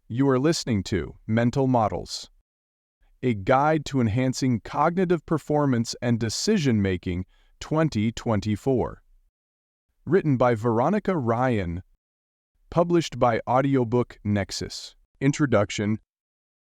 You are listening to Mental Models, a guide to enhancing cognitive performance and decision-making 2024. Written by Veronica Ryan, published by Audiobook Nexus. Introduction.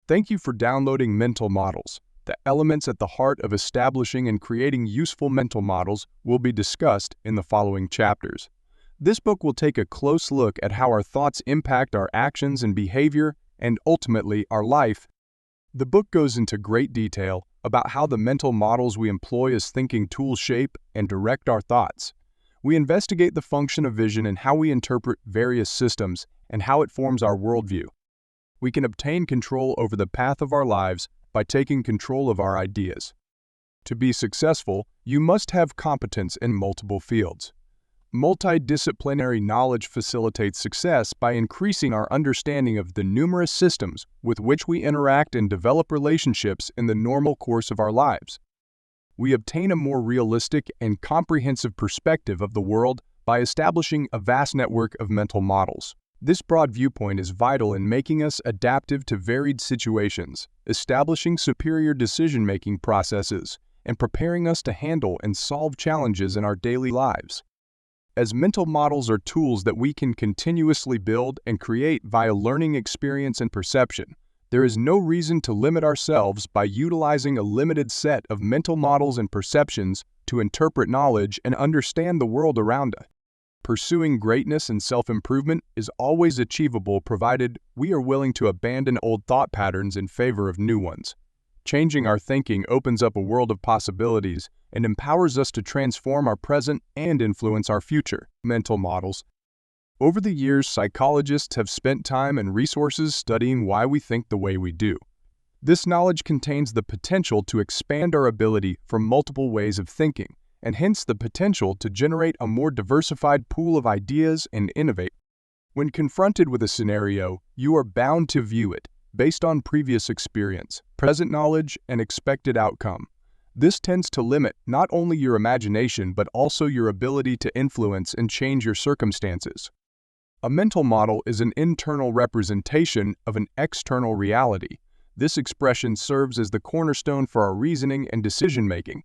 Thank you for downloading Mental Models. The elements at the heart of establishing and creating useful mental models will be discussed in the following chapters. This book will take a close look at how our thoughts impact our actions and behavior, and ultimately our life. The book goes into great detail about how the mental models we employ as thinking tools shape and direct our thoughts. We investigate the function of vision and how we interpret various systems and how it forms our worldview. We can obtain control over the path of our lives by taking control of our ideas. To be successful, you must have competence in multiple fields. Multidisciplinary knowledge facilitates success by increasing our understanding of the numerous systems with which we interact and develop relationships in the normal course of our lives. We obtain a more realistic and comprehensive perspective of the world by establishing a vast network of mental models. This broad viewpoint is vital in making us adaptive to varied situations, establishing superior decision-making processes, and preparing us to handle and solve challenges in our daily lives. As mental models are tools that we can continuously build and create via learning experience and perception, there is no reason to limit ourselves by utilizing a limited set of mental models and perceptions to interpret knowledge and understand the world around us. Pursuing greatness and self-improvement is always achievable provided we are willing to abandon old thought patterns in favor of new ones. Changing our thinking opens up a world of possibilities and empowers us to transform our present and influence our future. Mental models. Over the years, psychologists have spent time and resources studying why we think the way we do. This knowledge contains the potential to expand our ability for multiple ways of thinking, and hence the potential to generate a more diversified pool of ideas and innovate. When confronted with a scenario, you are bound to view it based on previous experience, present knowledge, and expected outcome. This tends to limit not only your imagination but also your ability to influence and change your circumstances. A mental model is an internal representation of an external reality. This expression serves as the cornerstone for our reasoning and decision-making.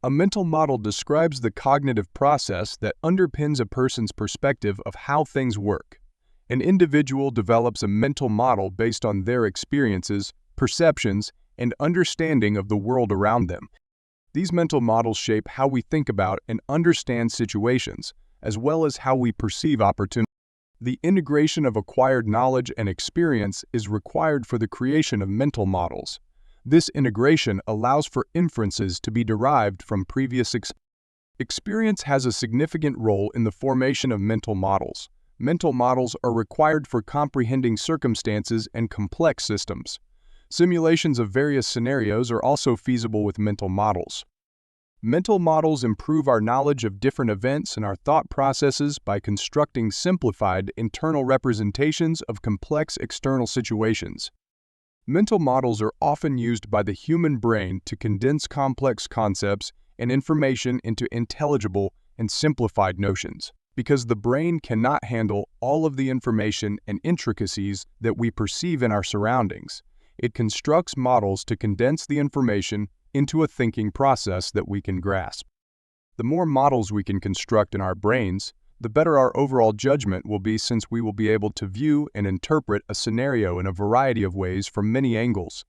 A mental model describes the cognitive process that underpins a person's perspective of how things work. An individual develops a mental model based on their experiences, perceptions, and understanding of the world around them. These mental models shape how we think about and understand situations, as well as how we perceive opportunities. The integration of acquired knowledge and experience is required for the creation of mental models. This integration allows for inferences to be derived from previous experience has a significant role in the formation of mental models. Mental models are required for comprehending circumstances and complex systems. Simulations of various scenarios are also feasible with mental models. Mental models improve our knowledge of different events and our thought processes by constructing simplified internal representations of complex external situations. Mental models are often used by the human brain to condense complex concepts and information into intelligible and simplified notions. Because the brain cannot handle all of the information and intricacies that we perceive in our surroundings, it constructs models to condense the information into a thinking process that we can grasp. The more models we can construct in our brains, the better our overall judgment will be, since we will be able to view and interpret a scenario in a variety of ways from many angles.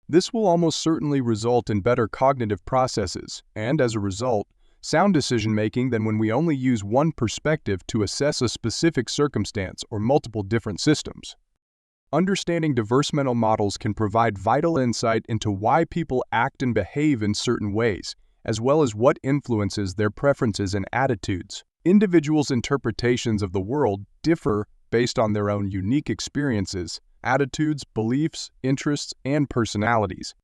This will almost certainly result in better cognitive processes and, as a result, sound decision-making than when we only use one perspective to assess a specific circumstance or multiple different systems. Understanding diverse mental models can provide vital insight into why people act and behave in certain ways, as well as what influences their preferences and attitudes. Individuals' interpretations of the world differ based on their own unique experiences, attitudes, beliefs, interests, and personalities.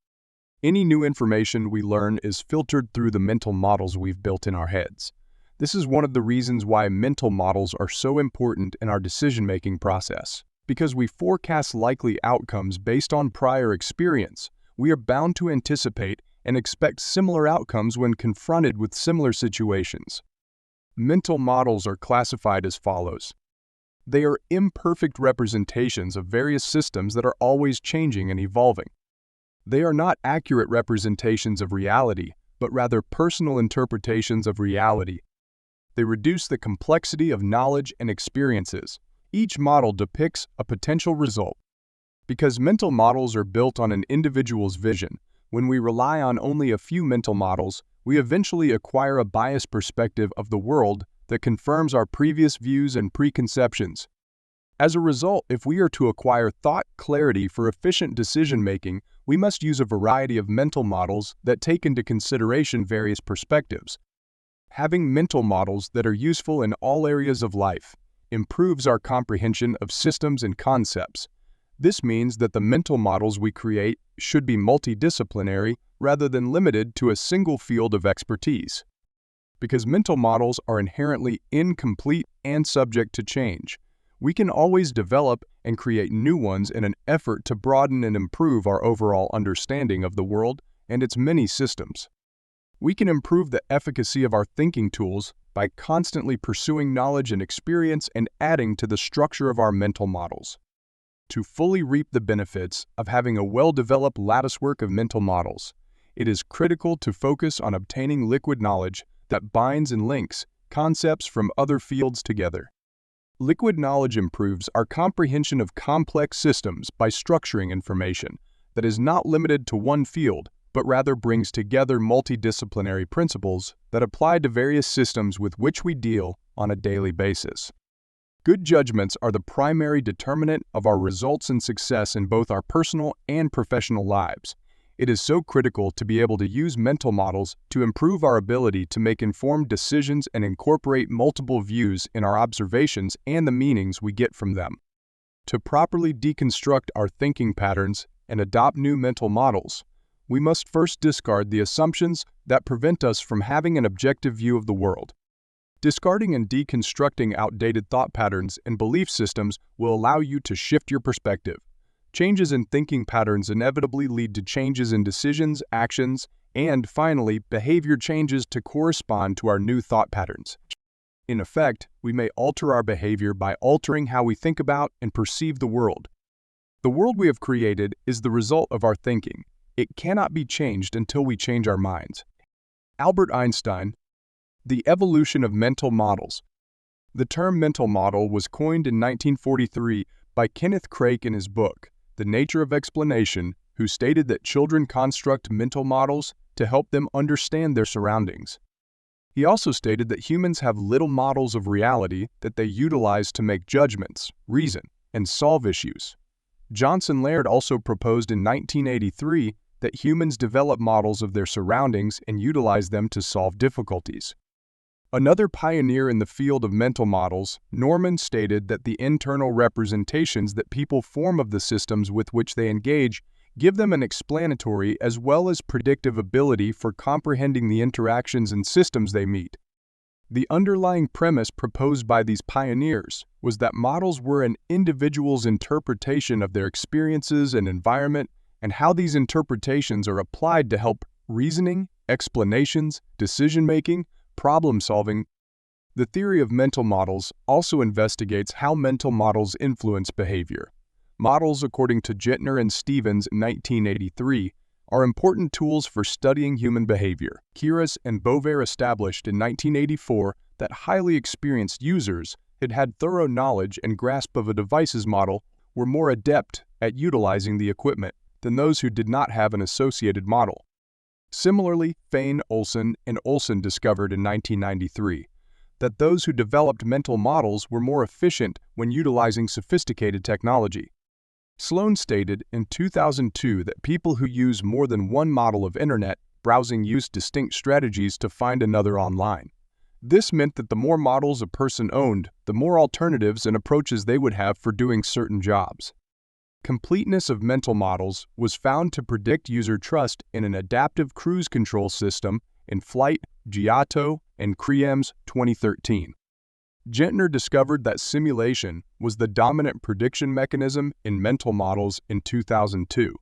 Any new information we learn is filtered through the mental models we've built in our heads. This is one of the reasons why mental models are so important in our decision-making process. Because we forecast likely outcomes based on prior experience, we are bound to anticipate and expect similar outcomes when confronted with similar situations. Mental models are classified as follows. They are imperfect representations of various systems that are always changing and evolving. They are not accurate representations of reality, but rather personal interpretations of reality. They reduce the complexity of knowledge and experiences. Each model depicts a potential result. Because mental models are built on an individual's vision, when we rely on only a few mental models, we eventually acquire a biased perspective of the world that confirms our previous views and preconceptions. As a result, if we are to acquire thought clarity for efficient decision-making, we must use a variety of mental models that take into consideration various perspectives. Having mental models that are useful in all areas of life improves our comprehension of systems and concepts. This means that the mental models we create should be multidisciplinary rather than limited to a single field of expertise. Because mental models are inherently incomplete and subject to change, we can always develop and create new ones in an effort to broaden and improve our overall understanding of the world and its many systems. We can improve the efficacy of our thinking tools by constantly pursuing knowledge and experience and adding to the structure of our mental models. To fully reap the benefits of having a well-developed latticework of mental models, it is critical to focus on obtaining liquid knowledge that binds and links concepts from other fields together. Liquid knowledge improves our comprehension of complex systems by structuring information that is not limited to one field, but rather brings together multidisciplinary principles that apply to various systems with which we deal on a daily basis. Good judgments are the primary determinant of our results and success in both our personal and professional lives. It is so critical to be able to use mental models to improve our ability to make informed decisions and incorporate multiple views in our observations and the meanings we get from them. To properly deconstruct our thinking patterns and adopt new mental models, we must first discard the assumptions that prevent us from having an objective view of the world. Discarding and deconstructing outdated thought patterns and belief systems will allow you to shift your perspective. Changes in thinking patterns inevitably lead to changes in decisions, actions, and, finally, behavior changes to correspond to our new thought patterns. In effect, we may alter our behavior by altering how we think about and perceive the world. The world we have created is the result of our thinking. It cannot be changed until we change our minds. Albert Einstein. The evolution of mental models. The term mental model was coined in 1943 by Kenneth Craik in his book, The Nature of Explanation, who stated that children construct mental models to help them understand their surroundings. He also stated that humans have little models of reality that they utilize to make judgments, reason, and solve issues. Johnson Laird also proposed in 1983 that humans develop models of their surroundings and utilize them to solve difficulties. Another pioneer in the field of mental models, Norman, stated that the internal representations that people form of the systems with which they engage give them an explanatory as well as predictive ability for comprehending the interactions and systems they meet. The underlying premise proposed by these pioneers was that models were an individual's interpretation of their experiences and environment, and how these interpretations are applied to help reasoning, explanations, decision-making, problem-solving. The theory of mental models also investigates how mental models influence behavior. Models, according to Gentner and Stevens in 1983, are important tools for studying human behavior. Kiras and Bovair established in 1984 that highly experienced users had had thorough knowledge and grasp of a device's model were more adept at utilizing the equipment than those who did not have an associated model. Similarly, Fain, Olson, and Olson discovered in 1993 that those who developed mental models were more efficient when utilizing sophisticated technology. Sloan stated in 2002 that people who use more than one model of internet browsing use distinct strategies to find another online. This meant that the more models a person owned, the more alternatives and approaches they would have for doing certain jobs. Completeness of mental models was found to predict user trust in an adaptive cruise control system in Flight, Giotto, and Creams 2013. Gentner discovered that simulation was the dominant prediction mechanism in mental models in 2002.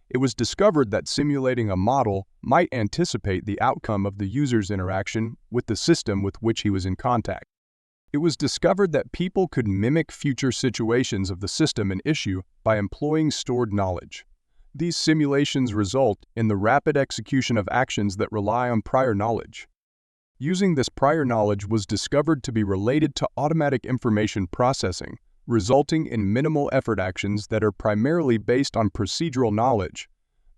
It was discovered that simulating a model might anticipate the outcome of the user's interaction with the system with which he was in contact. It was discovered that people could mimic future situations of the system in issue by employing stored knowledge. These simulations result in the rapid execution of actions that rely on prior knowledge. Using this prior knowledge was discovered to be related to automatic information processing, resulting in minimal effort actions that are primarily based on procedural knowledge.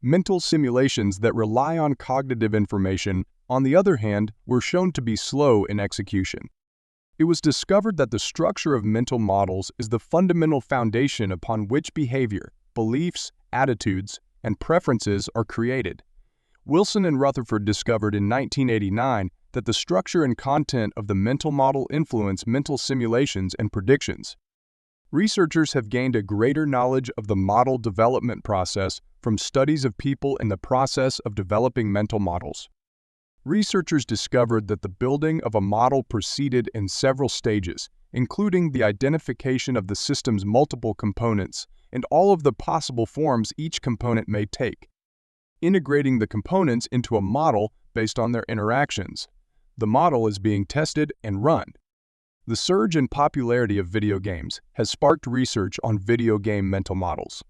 Mental simulations that rely on cognitive information, on the other hand, were shown to be slow in execution. It was discovered that the structure of mental models is the fundamental foundation upon which behavior, beliefs, attitudes, and preferences are created. Wilson and Rutherford discovered in 1989 that the structure and content of the mental model influence mental simulations and predictions. Researchers have gained a greater knowledge of the model development process from studies of people in the process of developing mental models. Researchers discovered that the building of a model proceeded in several stages, including the identification of the system's multiple components and all of the possible forms each component may take, integrating the components into a model based on their interactions. The model is being tested and run. The surge in popularity of video games has sparked research on video game mental models.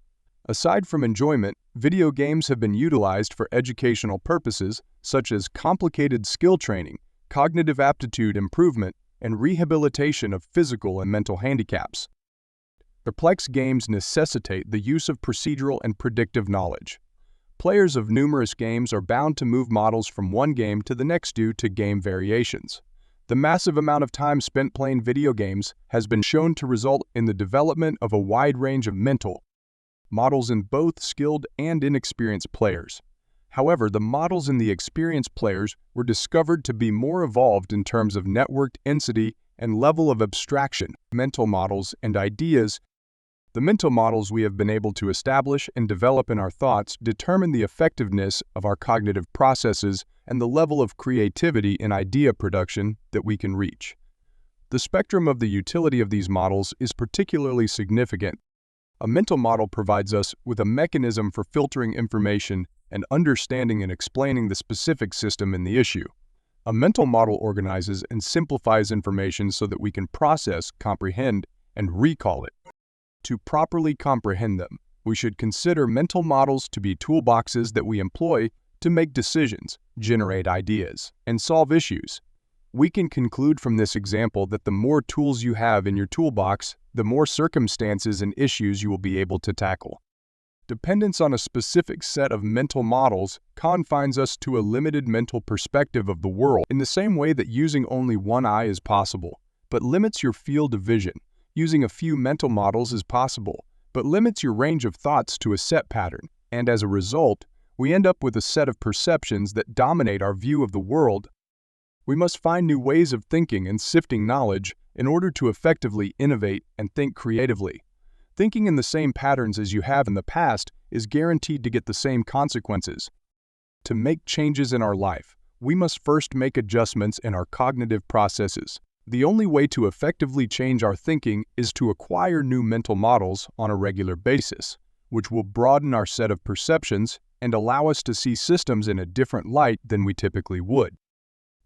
Aside from enjoyment, video games have been utilized for educational purposes such as complicated skill training, cognitive aptitude improvement, and rehabilitation of physical and mental handicaps. Complex games necessitate the use of procedural and predictive knowledge. Players of numerous games are bound to move models from one game to the next due to game variations. The massive amount of time spent playing video games has been shown to result in the development of a wide range of mental models in both skilled and inexperienced players. However, the models in the experienced players were discovered to be more evolved in terms of networked density and level of abstraction. Mental models and ideas. The mental models we have been able to establish and develop in our thoughts determine the effectiveness of our cognitive processes and the level of creativity in idea production that we can reach. The spectrum of the utility of these models is particularly significant. A mental model provides us with a mechanism for filtering information and understanding and explaining the specific system in the issue. A mental model organizes and simplifies information so that we can process, comprehend, and recall it. To properly comprehend them, we should consider mental models to be toolboxes that we employ to make decisions, generate ideas, and solve issues. We can conclude from this example that the more tools you have in your toolbox, the more circumstances and issues you will be able to tackle. Dependence on a specific set of mental models confines us to a limited mental perspective of the world in the same way that using only one eye is possible, but limits your field of vision. Using a few mental models is possible, but limits your range of thoughts to a set pattern, and as a result, we end up with a set of perceptions that dominate our view of the world. We must find new ways of thinking and sifting knowledge in order to effectively innovate and think creatively. Thinking in the same patterns as you have in the past is guaranteed to get the same consequences. To make changes in our life, we must first make adjustments in our cognitive processes. The only way to effectively change our thinking is to acquire new mental models on a regular basis, which will broaden our set of perceptions and allow us to see systems in a different light than we typically would.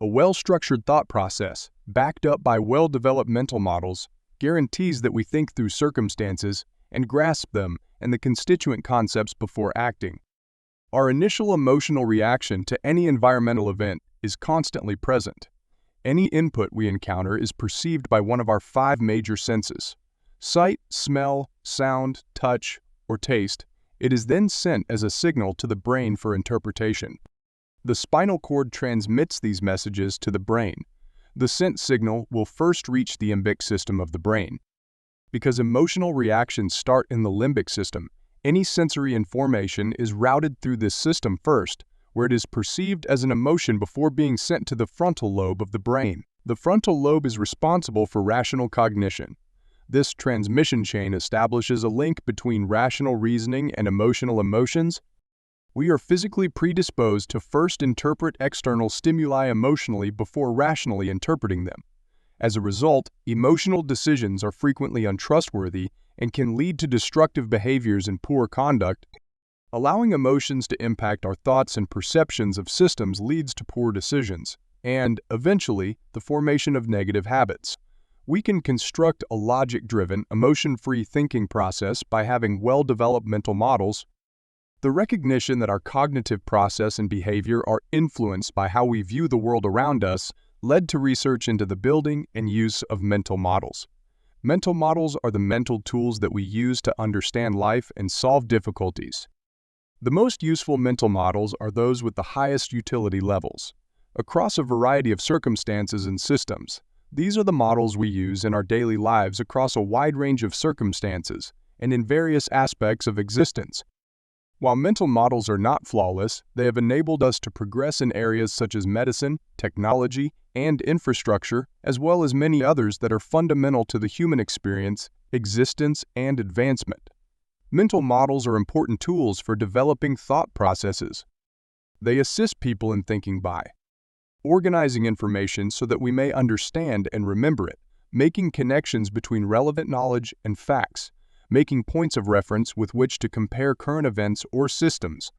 A well-structured thought process, backed up by well-developed mental models, guarantees that we think through circumstances and grasp them and the constituent concepts before acting. Our initial emotional reaction to any environmental event is constantly present. Any input we encounter is perceived by one of our 5 major senses: sight, smell, sound, touch, or taste. It is then sent as a signal to the brain for interpretation. The spinal cord transmits these messages to the brain. The scent signal will first reach the limbic system of the brain. Because emotional reactions start in the limbic system, any sensory information is routed through this system first, where it is perceived as an emotion before being sent to the frontal lobe of the brain. The frontal lobe is responsible for rational cognition. This transmission chain establishes a link between rational reasoning and emotional emotions. We are physically predisposed to first interpret external stimuli emotionally before rationally interpreting them. As a result, emotional decisions are frequently untrustworthy and can lead to destructive behaviors and poor conduct. Allowing emotions to impact our thoughts and perceptions of systems leads to poor decisions and, eventually, the formation of negative habits. We can construct a logic-driven, emotion-free thinking process by having well-developed mental models. The recognition that our cognitive process and behavior are influenced by how we view the world around us led to research into the building and use of mental models. Mental models are the mental tools that we use to understand life and solve difficulties. The most useful mental models are those with the highest utility levels. Across a variety of circumstances and systems, these are the models we use in our daily lives across a wide range of circumstances and in various aspects of existence. While mental models are not flawless, they have enabled us to progress in areas such as medicine, technology, and infrastructure, as well as many others that are fundamental to the human experience, existence, and advancement. Mental models are important tools for developing thought processes. They assist people in thinking by organizing information so that we may understand and remember it, making connections between relevant knowledge and facts, making points of reference with which to compare current events or systems,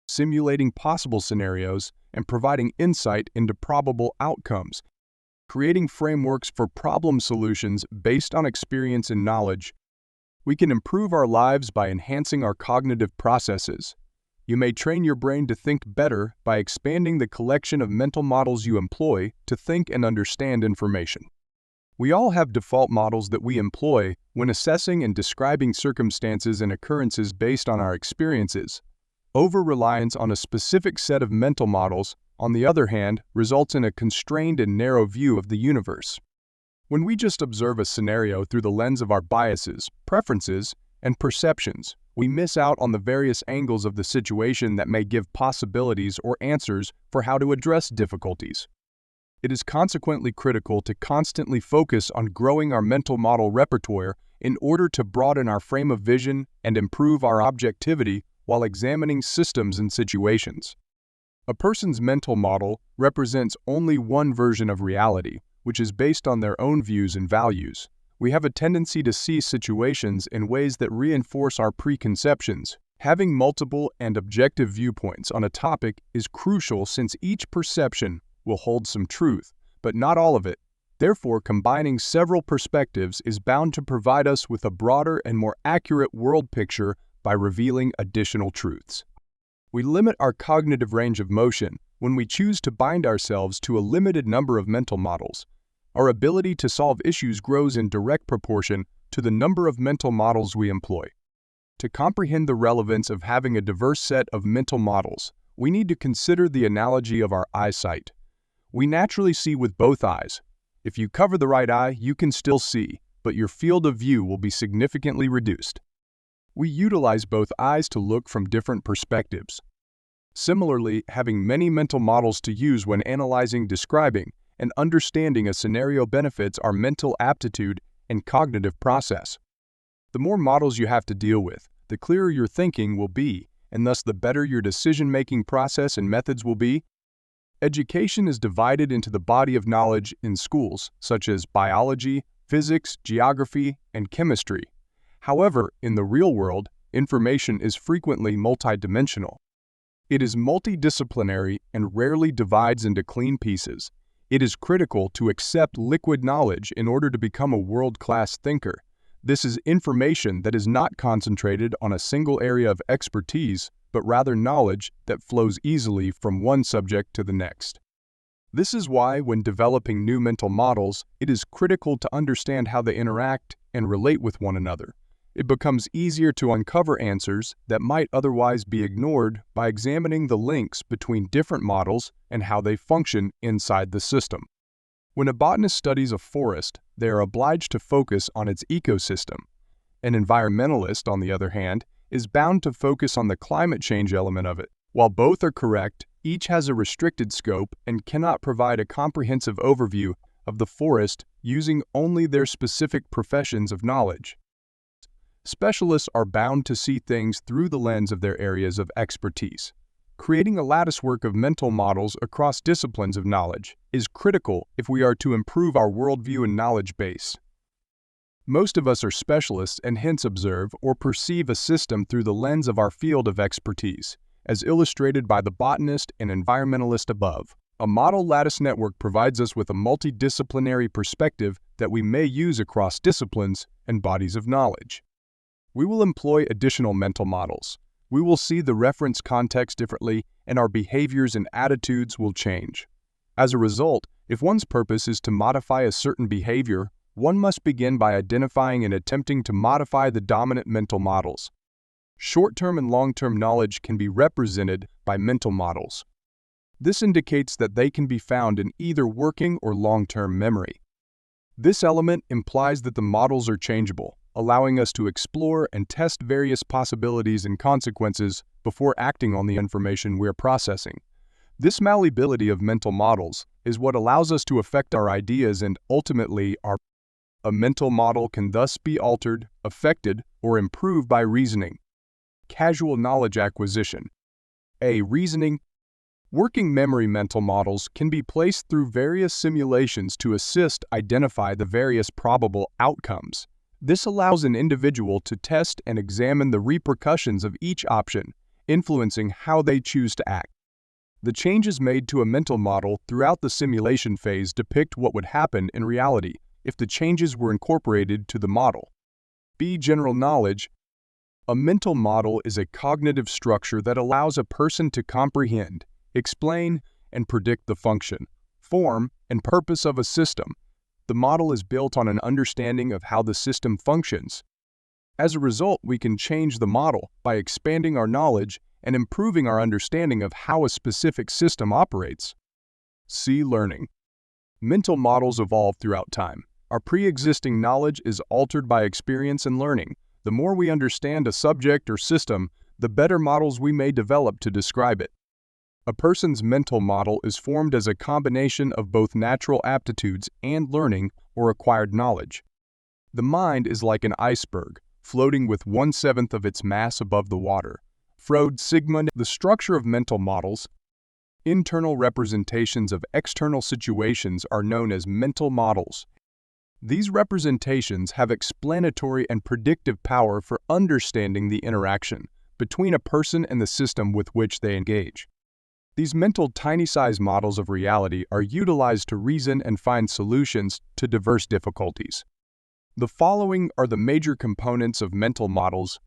simulating possible scenarios, and providing insight into probable outcomes, creating frameworks for problem solutions based on experience and knowledge. We can improve our lives by enhancing our cognitive processes. You may train your brain to think better by expanding the collection of mental models you employ to think and understand information. We all have default models that we employ when assessing and describing circumstances and occurrences based on our experiences. Over-reliance on a specific set of mental models, on the other hand, results in a constrained and narrow view of the universe. When we just observe a scenario through the lens of our biases, preferences, and perceptions, we miss out on the various angles of the situation that may give possibilities or answers for how to address difficulties. It is consequently critical to constantly focus on growing our mental model repertoire in order to broaden our frame of vision and improve our objectivity while examining systems and situations. A person's mental model represents only one version of reality, which is based on their own views and values. We have a tendency to see situations in ways that reinforce our preconceptions. Having multiple and objective viewpoints on a topic is crucial since each perception will hold some truth, but not all of it. Therefore, combining several perspectives is bound to provide us with a broader and more accurate world picture by revealing additional truths. We limit our cognitive range of motion when we choose to bind ourselves to a limited number of mental models. Our ability to solve issues grows in direct proportion to the number of mental models we employ. To comprehend the relevance of having a diverse set of mental models, we need to consider the analogy of our eyesight. We naturally see with both eyes. If you cover the right eye, you can still see, but your field of view will be significantly reduced. We utilize both eyes to look from different perspectives. Similarly, having many mental models to use when analyzing, describing, and understanding a scenario benefits our mental aptitude and cognitive process. The more models you have to deal with, the clearer your thinking will be, and thus the better your decision-making process and methods will be. Education is divided into the body of knowledge in schools, such as biology, physics, geography, and chemistry. However, in the real world, information is frequently multidimensional. It is multidisciplinary and rarely divides into clean pieces. It is critical to accept liquid knowledge in order to become a world-class thinker. This is information that is not concentrated on a single area of expertise, but rather knowledge that flows easily from one subject to the next. This is why, when developing new mental models, it is critical to understand how they interact and relate with one another. It becomes easier to uncover answers that might otherwise be ignored by examining the links between different models and how they function inside the system. When a botanist studies a forest, they are obliged to focus on its ecosystem. An environmentalist, on the other hand, is bound to focus on the climate change element of it. While both are correct, each has a restricted scope and cannot provide a comprehensive overview of the forest using only their specific professions of knowledge. Specialists are bound to see things through the lens of their areas of expertise. Creating a latticework of mental models across disciplines of knowledge is critical if we are to improve our worldview and knowledge base. Most of us are specialists and hence observe or perceive a system through the lens of our field of expertise, as illustrated by the botanist and environmentalist above. A model lattice network provides us with a multidisciplinary perspective that we may use across disciplines and bodies of knowledge. We will employ additional mental models. We will see the reference context differently, and our behaviors and attitudes will change. As a result, if one's purpose is to modify a certain behavior, one must begin by identifying and attempting to modify the dominant mental models. Short-term and long-term knowledge can be represented by mental models. This indicates that they can be found in either working or long-term memory. This element implies that the models are changeable, allowing us to explore and test various possibilities and consequences before acting on the information we're processing. This malleability of mental models is what allows us to affect our ideas and ultimately a mental model can thus be altered, affected, or improved by reasoning. Casual knowledge acquisition. Reasoning. Working memory mental models can be placed through various simulations to assist identify the various probable outcomes. This allows an individual to test and examine the repercussions of each option, influencing how they choose to act. The changes made to a mental model throughout the simulation phase depict what would happen in reality if the changes were incorporated to the model. General knowledge. A mental model is a cognitive structure that allows a person to comprehend, explain, and predict the function, form, and purpose of a system. The model is built on an understanding of how the system functions. As a result, we can change the model by expanding our knowledge and improving our understanding of how a specific system operates. Learning. Mental models evolve throughout time. Our pre-existing knowledge is altered by experience and learning. The more we understand a subject or system, the better models we may develop to describe it. A person's mental model is formed as a combination of both natural aptitudes and learning or acquired knowledge. The mind is like an iceberg, floating with 1/7 of its mass above the water. Freud, Sigmund. The structure of mental models. Internal representations of external situations are known as mental models. These representations have explanatory and predictive power for understanding the interaction between a person and the system with which they engage. These mental tiny-size models of reality are utilized to reason and find solutions to diverse difficulties. The following are the major components of mental models.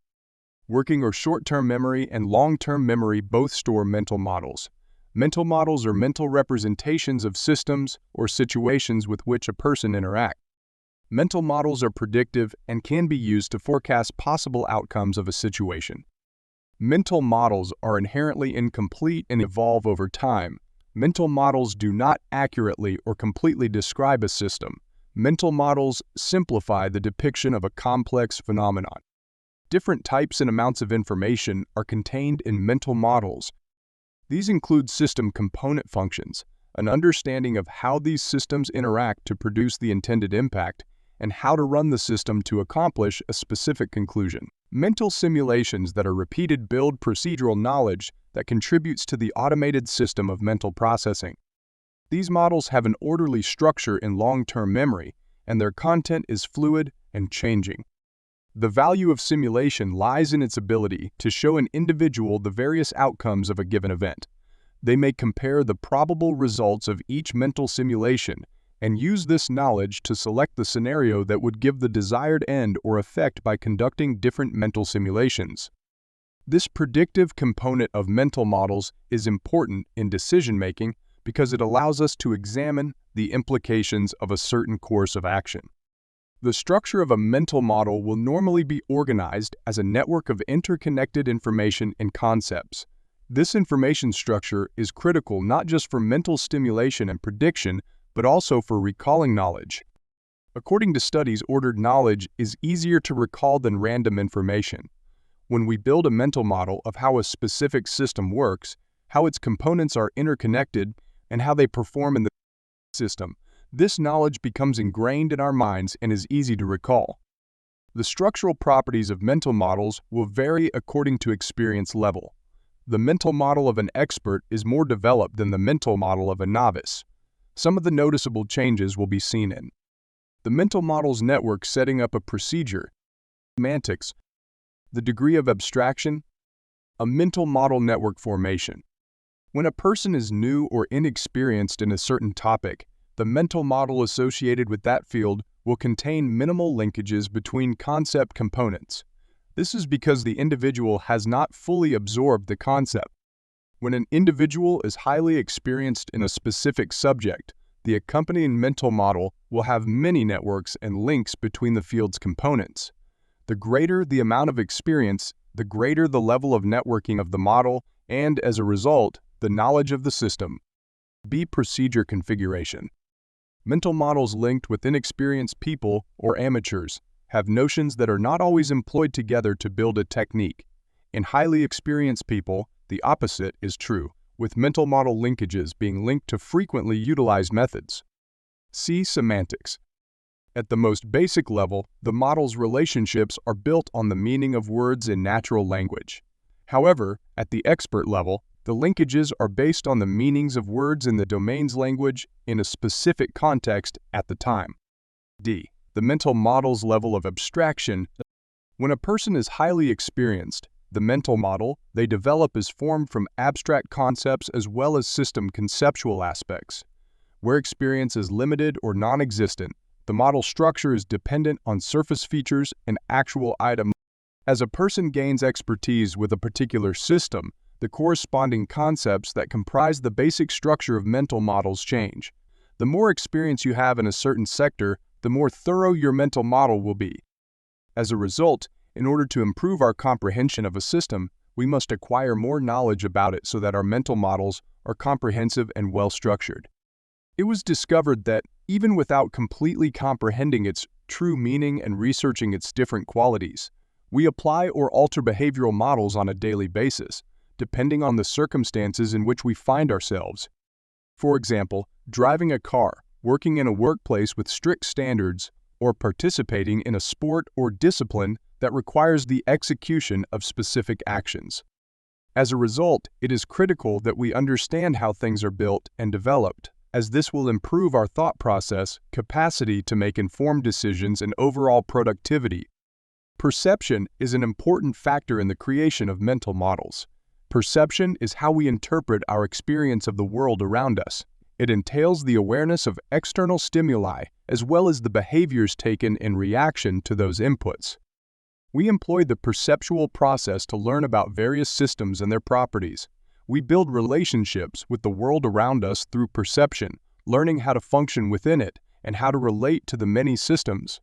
Working or short-term memory and long-term memory both store mental models. Mental models are mental representations of systems or situations with which a person interacts. Mental models are predictive and can be used to forecast possible outcomes of a situation. Mental models are inherently incomplete and evolve over time. Mental models do not accurately or completely describe a system. Mental models simplify the depiction of a complex phenomenon. Different types and amounts of information are contained in mental models. These include system component functions, an understanding of how these systems interact to produce the intended impact, and how to run the system to accomplish a specific conclusion. Mental simulations that are repeated build procedural knowledge that contributes to the automated system of mental processing. These models have an orderly structure in long-term memory, and their content is fluid and changing. The value of simulation lies in its ability to show an individual the various outcomes of a given event. They may compare the probable results of each mental simulation and use this knowledge to select the scenario that would give the desired end or effect by conducting different mental simulations. This predictive component of mental models is important in decision-making because it allows us to examine the implications of a certain course of action. The structure of a mental model will normally be organized as a network of interconnected information and concepts. This information structure is critical not just for mental stimulation and prediction, but also for recalling knowledge. According to studies, ordered knowledge is easier to recall than random information. When we build a mental model of how a specific system works, how its components are interconnected, and how they perform in the system, this knowledge becomes ingrained in our minds and is easy to recall. The structural properties of mental models will vary according to experience level. The mental model of an expert is more developed than the mental model of a novice. Some of the noticeable changes will be seen in the mental model's network setting up a procedure, semantics, the degree of abstraction, a mental model network formation. When a person is new or inexperienced in a certain topic, the mental model associated with that field will contain minimal linkages between concept components. This is because the individual has not fully absorbed the concept. When an individual is highly experienced in a specific subject, the accompanying mental model will have many networks and links between the field's components. The greater the amount of experience, the greater the level of networking of the model, and as a result, the knowledge of the system. B. Procedure configuration. Mental models linked with inexperienced people or amateurs have notions that are not always employed together to build a technique. In highly experienced people, the opposite is true, with mental model linkages being linked to frequently utilized methods. C. Semantics. At the most basic level, the model's relationships are built on the meaning of words in natural language. However, at the expert level, the linkages are based on the meanings of words in the domain's language in a specific context at the time. D. The mental model's level of abstraction. When a person is highly experienced, the mental model they develop is formed from abstract concepts as well as system conceptual aspects. Where experience is limited or non-existent, the model structure is dependent on surface features and actual items. As a person gains expertise with a particular system, the corresponding concepts that comprise the basic structure of mental models change. The more experience you have in a certain sector, the more thorough your mental model will be. As a result, in order to improve our comprehension of a system, we must acquire more knowledge about it so that our mental models are comprehensive and well-structured. It was discovered that, even without completely comprehending its true meaning and researching its different qualities, we apply or alter behavioral models on a daily basis, depending on the circumstances in which we find ourselves. For example, driving a car, working in a workplace with strict standards, or participating in a sport or discipline that requires the execution of specific actions. As a result, it is critical that we understand how things are built and developed, as this will improve our thought process, capacity to make informed decisions, and overall productivity. Perception is an important factor in the creation of mental models. Perception is how we interpret our experience of the world around us. It entails the awareness of external stimuli, as well as the behaviors taken in reaction to those inputs. We employ the perceptual process to learn about various systems and their properties. We build relationships with the world around us through perception, learning how to function within it and how to relate to the many systems.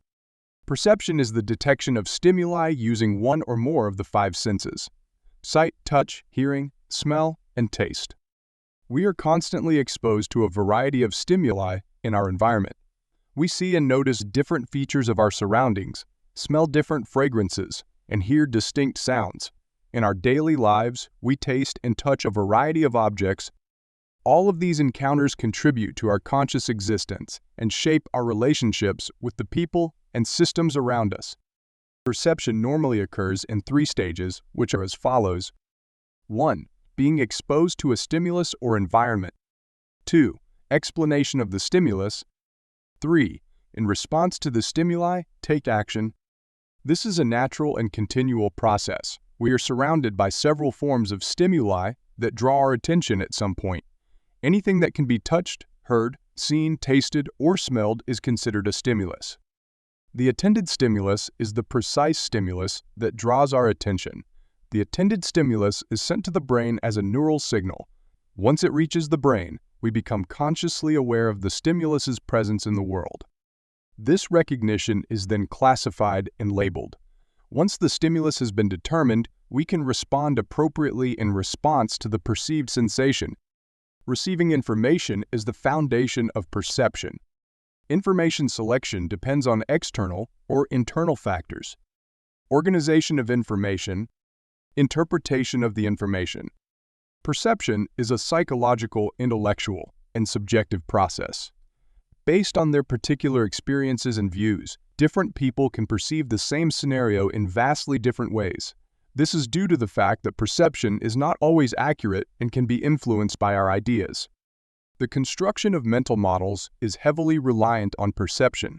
Perception is the detection of stimuli using one or more of the five senses: sight, touch, hearing, smell, and taste. We are constantly exposed to a variety of stimuli in our environment. We see and notice different features of our surroundings, smell different fragrances, and hear distinct sounds. In our daily lives, we taste and touch a variety of objects. All of these encounters contribute to our conscious existence and shape our relationships with the people and systems around us. Perception normally occurs in three stages, which are as follows. 1. Being exposed to a stimulus or environment. 2. Explanation of the stimulus. 3. In response to the stimuli, take action. This is a natural and continual process. We are surrounded by several forms of stimuli that draw our attention at some point. Anything that can be touched, heard, seen, tasted, or smelled is considered a stimulus. The attended stimulus is the precise stimulus that draws our attention. The attended stimulus is sent to the brain as a neural signal. Once it reaches the brain, we become consciously aware of the stimulus's presence in the world. This recognition is then classified and labeled. Once the stimulus has been determined, we can respond appropriately in response to the perceived sensation. Receiving information is the foundation of perception. Information selection depends on external or internal factors. Organization of information, interpretation of the information. Perception is a psychological, intellectual, and subjective process. Based on their particular experiences and views, different people can perceive the same scenario in vastly different ways. This is due to the fact that perception is not always accurate and can be influenced by our ideas. The construction of mental models is heavily reliant on perception.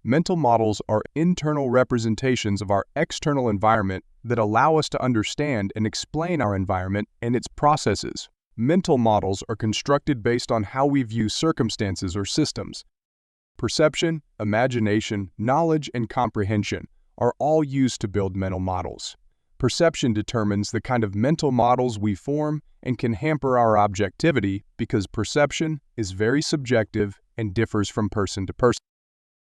Mental models are internal representations of our external environment that allow us to understand and explain our environment and its processes. Mental models are constructed based on how we view circumstances or systems. Perception, imagination, knowledge, and comprehension are all used to build mental models. Perception determines the kind of mental models we form and can hamper our objectivity because perception is very subjective and differs from person to person.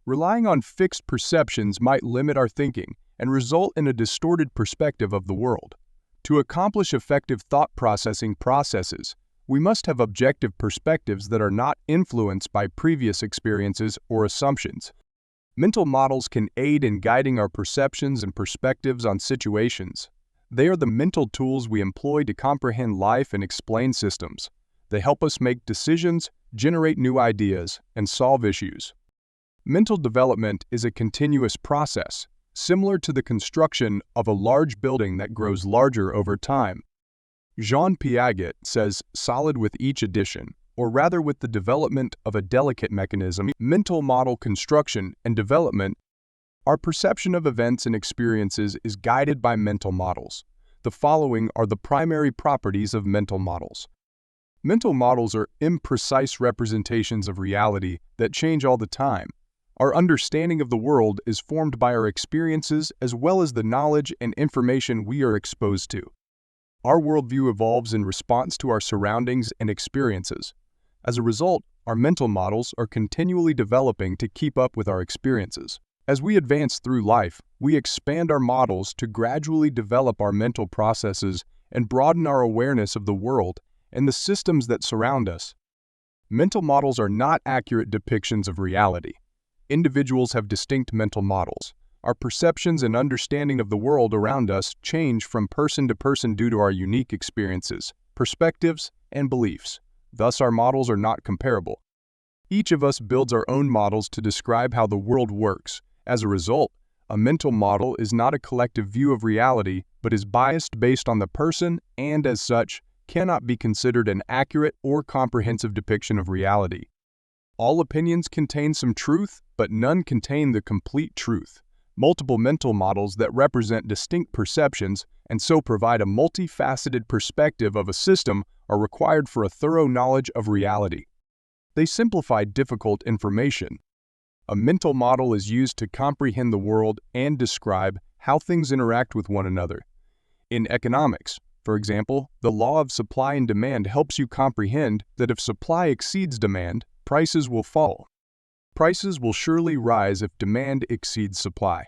Relying on fixed perceptions might limit our thinking and result in a distorted perspective of the world. To accomplish effective thought processing processes, we must have objective perspectives that are not influenced by previous experiences or assumptions. Mental models can aid in guiding our perceptions and perspectives on situations. They are the mental tools we employ to comprehend life and explain systems. They help us make decisions, generate new ideas, and solve issues. Mental development is a continuous process, similar to the construction of a large building that grows larger over time. Jean Piaget says, solid with each addition, or rather with the development of a delicate mechanism, mental model construction and development. Our perception of events and experiences is guided by mental models. The following are the primary properties of mental models. Mental models are imprecise representations of reality that change all the time. Our understanding of the world is formed by our experiences as well as the knowledge and information we are exposed to. Our worldview evolves in response to our surroundings and experiences. As a result, our mental models are continually developing to keep up with our experiences. As we advance through life, we expand our models to gradually develop our mental processes and broaden our awareness of the world and the systems that surround us. Mental models are not accurate depictions of reality. Individuals have distinct mental models. Our perceptions and understanding of the world around us change from person to person due to our unique experiences, perspectives, and beliefs. Thus, our models are not comparable. Each of us builds our own models to describe how the world works. As a result, a mental model is not a collective view of reality, but is biased based on the person and, as such, cannot be considered an accurate or comprehensive depiction of reality. All opinions contain some truth, but none contain the complete truth. Multiple mental models that represent distinct perceptions and so provide a multifaceted perspective of a system are required for a thorough knowledge of reality. They simplify difficult information. A mental model is used to comprehend the world and describe how things interact with one another. In economics, for example, the law of supply and demand helps you comprehend that if supply exceeds demand, prices will fall. Prices will surely rise if demand exceeds supply.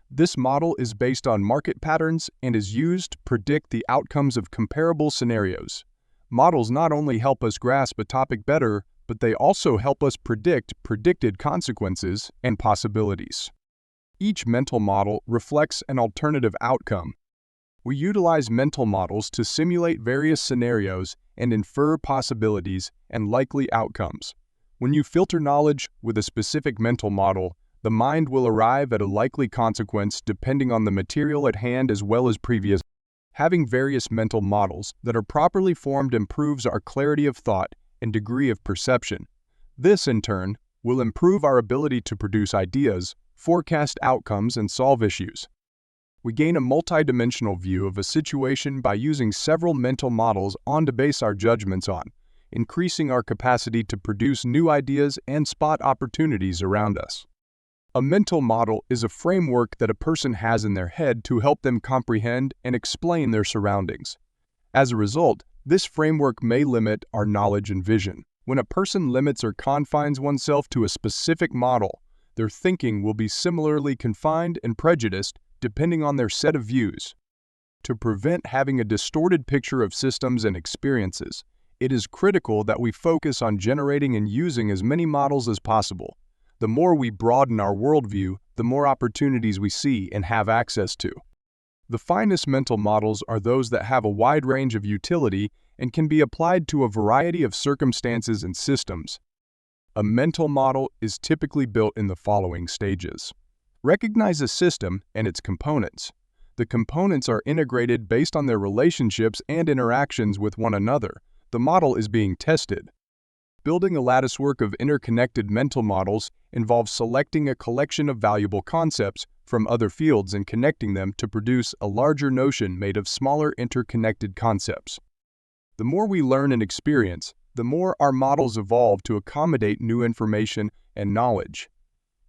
This model is based on market patterns and is used to predict the outcomes of comparable scenarios. Models not only help us grasp a topic better, but they also help us predict predicted consequences and possibilities. Each mental model reflects an alternative outcome. We utilize mental models to simulate various scenarios and infer possibilities and likely outcomes. When you filter knowledge with a specific mental model, the mind will arrive at a likely consequence depending on the material at hand as well as previous. Having various mental models that are properly formed improves our clarity of thought and degree of perception. This, in turn, will improve our ability to produce ideas, forecast outcomes, and solve issues. We gain a multidimensional view of a situation by using several mental models to base our judgments on, increasing our capacity to produce new ideas and spot opportunities around us. A mental model is a framework that a person has in their head to help them comprehend and explain their surroundings. As a result, this framework may limit our knowledge and vision. When a person limits or confines oneself to a specific model, their thinking will be similarly confined and prejudiced depending on their set of views. To prevent having a distorted picture of systems and experiences, it is critical that we focus on generating and using as many models as possible. The more we broaden our worldview, the more opportunities we see and have access to. The finest mental models are those that have a wide range of utility and can be applied to a variety of circumstances and systems. A mental model is typically built in the following stages. Recognize a system and its components. The components are integrated based on their relationships and interactions with one another. The model is being tested. Building a latticework of interconnected mental models involves selecting a collection of valuable concepts from other fields and connecting them to produce a larger notion made of smaller interconnected concepts. The more we learn and experience, the more our models evolve to accommodate new information and knowledge.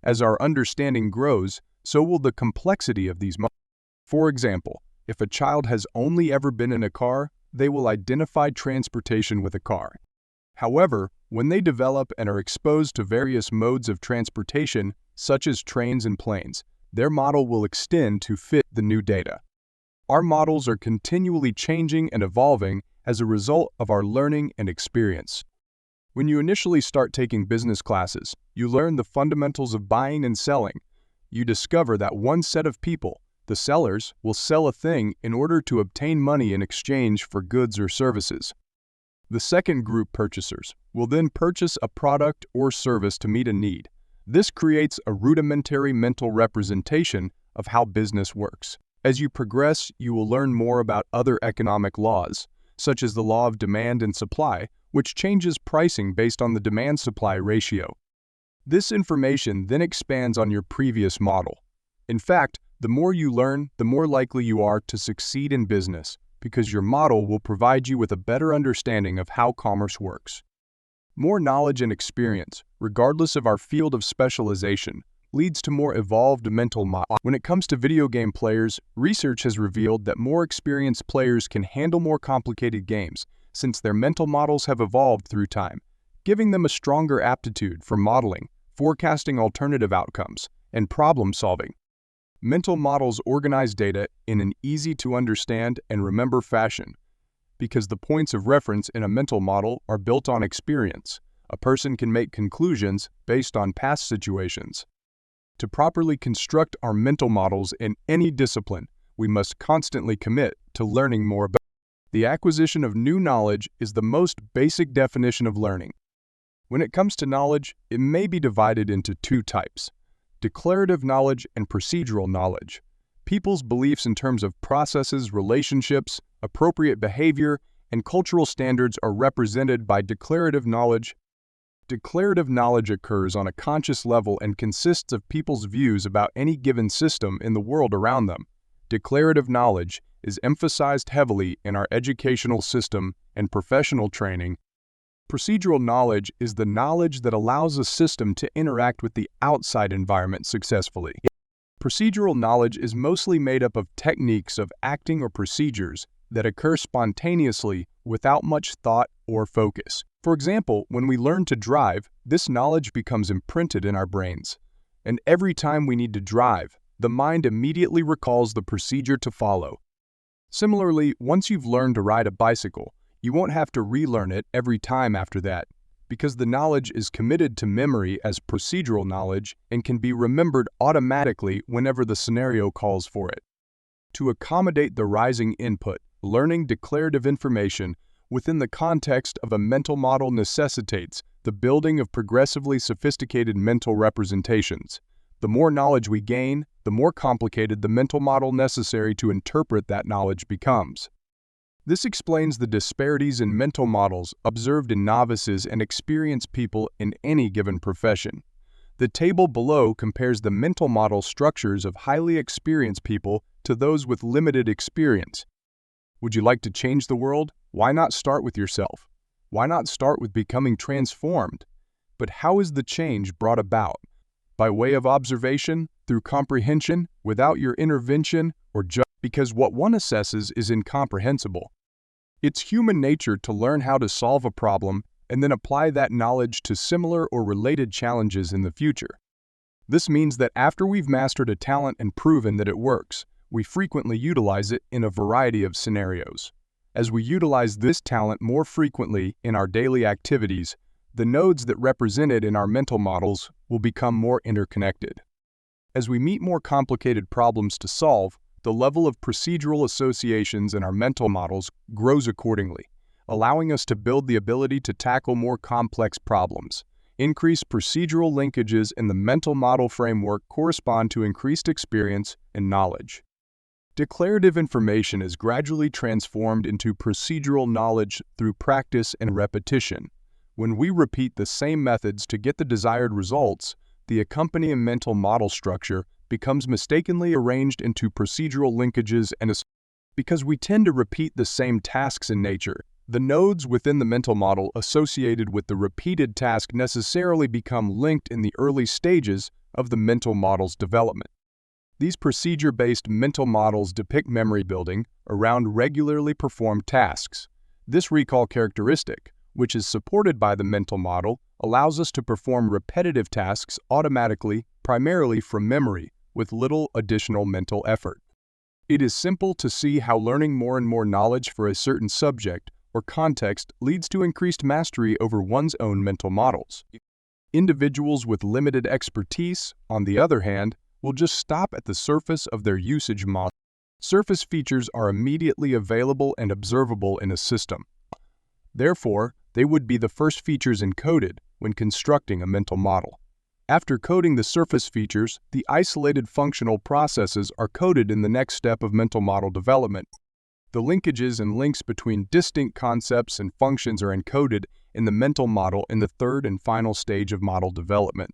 As our understanding grows, so will the complexity of these models. For example, if a child has only ever been in a car, they will identify transportation with a car. However, when they develop and are exposed to various modes of transportation, such as trains and planes, their model will extend to fit the new data. Our models are continually changing and evolving as a result of our learning and experience. When you initially start taking business classes, you learn the fundamentals of buying and selling. You discover that one set of people, the sellers, will sell a thing in order to obtain money in exchange for goods or services. The second group, purchasers, will then purchase a product or service to meet a need. This creates a rudimentary mental representation of how business works. As you progress, you will learn more about other economic laws, such as the law of demand and supply, which changes pricing based on the demand-supply ratio. This information then expands on your previous model. In fact, the more you learn, the more likely you are to succeed in business, because your model will provide you with a better understanding of how commerce works. More knowledge and experience, regardless of our field of specialization, leads to more evolved mental models. When it comes to video game players, research has revealed that more experienced players can handle more complicated games, since their mental models have evolved through time, giving them a stronger aptitude for modeling, forecasting alternative outcomes, and problem-solving. Mental models organize data in an easy-to-understand and remember fashion. Because the points of reference in a mental model are built on experience, a person can make conclusions based on past situations. To properly construct our mental models in any discipline, we must constantly commit to learning more about it. The acquisition of new knowledge is the most basic definition of learning. When it comes to knowledge, it may be divided into two types: declarative knowledge and procedural knowledge. People's beliefs in terms of processes, relationships, appropriate behavior, and cultural standards are represented by declarative knowledge. Declarative knowledge occurs on a conscious level and consists of people's views about any given system in the world around them. Declarative knowledge is emphasized heavily in our educational system and professional training. Procedural knowledge is the knowledge that allows a system to interact with the outside environment successfully. Procedural knowledge is mostly made up of techniques of acting or procedures that occur spontaneously without much thought or focus. For example, when we learn to drive, this knowledge becomes imprinted in our brains. And every time we need to drive, the mind immediately recalls the procedure to follow. Similarly, once you've learned to ride a bicycle, you won't have to relearn it every time after that, because the knowledge is committed to memory as procedural knowledge and can be remembered automatically whenever the scenario calls for it. To accommodate the rising input, learning declarative information within the context of a mental model necessitates the building of progressively sophisticated mental representations. The more knowledge we gain, the more complicated the mental model necessary to interpret that knowledge becomes. This explains the disparities in mental models observed in novices and experienced people in any given profession. The table below compares the mental model structures of highly experienced people to those with limited experience. Would you like to change the world? Why not start with yourself? Why not start with becoming transformed? But how is the change brought about? By way of observation, through comprehension, without your intervention, or just because what one assesses is incomprehensible. It's human nature to learn how to solve a problem and then apply that knowledge to similar or related challenges in the future. This means that after we've mastered a talent and proven that it works, we frequently utilize it in a variety of scenarios. As we utilize this talent more frequently in our daily activities, the nodes that represent it in our mental models will become more interconnected. As we meet more complicated problems to solve, the level of procedural associations in our mental models grows accordingly, allowing us to build the ability to tackle more complex problems. Increased procedural linkages in the mental model framework correspond to increased experience and knowledge. Declarative information is gradually transformed into procedural knowledge through practice and repetition. When we repeat the same methods to get the desired results, the accompanying mental model structure becomes mistakenly arranged into procedural linkages because we tend to repeat the same tasks in nature. The nodes within the mental model associated with the repeated task necessarily become linked in the early stages of the mental model's development. These procedure-based mental models depict memory building around regularly performed tasks. This recall characteristic, which is supported by the mental model, allows us to perform repetitive tasks automatically, primarily from memory, with little additional mental effort. It is simple to see how learning more and more knowledge for a certain subject or context leads to increased mastery over one's own mental models. Individuals with limited expertise, on the other hand, will just stop at the surface of their usage model. Surface features are immediately available and observable in a system. Therefore, they would be the first features encoded when constructing a mental model. After coding the surface features, the isolated functional processes are coded in the next step of mental model development. The linkages and links between distinct concepts and functions are encoded in the mental model in the third and final stage of model development.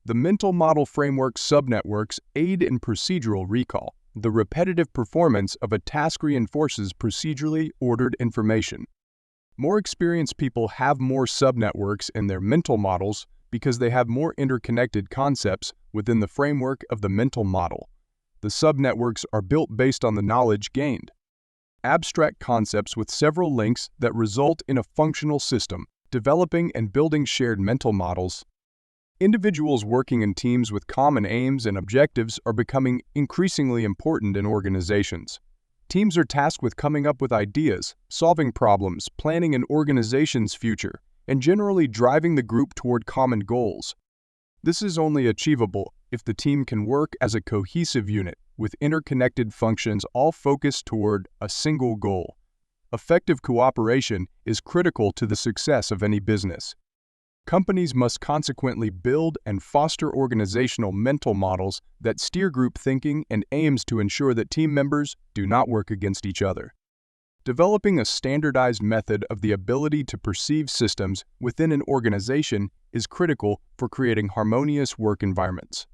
The mental model framework subnetworks aid in procedural recall. The repetitive performance of a task reinforces procedurally ordered information. More experienced people have more subnetworks in their mental models because they have more interconnected concepts within the framework of the mental model. The subnetworks are built based on the knowledge gained. Abstract concepts with several links that result in a functional system, developing and building shared mental models. Individuals working in teams with common aims and objectives are becoming increasingly important in organizations. Teams are tasked with coming up with ideas, solving problems, planning an organization's future, and generally driving the group toward common goals. This is only achievable if the team can work as a cohesive unit with interconnected functions all focused toward a single goal. Effective cooperation is critical to the success of any business. Companies must consequently build and foster organizational mental models that steer group thinking and aims to ensure that team members do not work against each other. Developing a standardized method of the ability to perceive systems within an organization is critical for creating harmonious work environments.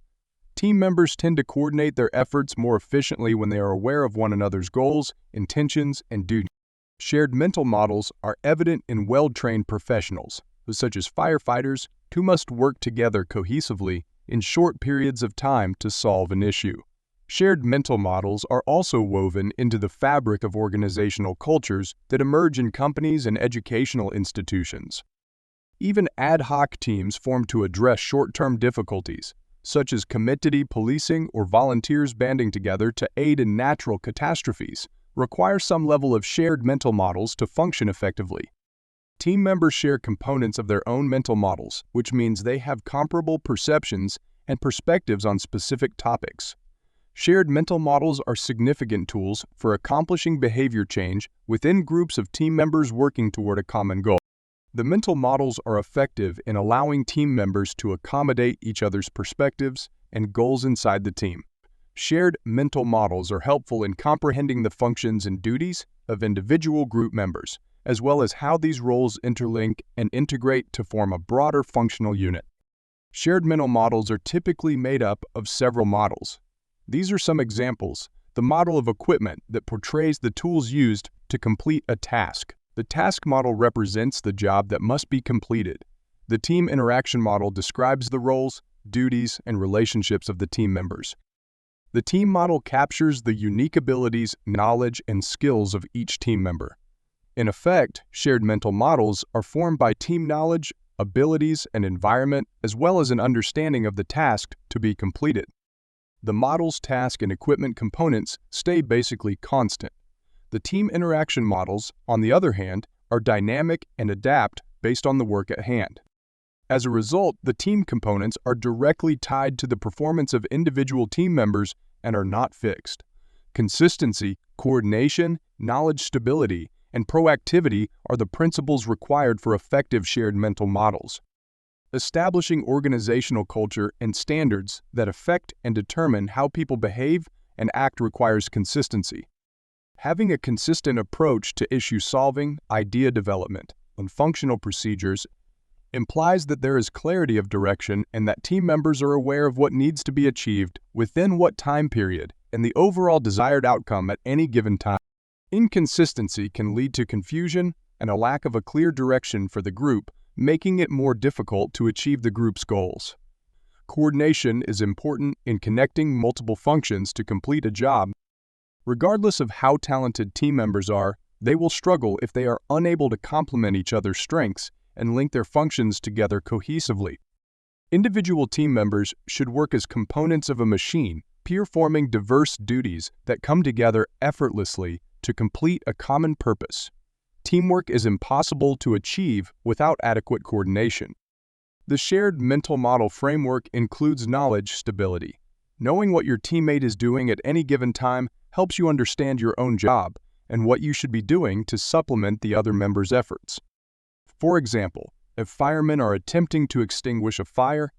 Team members tend to coordinate their efforts more efficiently when they are aware of one another's goals, intentions, and duties. Shared mental models are evident in well-trained professionals, such as firefighters, who must work together cohesively in short periods of time to solve an issue. Shared mental models are also woven into the fabric of organizational cultures that emerge in companies and educational institutions. Even ad hoc teams form to address short-term difficulties, such as community policing or volunteers banding together to aid in natural catastrophes, require some level of shared mental models to function effectively. Team members share components of their own mental models, which means they have comparable perceptions and perspectives on specific topics. Shared mental models are significant tools for accomplishing behavior change within groups of team members working toward a common goal. The mental models are effective in allowing team members to accommodate each other's perspectives and goals inside the team. Shared mental models are helpful in comprehending the functions and duties of individual group members, as well as how these roles interlink and integrate to form a broader functional unit. Shared mental models are typically made up of several models. These are some examples. The model of equipment that portrays the tools used to complete a task. The task model represents the job that must be completed. The team interaction model describes the roles, duties, and relationships of the team members. The team model captures the unique abilities, knowledge, and skills of each team member. In effect, shared mental models are formed by team knowledge, abilities, and environment, as well as an understanding of the task to be completed. The model's task and equipment components stay basically constant. The team interaction models, on the other hand, are dynamic and adapt based on the work at hand. As a result, the team components are directly tied to the performance of individual team members and are not fixed. Consistency, coordination, knowledge stability, and proactivity are the principles required for effective shared mental models. Establishing organizational culture and standards that affect and determine how people behave and act requires consistency. Having a consistent approach to issue solving, idea development, and functional procedures implies that there is clarity of direction and that team members are aware of what needs to be achieved within what time period and the overall desired outcome at any given time. Inconsistency can lead to confusion and a lack of a clear direction for the group, making it more difficult to achieve the group's goals. Coordination is important in connecting multiple functions to complete a job. Regardless of how talented team members are, they will struggle if they are unable to complement each other's strengths and link their functions together cohesively. Individual team members should work as components of a machine, performing diverse duties that come together effortlessly to complete a common purpose. Teamwork is impossible to achieve without adequate coordination. The shared mental model framework includes knowledge stability. Knowing what your teammate is doing at any given time helps you understand your own job and what you should be doing to supplement the other members' efforts. For example, if firemen are attempting to extinguish a fire,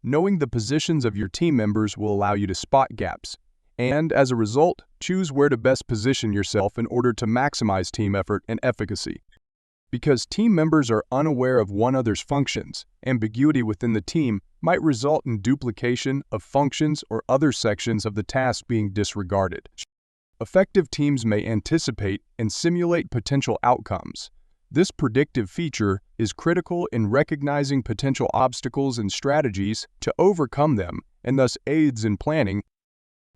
knowing the positions of your team members will allow you to spot gaps, and as a result, choose where to best position yourself in order to maximize team effort and efficacy. Because team members are unaware of one another's functions, ambiguity within the team might result in duplication of functions or other sections of the task being disregarded. Effective teams may anticipate and simulate potential outcomes. This predictive feature is critical in recognizing potential obstacles and strategies to overcome them, and thus aids in planning.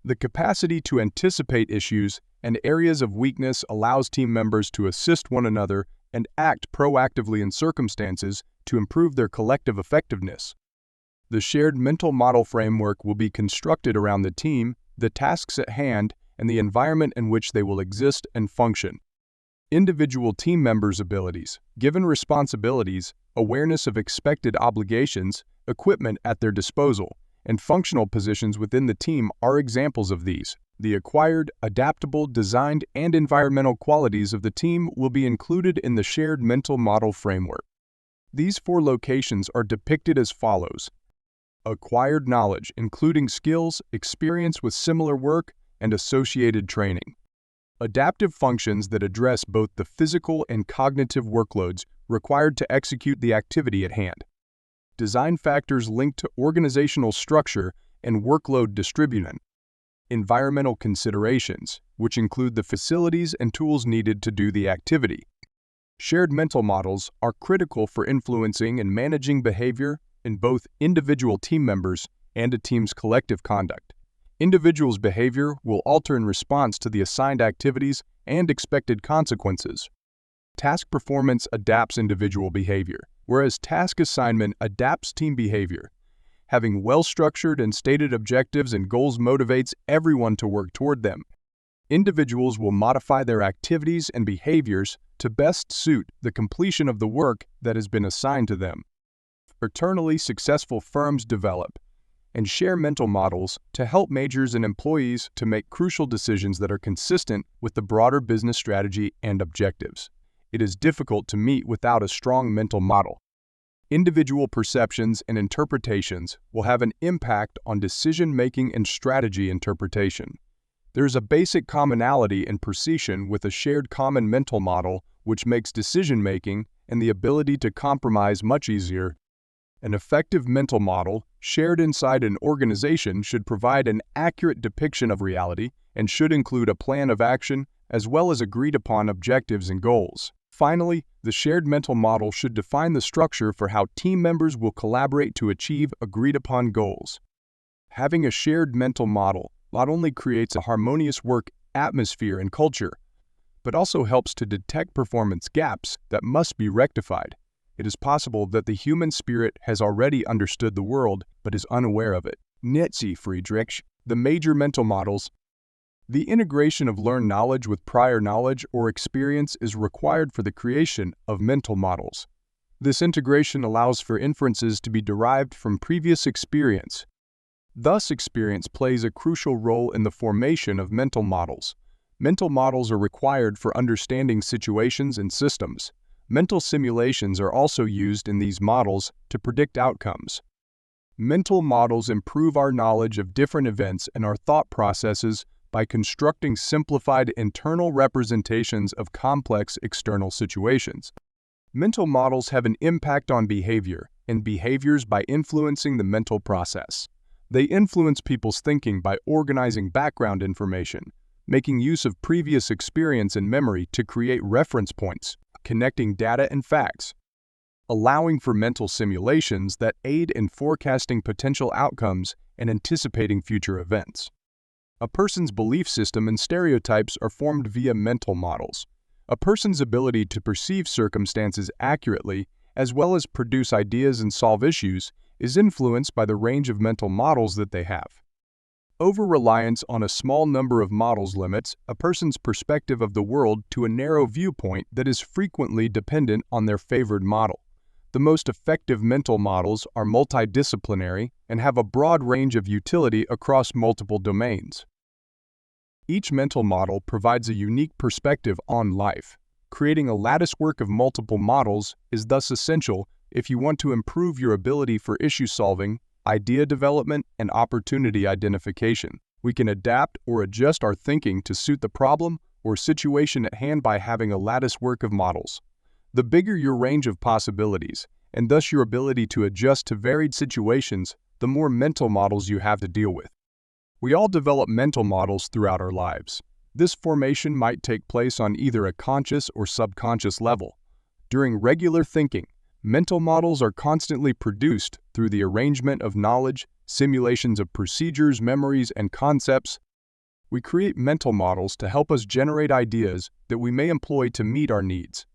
The capacity to anticipate issues and areas of weakness allows team members to assist one another and act proactively in circumstances to improve their collective effectiveness. The shared mental model framework will be constructed around the team, the tasks at hand, and the environment in which they will exist and function. Individual team members' abilities, given responsibilities, awareness of expected obligations, equipment at their disposal, and functional positions within the team are examples of these. The acquired, adaptable, designed, and environmental qualities of the team will be included in the shared mental model framework. These 4 locations are depicted as follows: acquired knowledge, including skills, experience with similar work, and associated training. Adaptive functions that address both the physical and cognitive workloads required to execute the activity at hand. Design factors linked to organizational structure and workload distribution. Environmental considerations, which include the facilities and tools needed to do the activity. Shared mental models are critical for influencing and managing behavior in both individual team members and a team's collective conduct. Individuals' behavior will alter in response to the assigned activities and expected consequences. Task performance adapts individual behavior, whereas task assignment adapts team behavior. Having well-structured and stated objectives and goals motivates everyone to work toward them. Individuals will modify their activities and behaviors to best suit the completion of the work that has been assigned to them. Eternally successful firms develop and share mental models to help managers and employees to make crucial decisions that are consistent with the broader business strategy and objectives. It is difficult to meet without a strong mental model. Individual perceptions and interpretations will have an impact on decision-making and strategy interpretation. There is a basic commonality and precision with a shared common mental model, which makes decision-making and the ability to compromise much easier. An effective mental model shared inside an organization should provide an accurate depiction of reality and should include a plan of action as well as agreed-upon objectives and goals. Finally, the shared mental model should define the structure for how team members will collaborate to achieve agreed-upon goals. Having a shared mental model not only creates a harmonious work atmosphere and culture, but also helps to detect performance gaps that must be rectified. It is possible that the human spirit has already understood the world but is unaware of it. Nietzsche, Friedrich. The major mental models. The integration of learned knowledge with prior knowledge or experience is required for the creation of mental models. This integration allows for inferences to be derived from previous experience. Thus, experience plays a crucial role in the formation of mental models. Mental models are required for understanding situations and systems. Mental simulations are also used in these models to predict outcomes. Mental models improve our knowledge of different events and our thought processes by constructing simplified internal representations of complex external situations. Mental models have an impact on behavior and behaviors by influencing the mental process. They influence people's thinking by organizing background information, making use of previous experience and memory to create reference points, connecting data and facts. allowing for mental simulations that aid in forecasting potential outcomes and anticipating future events. A person's belief system and stereotypes are formed via mental models. A person's ability to perceive circumstances accurately, as well as produce ideas and solve issues, is influenced by the range of mental models that they have. Over-reliance on a small number of models limits a person's perspective of the world to a narrow viewpoint that is frequently dependent on their favored model. The most effective mental models are multidisciplinary and have a broad range of utility across multiple domains. Each mental model provides a unique perspective on life. Creating a latticework of multiple models is thus essential if you want to improve your ability for issue solving, idea development, and opportunity identification. We can adapt or adjust our thinking to suit the problem or situation at hand by having a latticework of models. The bigger your range of possibilities, and thus your ability to adjust to varied situations, the more mental models you have to deal with. We all develop mental models throughout our lives. This formation might take place on either a conscious or subconscious level. During regular thinking, mental models are constantly produced through the arrangement of knowledge, simulations of procedures, memories, and concepts. We create mental models to help us generate ideas that we may employ to meet our needs.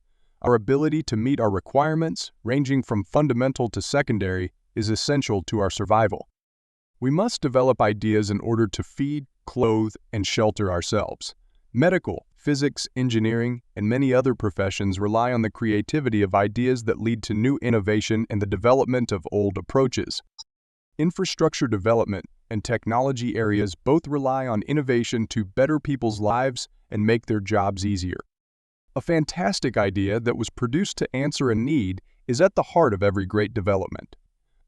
Our ability to meet our requirements, ranging from fundamental to secondary, is essential to our survival. We must develop ideas in order to feed, clothe, and shelter ourselves. Medical, physics, engineering, and many other professions rely on the creativity of ideas that lead to new innovation and the development of old approaches. Infrastructure development and technology areas both rely on innovation to better people's lives and make their jobs easier. A fantastic idea that was produced to answer a need is at the heart of every great development.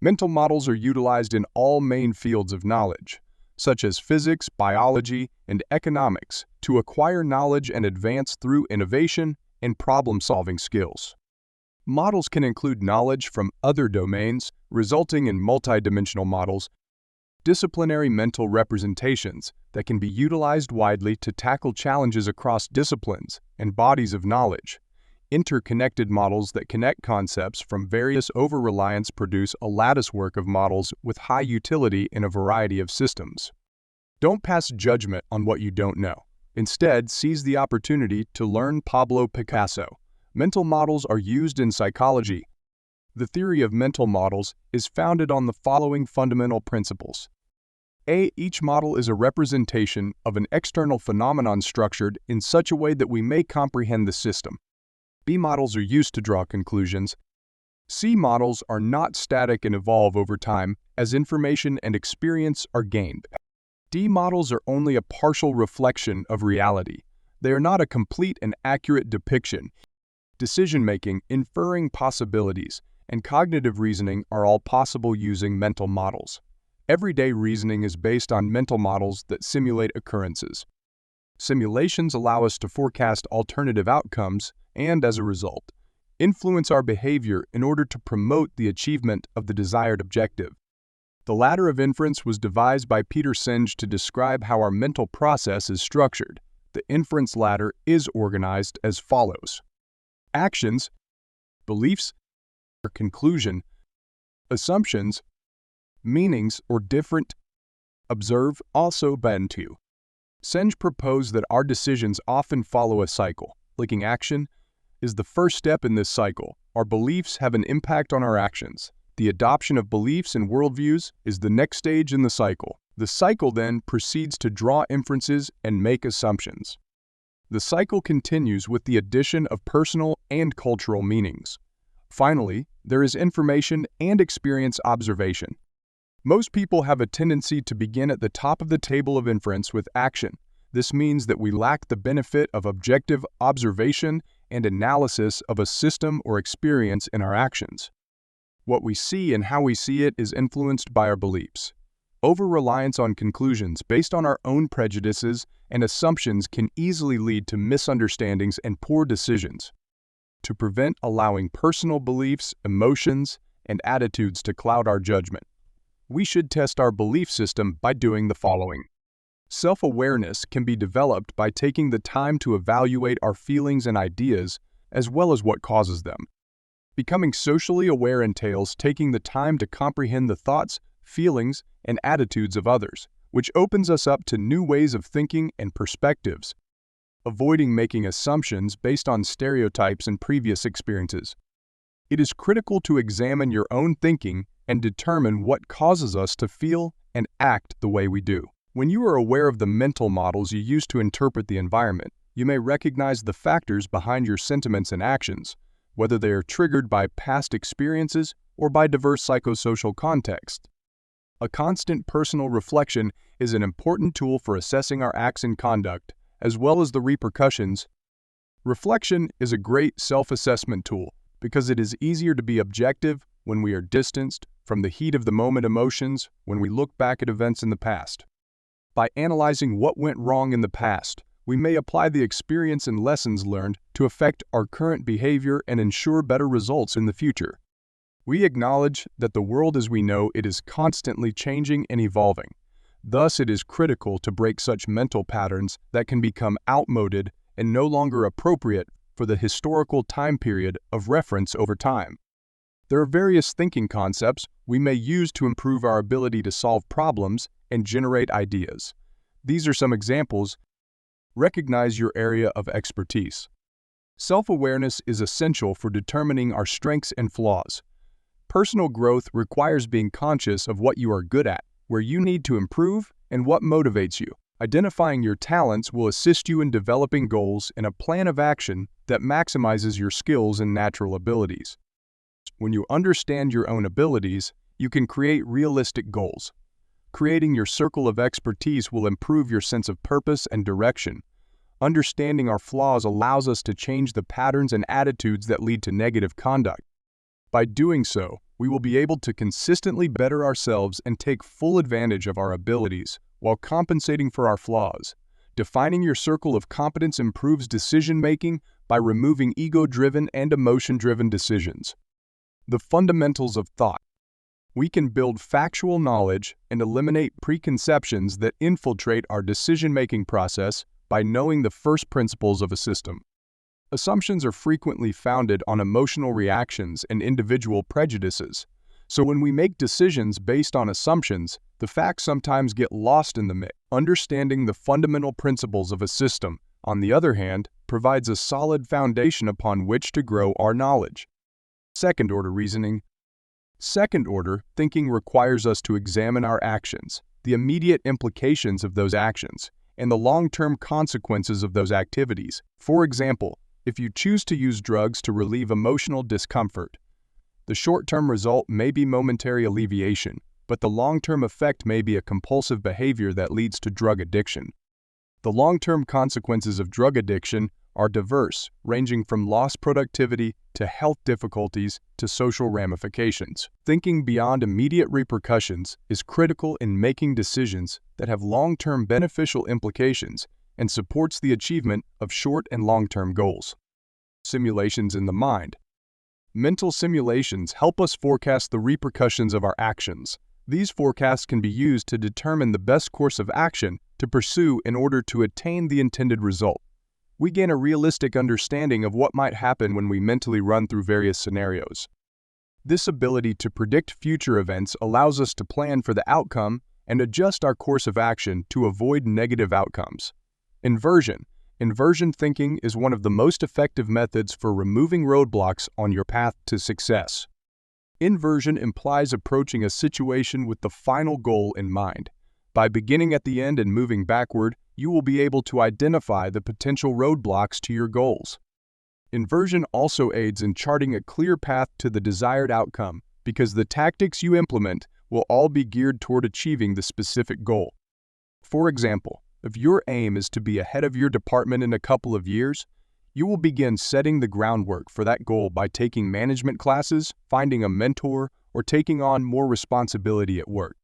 Mental models are utilized in all main fields of knowledge, such as physics, biology, and economics, to acquire knowledge and advance through innovation and problem-solving skills. Models can include knowledge from other domains, resulting in multidimensional models, disciplinary mental representations that can be utilized widely to tackle challenges across disciplines and bodies of knowledge. Interconnected models that connect concepts from various over-reliance produce a latticework of models with high utility in a variety of systems. Don't pass judgment on what you don't know. Instead, seize the opportunity to learn. Pablo Picasso. Mental models are used in psychology. The theory of mental models is founded on the following fundamental principles. A. Each model is a representation of an external phenomenon structured in such a way that we may comprehend the system. B. Models are used to draw conclusions. C. Models are not static and evolve over time as information and experience are gained. D. Models are only a partial reflection of reality. They are not a complete and accurate depiction. Decision-making, inferring possibilities, and cognitive reasoning are all possible using mental models. Everyday reasoning is based on mental models that simulate occurrences. Simulations allow us to forecast alternative outcomes and, as a result, influence our behavior in order to promote the achievement of the desired objective. The ladder of inference was devised by Peter Senge to describe how our mental process is structured. The inference ladder is organized as follows: actions, beliefs, or conclusion, assumptions, meanings or different, observe, also Bantu. Senge proposed that our decisions often follow a cycle. Clicking action is the first step in this cycle. Our beliefs have an impact on our actions. The adoption of beliefs and worldviews is the next stage in the cycle. The cycle then proceeds to draw inferences and make assumptions. The cycle continues with the addition of personal and cultural meanings. Finally, there is information and experience observation. Most people have a tendency to begin at the top of the table of inference with action. This means that we lack the benefit of objective observation and analysis of a system or experience in our actions. What we see and how we see it is influenced by our beliefs. Over-reliance on conclusions based on our own prejudices and assumptions can easily lead to misunderstandings and poor decisions. To prevent allowing personal beliefs, emotions, and attitudes to cloud our judgment, we should test our belief system by doing the following. Self-awareness can be developed by taking the time to evaluate our feelings and ideas, as well as what causes them. Becoming socially aware entails taking the time to comprehend the thoughts, feelings, and attitudes of others, which opens us up to new ways of thinking and perspectives. Avoiding making assumptions based on stereotypes and previous experiences. It is critical to examine your own thinking and determine what causes us to feel and act the way we do. When you are aware of the mental models you use to interpret the environment, you may recognize the factors behind your sentiments and actions, whether they are triggered by past experiences or by diverse psychosocial contexts. A constant personal reflection is an important tool for assessing our acts and conduct, as well as the repercussions. Reflection is a great self-assessment tool because it is easier to be objective when we are distanced from the heat of the moment emotions when we look back at events in the past. By analyzing what went wrong in the past, we may apply the experience and lessons learned to affect our current behavior and ensure better results in the future. We acknowledge that the world as we know it is constantly changing and evolving. Thus, it is critical to break such mental patterns that can become outmoded and no longer appropriate for the historical time period of reference over time. There are various thinking concepts we may use to improve our ability to solve problems and generate ideas. These are some examples. Recognize your area of expertise. Self-awareness is essential for determining our strengths and flaws. Personal growth requires being conscious of what you are good at, where you need to improve, and what motivates you. Identifying your talents will assist you in developing goals and a plan of action that maximizes your skills and natural abilities. When you understand your own abilities, you can create realistic goals. Creating your circle of expertise will improve your sense of purpose and direction. Understanding our flaws allows us to change the patterns and attitudes that lead to negative conduct. By doing so, we will be able to consistently better ourselves and take full advantage of our abilities while compensating for our flaws. Defining your circle of competence improves decision-making by removing ego-driven and emotion-driven decisions. The fundamentals of thought. We can build factual knowledge and eliminate preconceptions that infiltrate our decision-making process by knowing the first principles of a system. Assumptions are frequently founded on emotional reactions and individual prejudices. So when we make decisions based on assumptions, the facts sometimes get lost in the mix. Understanding the fundamental principles of a system, on the other hand, provides a solid foundation upon which to grow our knowledge. Second-order reasoning. Second-order thinking requires us to examine our actions, the immediate implications of those actions, and the long-term consequences of those activities. For example, if you choose to use drugs to relieve emotional discomfort, the short-term result may be momentary alleviation, but the long-term effect may be a compulsive behavior that leads to drug addiction. The long-term consequences of drug addiction are diverse, ranging from lost productivity to health difficulties to social ramifications. Thinking beyond immediate repercussions is critical in making decisions that have long-term beneficial implications and supports the achievement of short and long-term goals. Simulations in the mind. Mental simulations help us forecast the repercussions of our actions. These forecasts can be used to determine the best course of action to pursue in order to attain the intended result. We gain a realistic understanding of what might happen when we mentally run through various scenarios. This ability to predict future events allows us to plan for the outcome and adjust our course of action to avoid negative outcomes. Inversion. Inversion thinking is one of the most effective methods for removing roadblocks on your path to success. Inversion implies approaching a situation with the final goal in mind. By beginning at the end and moving backward, you will be able to identify the potential roadblocks to your goals. Inversion also aids in charting a clear path to the desired outcome because the tactics you implement will all be geared toward achieving the specific goal. For example, if your aim is to be ahead of your department in a couple of years, you will begin setting the groundwork for that goal by taking management classes, finding a mentor, or taking on more responsibility at work.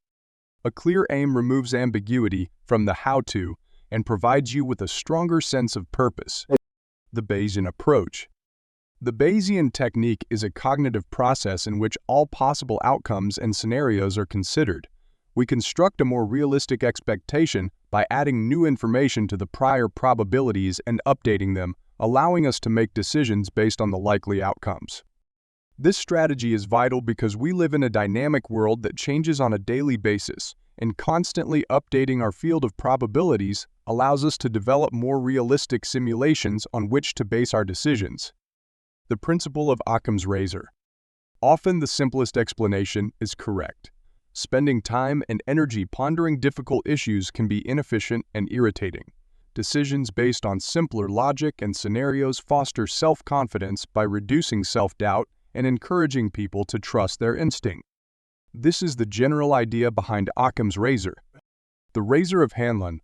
A clear aim removes ambiguity from the how-to and provides you with a stronger sense of purpose. The Bayesian approach. The Bayesian technique is a cognitive process in which all possible outcomes and scenarios are considered. We construct a more realistic expectation by adding new information to the prior probabilities and updating them, allowing us to make decisions based on the likely outcomes. This strategy is vital because we live in a dynamic world that changes on a daily basis, and constantly updating our field of probabilities allows us to develop more realistic simulations on which to base our decisions. The principle of Occam's razor. Often the simplest explanation is correct. Spending time and energy pondering difficult issues can be inefficient and irritating. Decisions based on simpler logic and scenarios foster self-confidence by reducing self-doubt and encouraging people to trust their instinct. This is the general idea behind Occam's razor. The razor of Hanlon.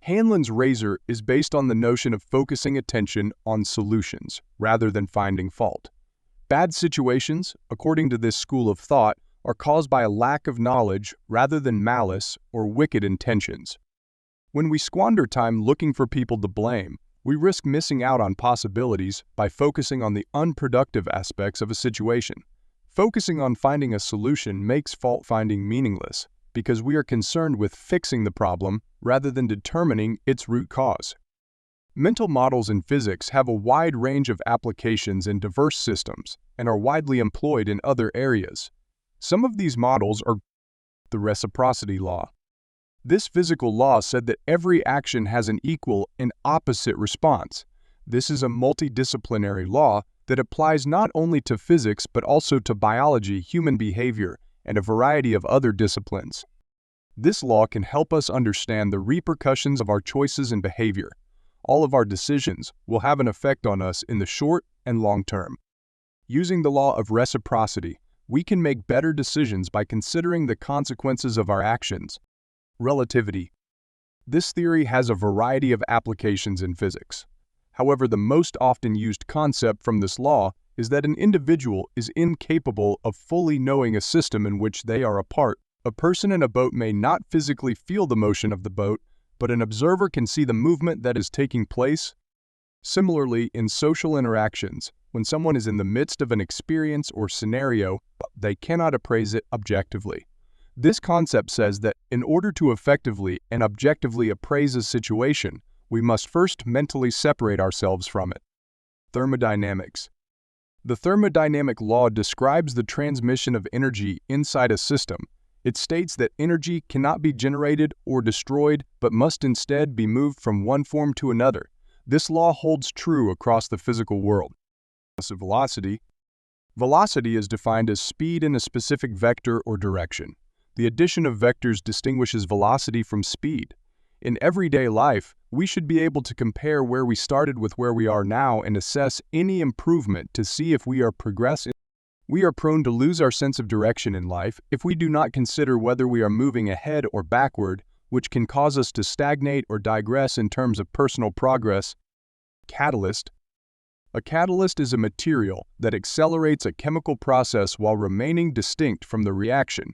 Hanlon's razor is based on the notion of focusing attention on solutions rather than finding fault. Bad situations, according to this school of thought, are caused by a lack of knowledge rather than malice or wicked intentions. When we squander time looking for people to blame, we risk missing out on possibilities by focusing on the unproductive aspects of a situation. Focusing on finding a solution makes fault-finding meaningless because we are concerned with fixing the problem rather than determining its root cause. Mental models in physics have a wide range of applications in diverse systems and are widely employed in other areas. Some of these models are the reciprocity law. This physical law said that every action has an equal and opposite response. This is a multidisciplinary law that applies not only to physics but also to biology, human behavior, and a variety of other disciplines. This law can help us understand the repercussions of our choices and behavior. All of our decisions will have an effect on us in the short and long term. Using the law of reciprocity, we can make better decisions by considering the consequences of our actions. Relativity. This theory has a variety of applications in physics. However, the most often used concept from this law is that an individual is incapable of fully knowing a system in which they are a part. A person in a boat may not physically feel the motion of the boat, but an observer can see the movement that is taking place. Similarly, in social interactions, when someone is in the midst of an experience or scenario, they cannot appraise it objectively. This concept says that in order to effectively and objectively appraise a situation, we must first mentally separate ourselves from it. Thermodynamics. The thermodynamic law describes the transmission of energy inside a system. It states that energy cannot be generated or destroyed, but must instead be moved from one form to another. This law holds true across the physical world. Velocity. Velocity is defined as speed in a specific vector or direction. The addition of vectors distinguishes velocity from speed. In everyday life, we should be able to compare where we started with where we are now and assess any improvement to see if we are progressing. We are prone to lose our sense of direction in life if we do not consider whether we are moving ahead or backward, which can cause us to stagnate or digress in terms of personal progress. Catalyst. A catalyst is a material that accelerates a chemical process while remaining distinct from the reaction.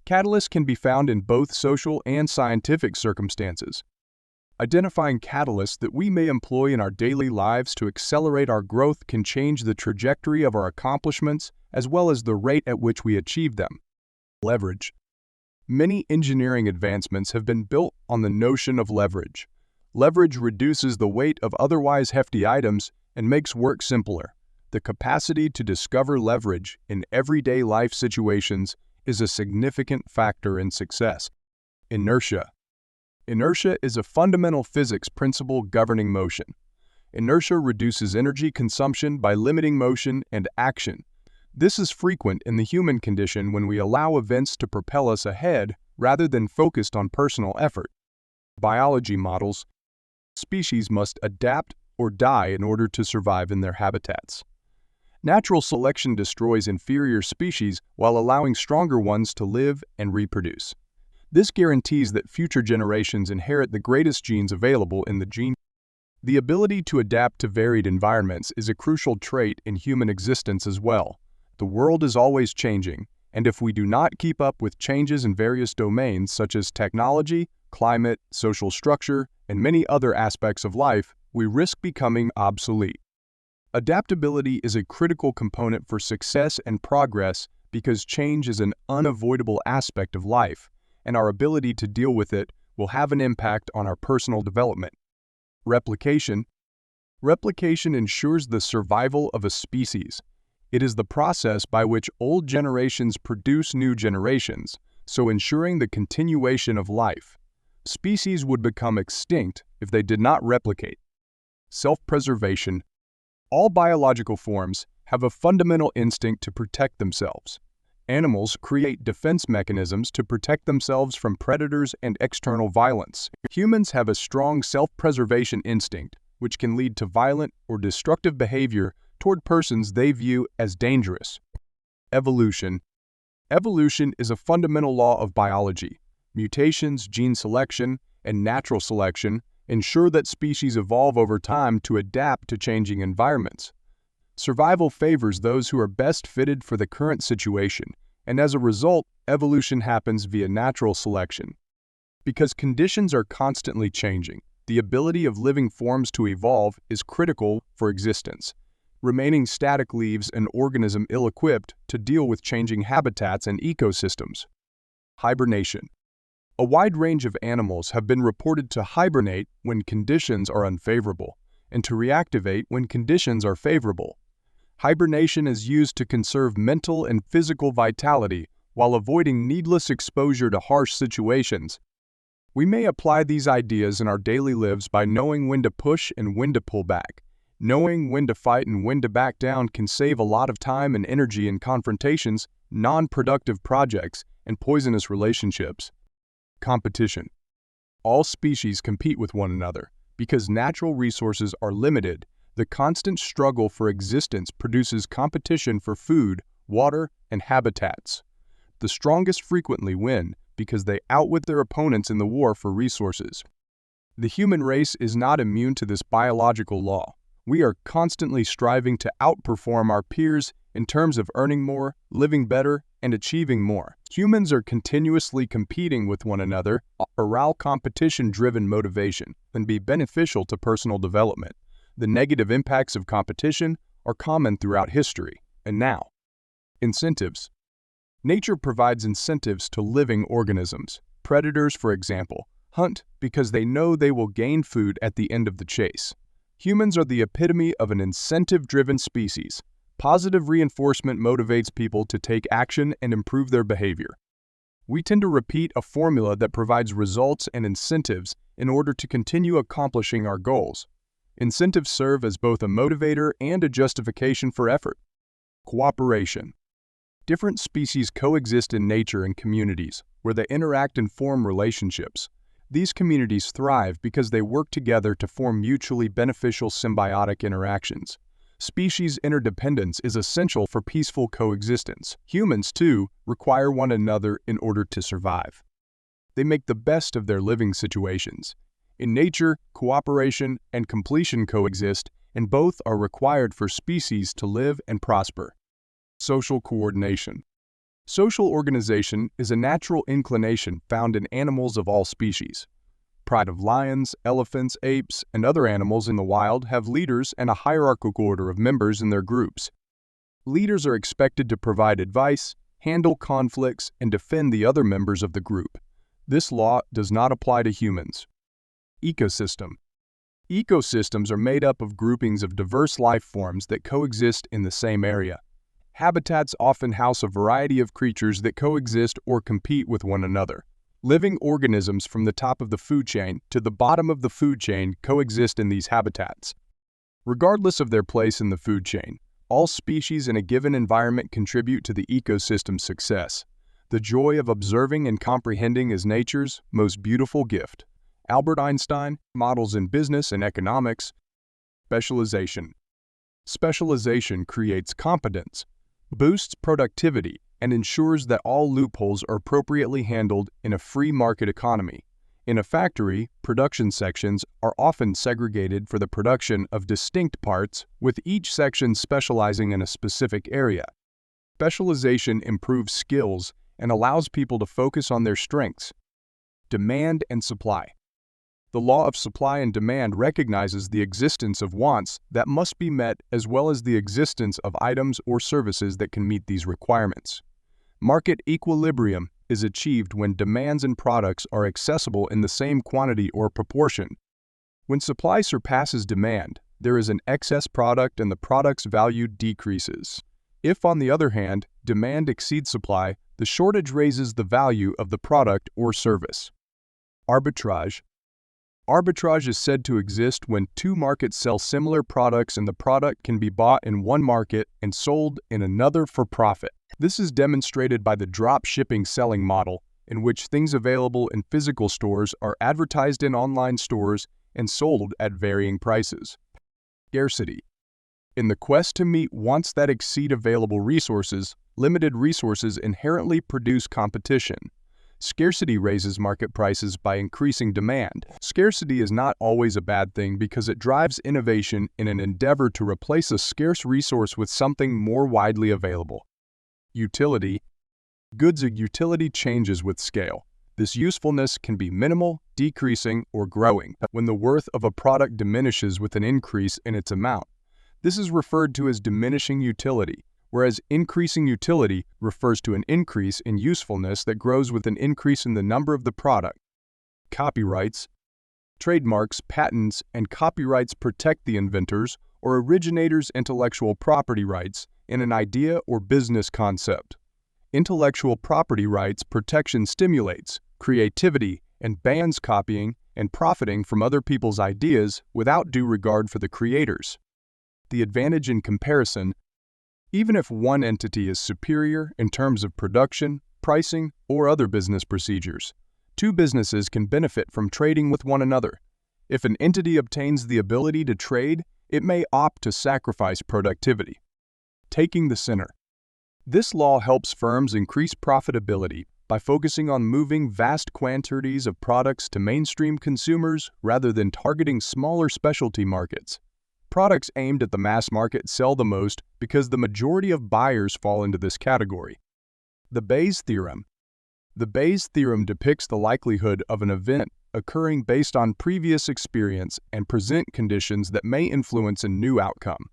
Catalysts can be found in both social and scientific circumstances. Identifying catalysts that we may employ in our daily lives to accelerate our growth can change the trajectory of our accomplishments as well as the rate at which we achieve them. Leverage. Many engineering advancements have been built on the notion of leverage. Leverage reduces the weight of otherwise hefty items and makes work simpler. The capacity to discover leverage in everyday life situations is a significant factor in success. Inertia. Inertia is a fundamental physics principle governing motion. Inertia reduces energy consumption by limiting motion and action. This is frequent in the human condition when we allow events to propel us ahead rather than focused on personal effort. Biology models. Species must adapt or die in order to survive in their habitats. Natural selection destroys inferior species while allowing stronger ones to live and reproduce. This guarantees that future generations inherit the greatest genes available in the gene. The ability to adapt to varied environments is a crucial trait in human existence as well. The world is always changing, and if we do not keep up with changes in various domains such as technology, climate, social structure, and many other aspects of life, we risk becoming obsolete. Adaptability is a critical component for success and progress because change is an unavoidable aspect of life, and our ability to deal with it will have an impact on our personal development. Replication. Replication ensures the survival of a species. It is the process by which old generations produce new generations, so ensuring the continuation of life. Species would become extinct if they did not replicate. Self-preservation. All biological forms have a fundamental instinct to protect themselves. Animals create defense mechanisms to protect themselves from predators and external violence. Humans have a strong self-preservation instinct, which can lead to violent or destructive behavior toward persons they view as dangerous. Evolution. Evolution is a fundamental law of biology. Mutations, gene selection, and natural selection ensure that species evolve over time to adapt to changing environments. Survival favors those who are best fitted for the current situation, and as a result, evolution happens via natural selection. Because conditions are constantly changing, the ability of living forms to evolve is critical for existence. Remaining static leaves an organism ill-equipped to deal with changing habitats and ecosystems. Hibernation. A wide range of animals have been reported to hibernate when conditions are unfavorable, and to reactivate when conditions are favorable. Hibernation is used to conserve mental and physical vitality while avoiding needless exposure to harsh situations. We may apply these ideas in our daily lives by knowing when to push and when to pull back. Knowing when to fight and when to back down can save a lot of time and energy in confrontations, non-productive projects, and poisonous relationships. Competition. All species compete with one another. Because natural resources are limited, the constant struggle for existence produces competition for food, water, and habitats. The strongest frequently win because they outwit their opponents in the war for resources. The human race is not immune to this biological law. We are constantly striving to outperform our peers in terms of earning more, living better, and achieving more. Humans are continuously competing with one another. Oral competition-driven motivation can be beneficial to personal development. The negative impacts of competition are common throughout history, and now. Incentives. Nature provides incentives to living organisms. Predators, for example, hunt because they know they will gain food at the end of the chase. Humans are the epitome of an incentive-driven species. Positive reinforcement motivates people to take action and improve their behavior. We tend to repeat a formula that provides results and incentives in order to continue accomplishing our goals. Incentives serve as both a motivator and a justification for effort. Cooperation. Different species coexist in nature and communities, where they interact and form relationships. These communities thrive because they work together to form mutually beneficial symbiotic interactions. Species interdependence is essential for peaceful coexistence. Humans, too, require one another in order to survive. They make the best of their living situations. In nature, cooperation and completion coexist, and both are required for species to live and prosper. Social coordination. Social organization is a natural inclination found in animals of all species. Pride of lions, elephants, apes, and other animals in the wild have leaders and a hierarchical order of members in their groups. Leaders are expected to provide advice, handle conflicts, and defend the other members of the group. This law does not apply to humans. Ecosystem. Ecosystems are made up of groupings of diverse life forms that coexist in the same area. Habitats often house a variety of creatures that coexist or compete with one another. Living organisms from the top of the food chain to the bottom of the food chain coexist in these habitats. Regardless of their place in the food chain, all species in a given environment contribute to the ecosystem's success. The joy of observing and comprehending is nature's most beautiful gift. Albert Einstein, Models in Business and Economics. Specialization. Specialization creates competence, boosts productivity, and ensures that all loopholes are appropriately handled in a free market economy. In a factory, production sections are often segregated for the production of distinct parts, with each section specializing in a specific area. Specialization improves skills and allows people to focus on their strengths. Demand and supply. The law of supply and demand recognizes the existence of wants that must be met as well as the existence of items or services that can meet these requirements. Market equilibrium is achieved when demands and products are accessible in the same quantity or proportion. When supply surpasses demand, there is an excess product and the product's value decreases. If, on the other hand, demand exceeds supply, the shortage raises the value of the product or service. Arbitrage. Arbitrage is said to exist when two markets sell similar products and the product can be bought in one market and sold in another for profit. This is demonstrated by the drop shipping selling model, in which things available in physical stores are advertised in online stores and sold at varying prices. Scarcity. In the quest to meet wants that exceed available resources, limited resources inherently produce competition. Scarcity raises market prices by increasing demand. Scarcity is not always a bad thing because it drives innovation in an endeavor to replace a scarce resource with something more widely available. Utility. Goods' utility changes with scale. This usefulness can be minimal, decreasing, or growing when the worth of a product diminishes with an increase in its amount. This is referred to as diminishing utility, whereas increasing utility refers to an increase in usefulness that grows with an increase in the number of the product. Copyrights. Trademarks, patents, and copyrights protect the inventor's or originator's intellectual property rights in an idea or business concept. Intellectual property rights protection stimulates creativity and bans copying and profiting from other people's ideas without due regard for the creators. The advantage in comparison. Even if one entity is superior in terms of production, pricing, or other business procedures, two businesses can benefit from trading with one another. If an entity obtains the ability to trade, it may opt to sacrifice productivity. Taking the center. This law helps firms increase profitability by focusing on moving vast quantities of products to mainstream consumers rather than targeting smaller specialty markets. Products aimed at the mass market sell the most because the majority of buyers fall into this category. The Bayes theorem. The Bayes theorem depicts the likelihood of an event occurring based on previous experience and present conditions that may influence a new outcome.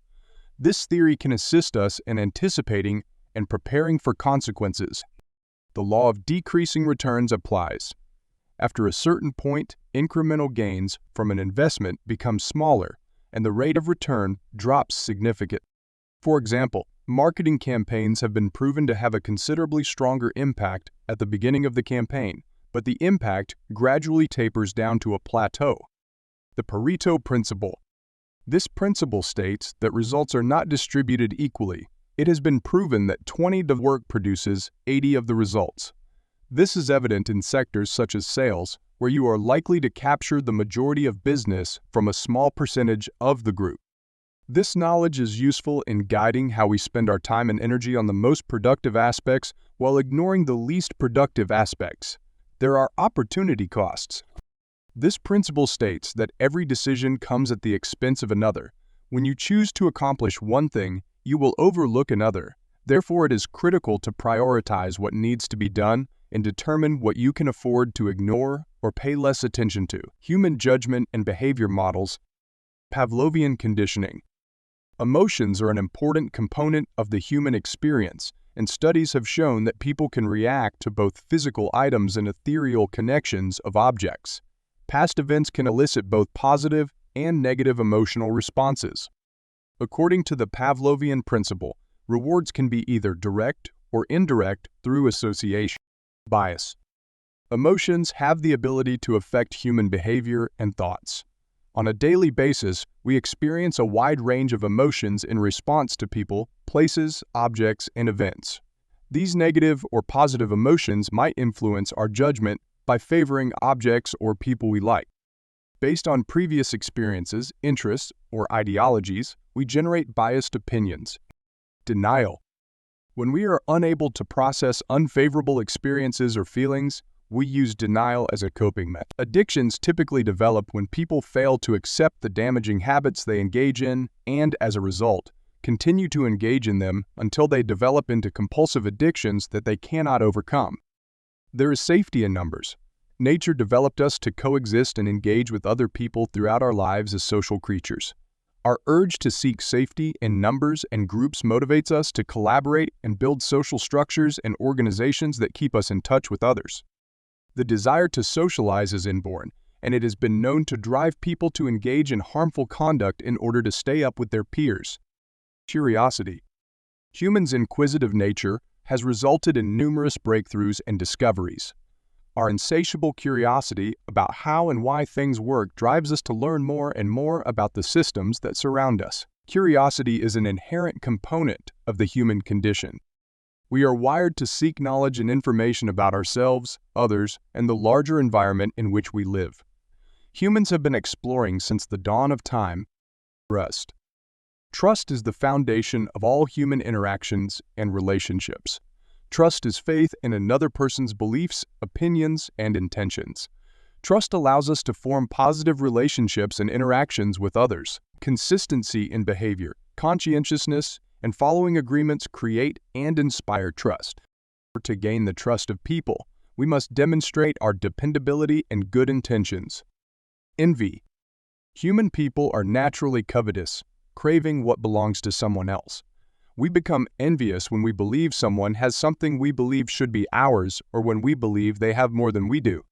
This theory can assist us in anticipating and preparing for consequences. The law of decreasing returns applies. After a certain point, incremental gains from an investment become smaller, and the rate of return drops significantly. For example, marketing campaigns have been proven to have a considerably stronger impact at the beginning of the campaign, but the impact gradually tapers down to a plateau. The Pareto principle. This principle states that results are not distributed equally. It has been proven that 20 of the work produces 80 of the results. This is evident in sectors such as sales, where you are likely to capture the majority of business from a small percentage of the group. This knowledge is useful in guiding how we spend our time and energy on the most productive aspects while ignoring the least productive aspects. There are opportunity costs. This principle states that every decision comes at the expense of another. When you choose to accomplish one thing, you will overlook another. Therefore, it is critical to prioritize what needs to be done and determine what you can afford to ignore or pay less attention to. Human judgment and behavior models. Pavlovian conditioning. Emotions are an important component of the human experience, and studies have shown that people can react to both physical items and ethereal connections of objects. Past events can elicit both positive and negative emotional responses. According to the Pavlovian principle, rewards can be either direct or indirect through association. Bias. Emotions have the ability to affect human behavior and thoughts. On a daily basis, we experience a wide range of emotions in response to people, places, objects, and events. These negative or positive emotions might influence our judgment by favoring objects or people we like. Based on previous experiences, interests, or ideologies, we generate biased opinions. Denial. When we are unable to process unfavorable experiences or feelings, we use denial as a coping method. Addictions typically develop when people fail to accept the damaging habits they engage in and, as a result, continue to engage in them until they develop into compulsive addictions that they cannot overcome. There is safety in numbers. Nature developed us to coexist and engage with other people throughout our lives as social creatures. Our urge to seek safety in numbers and groups motivates us to collaborate and build social structures and organizations that keep us in touch with others. The desire to socialize is inborn, and it has been known to drive people to engage in harmful conduct in order to stay up with their peers. Curiosity. Humans' inquisitive nature has resulted in numerous breakthroughs and discoveries. Our insatiable curiosity about how and why things work drives us to learn more and more about the systems that surround us. Curiosity is an inherent component of the human condition. We are wired to seek knowledge and information about ourselves, others, and the larger environment in which we live. Humans have been exploring since the dawn of time. Trust. Trust is the foundation of all human interactions and relationships. Trust is faith in another person's beliefs, opinions, and intentions. Trust allows us to form positive relationships and interactions with others. Consistency in behavior, conscientiousness, and following agreements create and inspire trust. To gain the trust of people, we must demonstrate our dependability and good intentions. Envy. Human people are naturally covetous, craving what belongs to someone else. We become envious when we believe someone has something we believe should be ours or when we believe they have more than we do.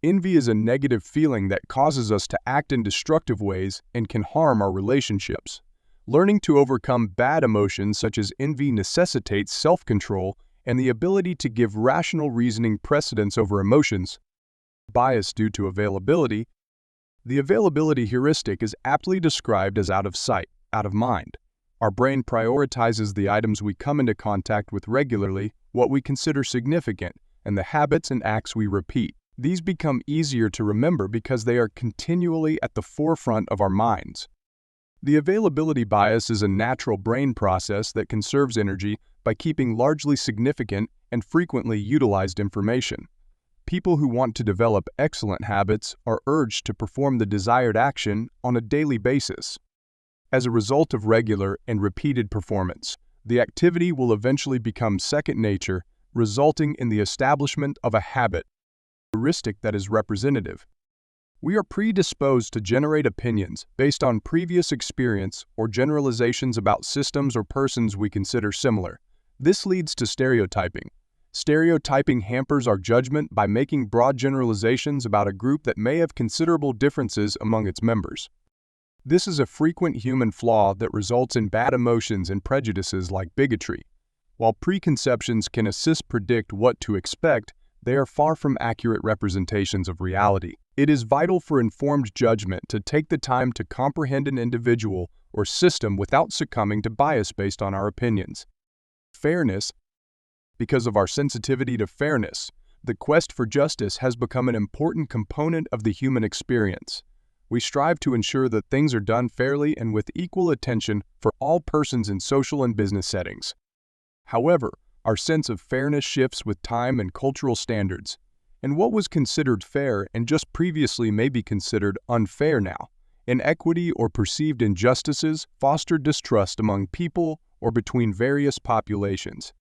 Envy is a negative feeling that causes us to act in destructive ways and can harm our relationships. Learning to overcome bad emotions such as envy necessitates self-control and the ability to give rational reasoning precedence over emotions. Bias due to availability. The availability heuristic is aptly described as out of sight, out of mind. Our brain prioritizes the items we come into contact with regularly, what we consider significant, and the habits and acts we repeat. These become easier to remember because they are continually at the forefront of our minds. The availability bias is a natural brain process that conserves energy by keeping largely significant and frequently utilized information. People who want to develop excellent habits are urged to perform the desired action on a daily basis. As a result of regular and repeated performance, the activity will eventually become second nature, resulting in the establishment of a habit, a heuristic that is representative. We are predisposed to generate opinions based on previous experience or generalizations about systems or persons we consider similar. This leads to stereotyping. Stereotyping hampers our judgment by making broad generalizations about a group that may have considerable differences among its members. This is a frequent human flaw that results in bad emotions and prejudices like bigotry. While preconceptions can assist predict what to expect, they are far from accurate representations of reality. It is vital for informed judgment to take the time to comprehend an individual or system without succumbing to bias based on our opinions. Fairness. Because of our sensitivity to fairness, the quest for justice has become an important component of the human experience. We strive to ensure that things are done fairly and with equal attention for all persons in social and business settings. However, our sense of fairness shifts with time and cultural standards, and what was considered fair and just previously may be considered unfair now. Inequity or perceived injustices foster distrust among people or between various populations.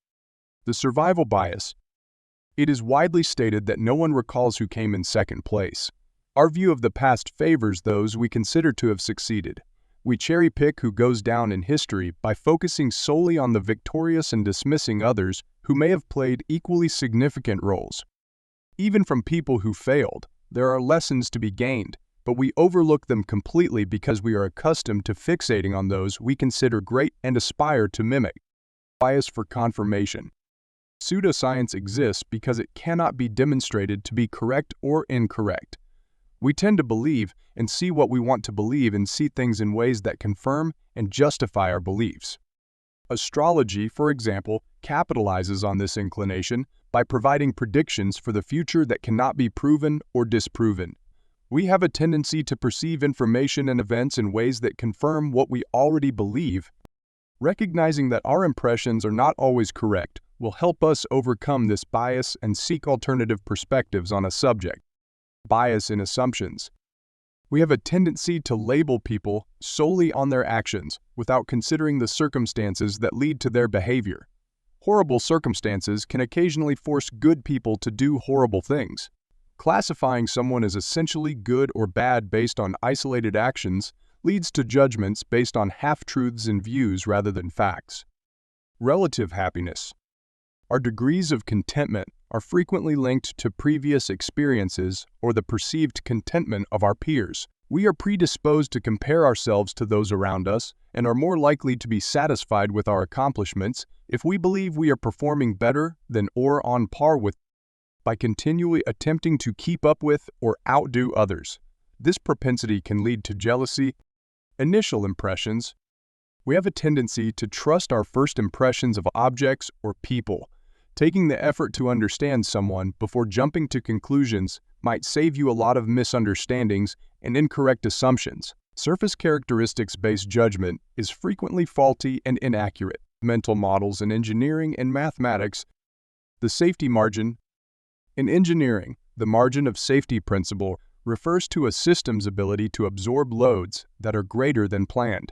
The survival bias. It is widely stated that no one recalls who came in second place. Our view of the past favors those we consider to have succeeded. We cherry-pick who goes down in history by focusing solely on the victorious and dismissing others who may have played equally significant roles. Even from people who failed, there are lessons to be gained, but we overlook them completely because we are accustomed to fixating on those we consider great and aspire to mimic. Bias for confirmation. Pseudoscience exists because it cannot be demonstrated to be correct or incorrect. We tend to believe and see what we want to believe and see things in ways that confirm and justify our beliefs. Astrology, for example, capitalizes on this inclination by providing predictions for the future that cannot be proven or disproven. We have a tendency to perceive information and events in ways that confirm what we already believe. Recognizing that our impressions are not always correct will help us overcome this bias and seek alternative perspectives on a subject. Bias in assumptions. We have a tendency to label people solely on their actions without considering the circumstances that lead to their behavior. Horrible circumstances can occasionally force good people to do horrible things. Classifying someone as essentially good or bad based on isolated actions leads to judgments based on half-truths and views rather than facts. Relative happiness. Our degrees of contentment are frequently linked to previous experiences or the perceived contentment of our peers. We are predisposed to compare ourselves to those around us and are more likely to be satisfied with our accomplishments if we believe we are performing better than or on par with by continually attempting to keep up with or outdo others. This propensity can lead to jealousy. Initial impressions. We have a tendency to trust our first impressions of objects or people. Taking the effort to understand someone before jumping to conclusions might save you a lot of misunderstandings and incorrect assumptions. Surface characteristics-based judgment is frequently faulty and inaccurate. Mental models in engineering and mathematics. The safety margin. In engineering, the margin of safety principle refers to a system's ability to absorb loads that are greater than planned.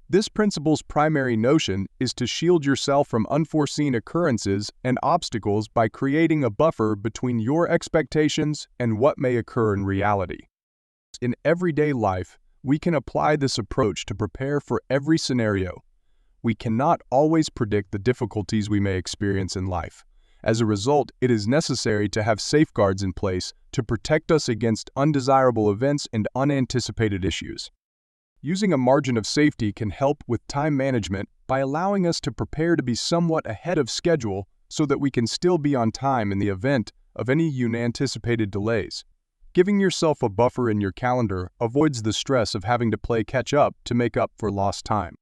This principle's primary notion is to shield yourself from unforeseen occurrences and obstacles by creating a buffer between your expectations and what may occur in reality. In everyday life, we can apply this approach to prepare for every scenario. We cannot always predict the difficulties we may experience in life. As a result, it is necessary to have safeguards in place to protect us against undesirable events and unanticipated issues. Using a margin of safety can help with time management by allowing us to prepare to be somewhat ahead of schedule so that we can still be on time in the event of any unanticipated delays. Giving yourself a buffer in your calendar avoids the stress of having to play catch-up to make up for lost time.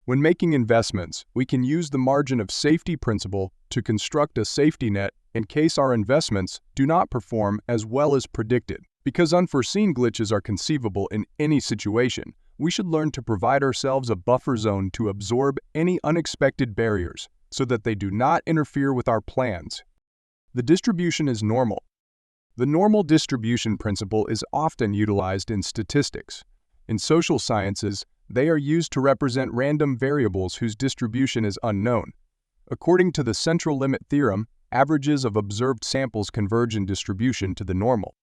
When making investments, we can use the margin of safety principle to construct a safety net in case our investments do not perform as well as predicted. Because unforeseen glitches are conceivable in any situation, we should learn to provide ourselves a buffer zone to absorb any unexpected barriers so that they do not interfere with our plans. The distribution is normal. The normal distribution principle is often utilized in statistics. In social sciences, they are used to represent random variables whose distribution is unknown. According to the central limit theorem, averages of observed samples converge in distribution to the normal.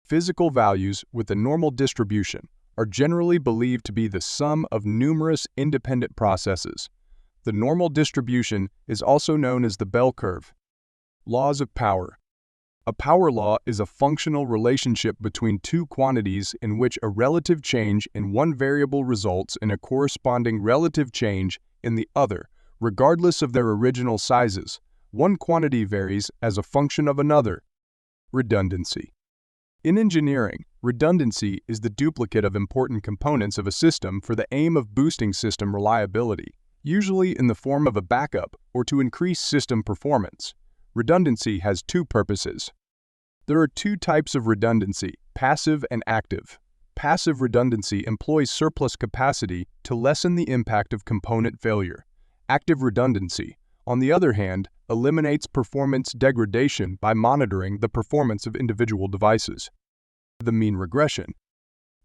Physical values with a normal distribution are generally believed to be the sum of numerous independent processes. The normal distribution is also known as the bell curve. Laws of power. A power law is a functional relationship between two quantities in which a relative change in one variable results in a corresponding relative change in the other, regardless of their original sizes. One quantity varies as a function of another. Redundancy. In engineering, redundancy is the duplicate of important components of a system for the aim of boosting system reliability, usually in the form of a backup or to increase system performance. Redundancy has two purposes. There are two types of redundancy, passive and active. Passive redundancy employs surplus capacity to lessen the impact of component failure. Active redundancy, on the other hand, eliminates performance degradation by monitoring the performance of individual devices. The mean regression.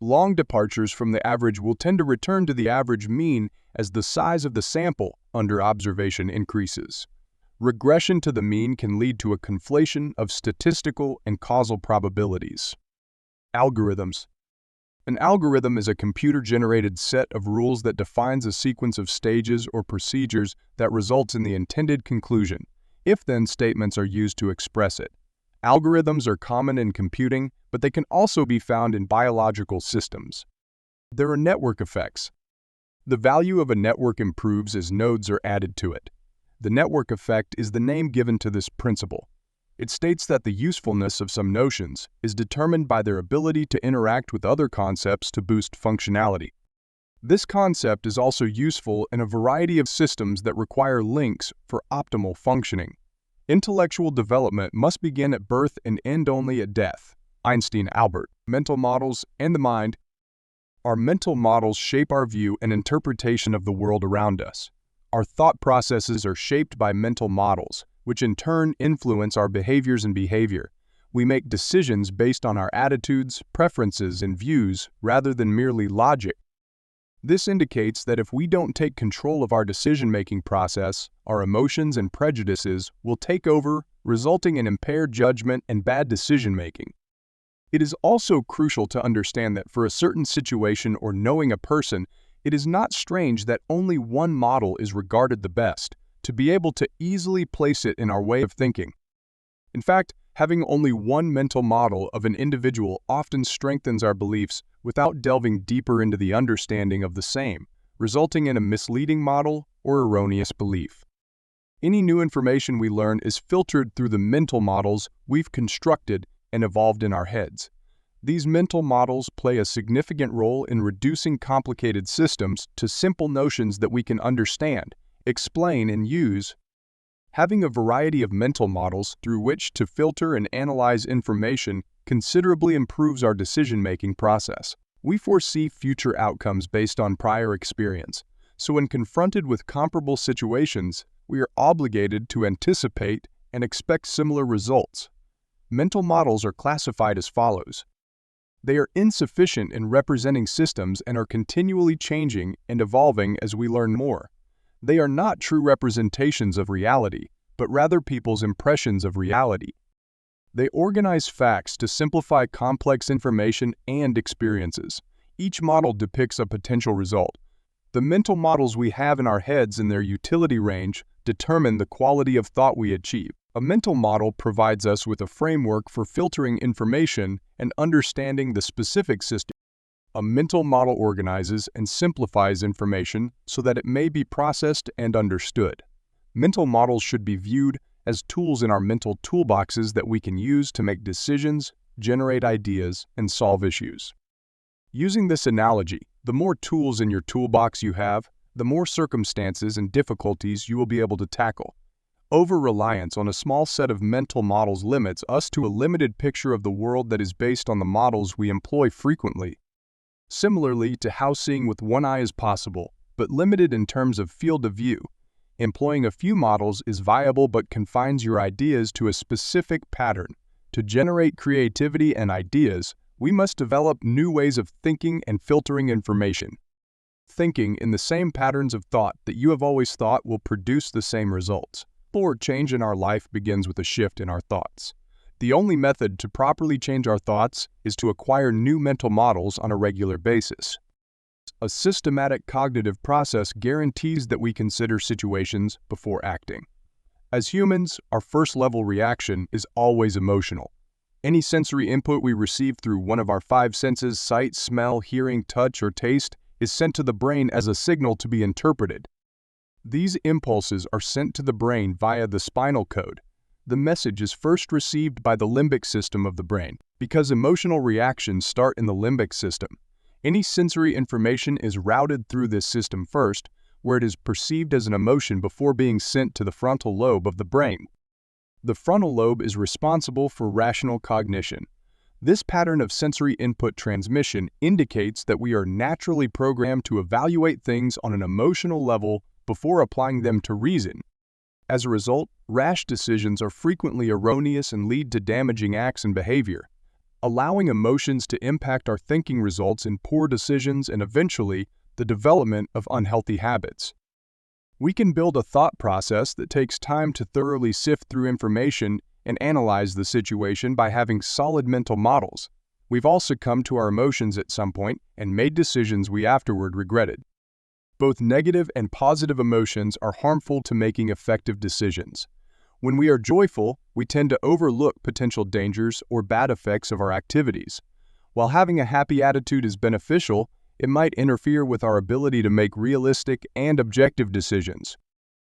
Long departures from the average will tend to return to the average mean as the size of the sample under observation increases. Regression to the mean can lead to a conflation of statistical and causal probabilities. Algorithms. An algorithm is a computer-generated set of rules that defines a sequence of stages or procedures that results in the intended conclusion. If-then statements are used to express it. Algorithms are common in computing, but they can also be found in biological systems. There are network effects. The value of a network improves as nodes are added to it. The network effect is the name given to this principle. It states that the usefulness of some notions is determined by their ability to interact with other concepts to boost functionality. This concept is also useful in a variety of systems that require links for optimal functioning. Intellectual development must begin at birth and end only at death. Einstein, Albert. Mental models and the mind. Our mental models shape our view and interpretation of the world around us. Our thought processes are shaped by mental models, which in turn influence our behaviors and behavior. We make decisions based on our attitudes, preferences, and views rather than merely logic. This indicates that if we don't take control of our decision-making process, our emotions and prejudices will take over, resulting in impaired judgment and bad decision-making. It is also crucial to understand that for a certain situation or knowing a person, it is not strange that only one model is regarded the best, to be able to easily place it in our way of thinking. In fact, having only one mental model of an individual often strengthens our beliefs without delving deeper into the understanding of the same, resulting in a misleading model or erroneous belief. Any new information we learn is filtered through the mental models we've constructed and evolved in our heads. These mental models play a significant role in reducing complicated systems to simple notions that we can understand, explain, and use. Having a variety of mental models through which to filter and analyze information considerably improves our decision-making process. We foresee future outcomes based on prior experience, so when confronted with comparable situations, we are obligated to anticipate and expect similar results. Mental models are classified as follows. They are insufficient in representing systems and are continually changing and evolving as we learn more. They are not true representations of reality, but rather people's impressions of reality. They organize facts to simplify complex information and experiences. Each model depicts a potential result. The mental models we have in our heads and their utility range determine the quality of thought we achieve. A mental model provides us with a framework for filtering information and understanding the specific system. A mental model organizes and simplifies information so that it may be processed and understood. Mental models should be viewed as tools in our mental toolboxes that we can use to make decisions, generate ideas, and solve issues. Using this analogy, the more tools in your toolbox you have, the more circumstances and difficulties you will be able to tackle. Over-reliance on a small set of mental models limits us to a limited picture of the world that is based on the models we employ frequently. Similarly to how seeing with one eye is possible, but limited in terms of field of view, employing a few models is viable but confines your ideas to a specific pattern. To generate creativity and ideas, we must develop new ways of thinking and filtering information. Thinking in the same patterns of thought that you have always thought will produce the same results. Or change in our life begins with a shift in our thoughts. The only method to properly change our thoughts is to acquire new mental models on a regular basis. A systematic cognitive process guarantees that we consider situations before acting. As humans, our first-level reaction is always emotional. Any sensory input we receive through one of our five senses, sight, smell, hearing, touch, or taste, is sent to the brain as a signal to be interpreted. These impulses are sent to the brain via the spinal cord. The message is first received by the limbic system of the brain. Because emotional reactions start in the limbic system, any sensory information is routed through this system first, where it is perceived as an emotion before being sent to the frontal lobe of the brain. The frontal lobe is responsible for rational cognition. This pattern of sensory input transmission indicates that we are naturally programmed to evaluate things on an emotional level before applying them to reason. As a result, rash decisions are frequently erroneous and lead to damaging acts and behavior. Allowing emotions to impact our thinking results in poor decisions and eventually the development of unhealthy habits. We can build a thought process that takes time to thoroughly sift through information and analyze the situation by having solid mental models. We've all succumbed to our emotions at some point and made decisions we afterward regretted. Both negative and positive emotions are harmful to making effective decisions. When we are joyful, we tend to overlook potential dangers or bad effects of our activities. While having a happy attitude is beneficial, it might interfere with our ability to make realistic and objective decisions.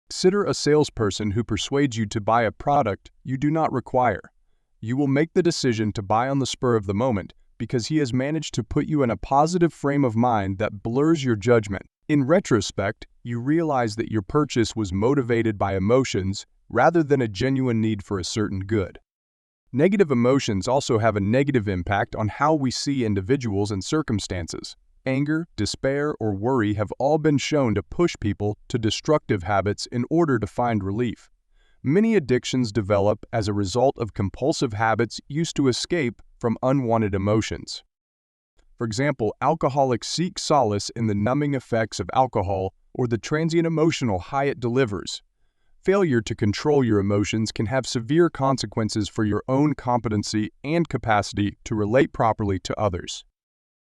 Consider a salesperson who persuades you to buy a product you do not require. You will make the decision to buy on the spur of the moment because he has managed to put you in a positive frame of mind that blurs your judgment. In retrospect, you realize that your purchase was motivated by emotions rather than a genuine need for a certain good. Negative emotions also have a negative impact on how we see individuals and circumstances. Anger, despair, or worry have all been shown to push people to destructive habits in order to find relief. Many addictions develop as a result of compulsive habits used to escape from unwanted emotions. For example, alcoholics seek solace in the numbing effects of alcohol or the transient emotional high it delivers. Failure to control your emotions can have severe consequences for your own competency and capacity to relate properly to others.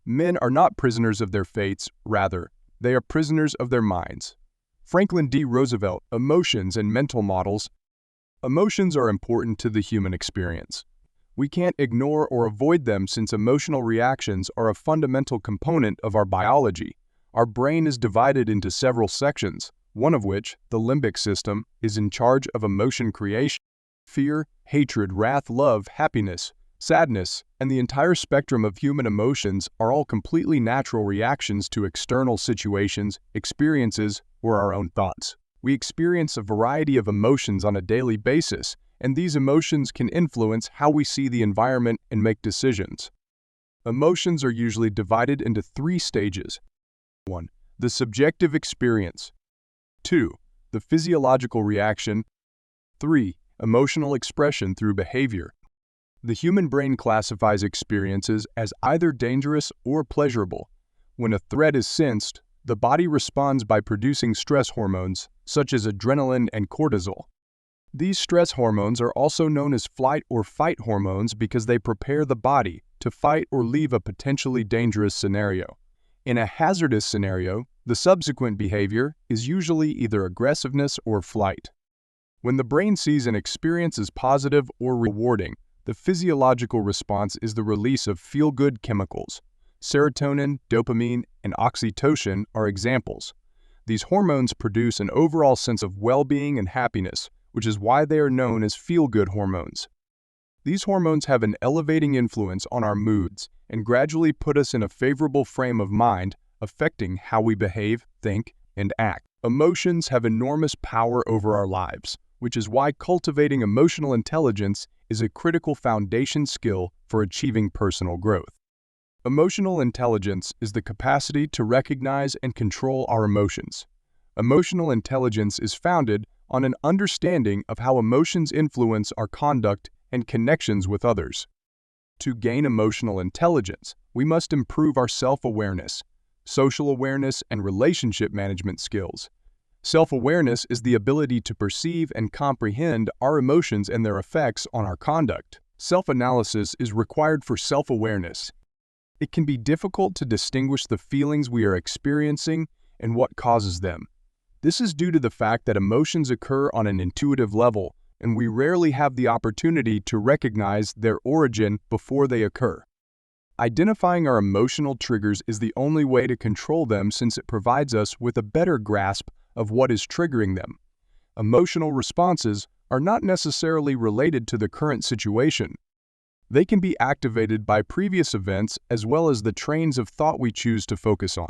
Men are not prisoners of their fates, rather, they are prisoners of their minds. Franklin D. Roosevelt, Emotions and Mental Models. Emotions are important to the human experience. We can't ignore or avoid them since emotional reactions are a fundamental component of our biology. Our brain is divided into several sections, one of which, the limbic system, is in charge of emotion creation. Fear, hatred, wrath, love, happiness, sadness, and the entire spectrum of human emotions are all completely natural reactions to external situations, experiences, or our own thoughts. We experience a variety of emotions on a daily basis, and these emotions can influence how we see the environment and make decisions. Emotions are usually divided into 3 stages. 1. The subjective experience. 2. The physiological reaction. 3. Emotional expression through behavior. The human brain classifies experiences as either dangerous or pleasurable. When a threat is sensed, the body responds by producing stress hormones, such as adrenaline and cortisol. These stress hormones are also known as flight or fight hormones because they prepare the body to fight or leave a potentially dangerous scenario. In a hazardous scenario, the subsequent behavior is usually either aggressiveness or flight. When the brain sees an experience as positive or rewarding, the physiological response is the release of feel-good chemicals. Serotonin, dopamine, and oxytocin are examples. These hormones produce an overall sense of well-being and happiness, which is why they are known as feel-good hormones. These hormones have an elevating influence on our moods and gradually put us in a favorable frame of mind, affecting how we behave, think, and act. Emotions have enormous power over our lives, which is why cultivating emotional intelligence is a critical foundation skill for achieving personal growth. Emotional intelligence is the capacity to recognize and control our emotions. Emotional intelligence is founded on an understanding of how emotions influence our conduct and connections with others. To gain emotional intelligence, we must improve our self-awareness, social awareness, and relationship management skills. Self-awareness is the ability to perceive and comprehend our emotions and their effects on our conduct. Self-analysis is required for self-awareness. It can be difficult to distinguish the feelings we are experiencing and what causes them. This is due to the fact that emotions occur on an intuitive level, and we rarely have the opportunity to recognize their origin before they occur. Identifying our emotional triggers is the only way to control them since it provides us with a better grasp of what is triggering them. Emotional responses are not necessarily related to the current situation. They can be activated by previous events as well as the trains of thought we choose to focus on.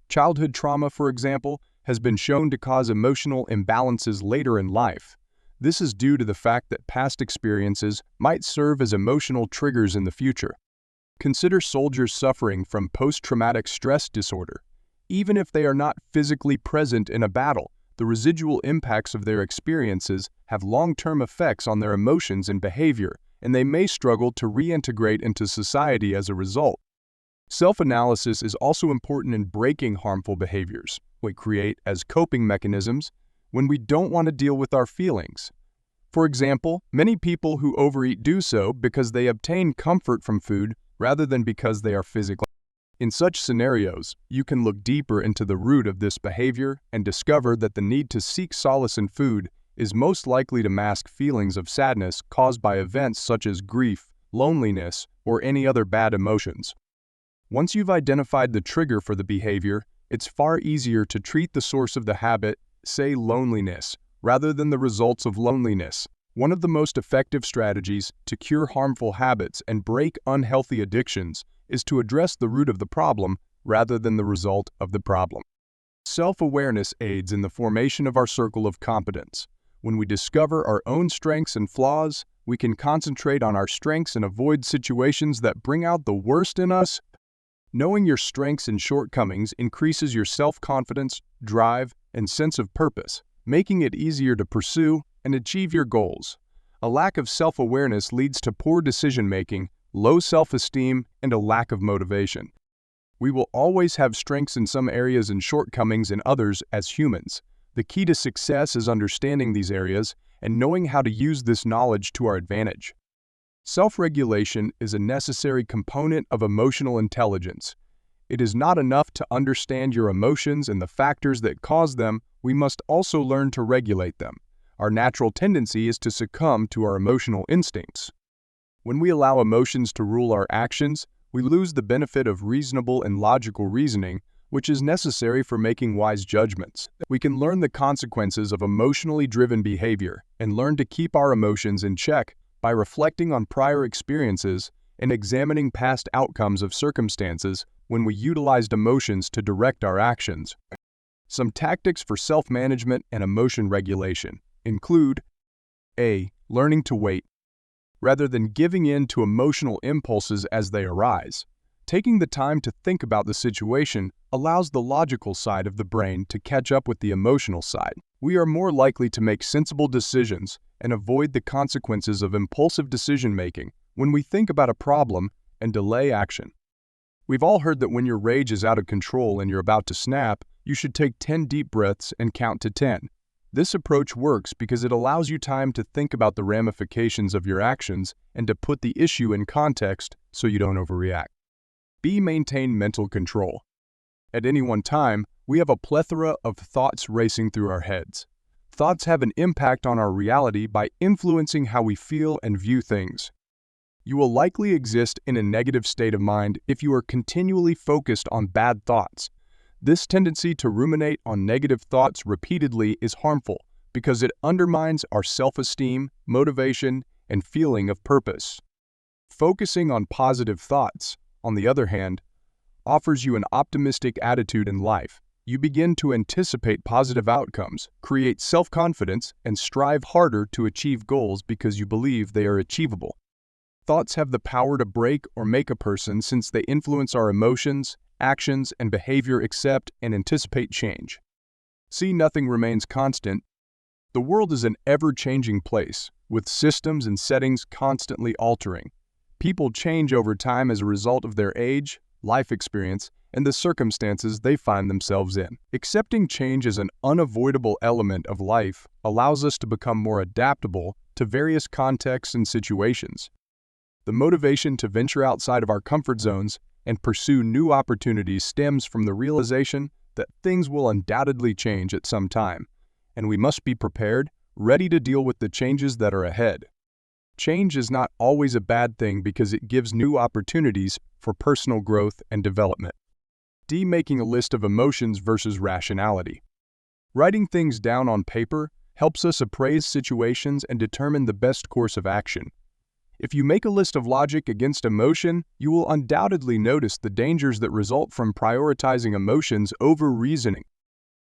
Childhood trauma, for example, has been shown to cause emotional imbalances later in life. This is due to the fact that past experiences might serve as emotional triggers in the future. Consider soldiers suffering from post-traumatic stress disorder. Even if they are not physically present in a battle, the residual impacts of their experiences have long-term effects on their emotions and behavior, and they may struggle to reintegrate into society as a result. Self-analysis is also important in breaking harmful behaviors we create as coping mechanisms when we don't want to deal with our feelings. For example, many people who overeat do so because they obtain comfort from food rather than because they are physically. In such scenarios, you can look deeper into the root of this behavior and discover that the need to seek solace in food is most likely to mask feelings of sadness caused by events such as grief, loneliness, or any other bad emotions. Once you've identified the trigger for the behavior, it's far easier to treat the source of the habit, say loneliness, rather than the results of loneliness. One of the most effective strategies to cure harmful habits and break unhealthy addictions is to address the root of the problem rather than the result of the problem. Self-awareness aids in the formation of our circle of competence. When we discover our own strengths and flaws, we can concentrate on our strengths and avoid situations that bring out the worst in us. Knowing your strengths and shortcomings increases your self-confidence, drive, and sense of purpose, making it easier to pursue and achieve your goals. A lack of self-awareness leads to poor decision-making, low self-esteem, and a lack of motivation. We will always have strengths in some areas and shortcomings in others as humans. The key to success is understanding these areas and knowing how to use this knowledge to our advantage. Self-regulation is a necessary component of emotional intelligence. It is not enough to understand your emotions and the factors that cause them, we must also learn to regulate them. Our natural tendency is to succumb to our emotional instincts. When we allow emotions to rule our actions, we lose the benefit of reasonable and logical reasoning, which is necessary for making wise judgments. We can learn the consequences of emotionally driven behavior and learn to keep our emotions in check by reflecting on prior experiences and examining past outcomes of circumstances when we utilized emotions to direct our actions. Some tactics for self-management and emotion regulation include A. Learning to wait. Rather than giving in to emotional impulses as they arise, taking the time to think about the situation allows the logical side of the brain to catch up with the emotional side. We are more likely to make sensible decisions and avoid the consequences of impulsive decision-making when we think about a problem and delay action. We've all heard that when your rage is out of control and you're about to snap, you should take 10 deep breaths and count to 10. This approach works because it allows you time to think about the ramifications of your actions and to put the issue in context so you don't overreact. B. Maintain mental control. At any one time, we have a plethora of thoughts racing through our heads. Thoughts have an impact on our reality by influencing how we feel and view things. You will likely exist in a negative state of mind if you are continually focused on bad thoughts. This tendency to ruminate on negative thoughts repeatedly is harmful because it undermines our self-esteem, motivation, and feeling of purpose. Focusing on positive thoughts, on the other hand, offers you an optimistic attitude in life. You begin to anticipate positive outcomes, create self-confidence, and strive harder to achieve goals because you believe they are achievable. Thoughts have the power to break or make a person since they influence our emotions, actions, and behavior, accept and anticipate change. See, nothing remains constant. The world is an ever-changing place, with systems and settings constantly altering. People change over time as a result of their age, life experience, and the circumstances they find themselves in. Accepting change as an unavoidable element of life allows us to become more adaptable to various contexts and situations. The motivation to venture outside of our comfort zones and pursue new opportunities stems from the realization that things will undoubtedly change at some time, and we must be prepared, ready to deal with the changes that are ahead. Change is not always a bad thing because it gives new opportunities for personal growth and development. D. Making a list of emotions versus rationality. Writing things down on paper helps us appraise situations and determine the best course of action. If you make a list of logic against emotion, you will undoubtedly notice the dangers that result from prioritizing emotions over reasoning.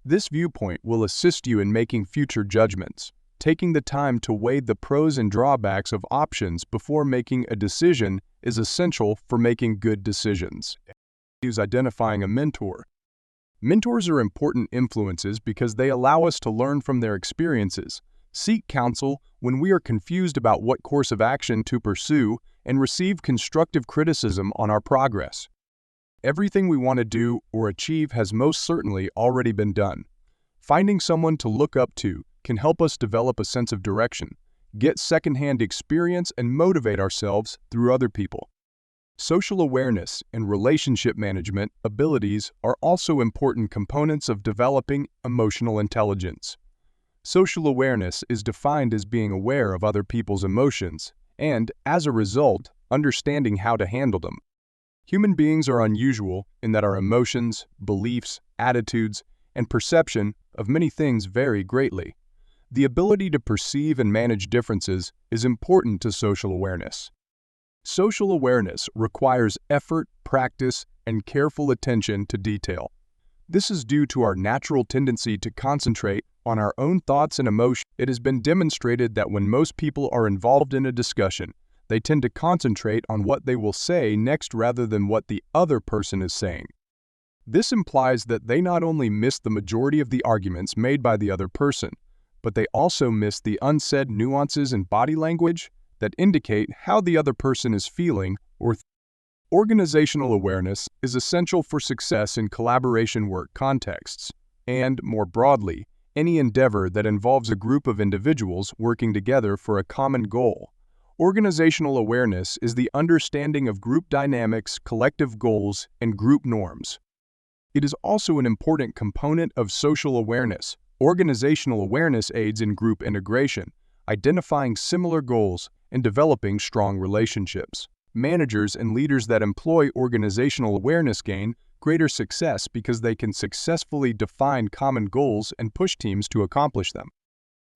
This viewpoint will assist you in making future judgments. Taking the time to weigh the pros and drawbacks of options before making a decision is essential for making good decisions. Use identifying a mentor. Mentors are important influences because they allow us to learn from their experiences, seek counsel when we are confused about what course of action to pursue, and receive constructive criticism on our progress. Everything we want to do or achieve has most certainly already been done. Finding someone to look up to can help us develop a sense of direction, get secondhand experience, and motivate ourselves through other people. Social awareness and relationship management abilities are also important components of developing emotional intelligence. Social awareness is defined as being aware of other people's emotions and, as a result, understanding how to handle them. Human beings are unusual in that our emotions, beliefs, attitudes, and perception of many things vary greatly. The ability to perceive and manage differences is important to social awareness. Social awareness requires effort, practice, and careful attention to detail. This is due to our natural tendency to concentrate on our own thoughts and emotions. It has been demonstrated that when most people are involved in a discussion, they tend to concentrate on what they will say next rather than what the other person is saying. This implies that they not only miss the majority of the arguments made by the other person, but they also miss the unsaid nuances in body language that indicate how the other person is feeling or Organizational awareness is essential for success in collaboration work contexts, and, more broadly, any endeavor that involves a group of individuals working together for a common goal. Organizational awareness is the understanding of group dynamics, collective goals, and group norms. It is also an important component of social awareness. Organizational awareness aids in group integration, identifying similar goals, and developing strong relationships. Managers and leaders that employ organizational awareness gain greater success because they can successfully define common goals and push teams to accomplish them.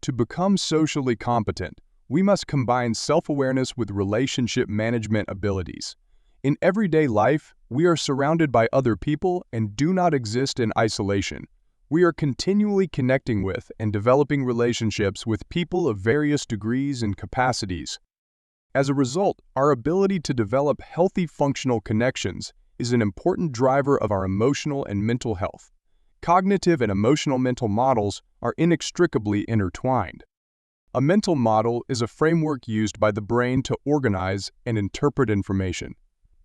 To become socially competent, we must combine self-awareness with relationship management abilities. In everyday life, we are surrounded by other people and do not exist in isolation. We are continually connecting with and developing relationships with people of various degrees and capacities. As a result, our ability to develop healthy functional connections is an important driver of our emotional and mental health. Cognitive and emotional mental models are inextricably intertwined. A mental model is a framework used by the brain to organize and interpret information.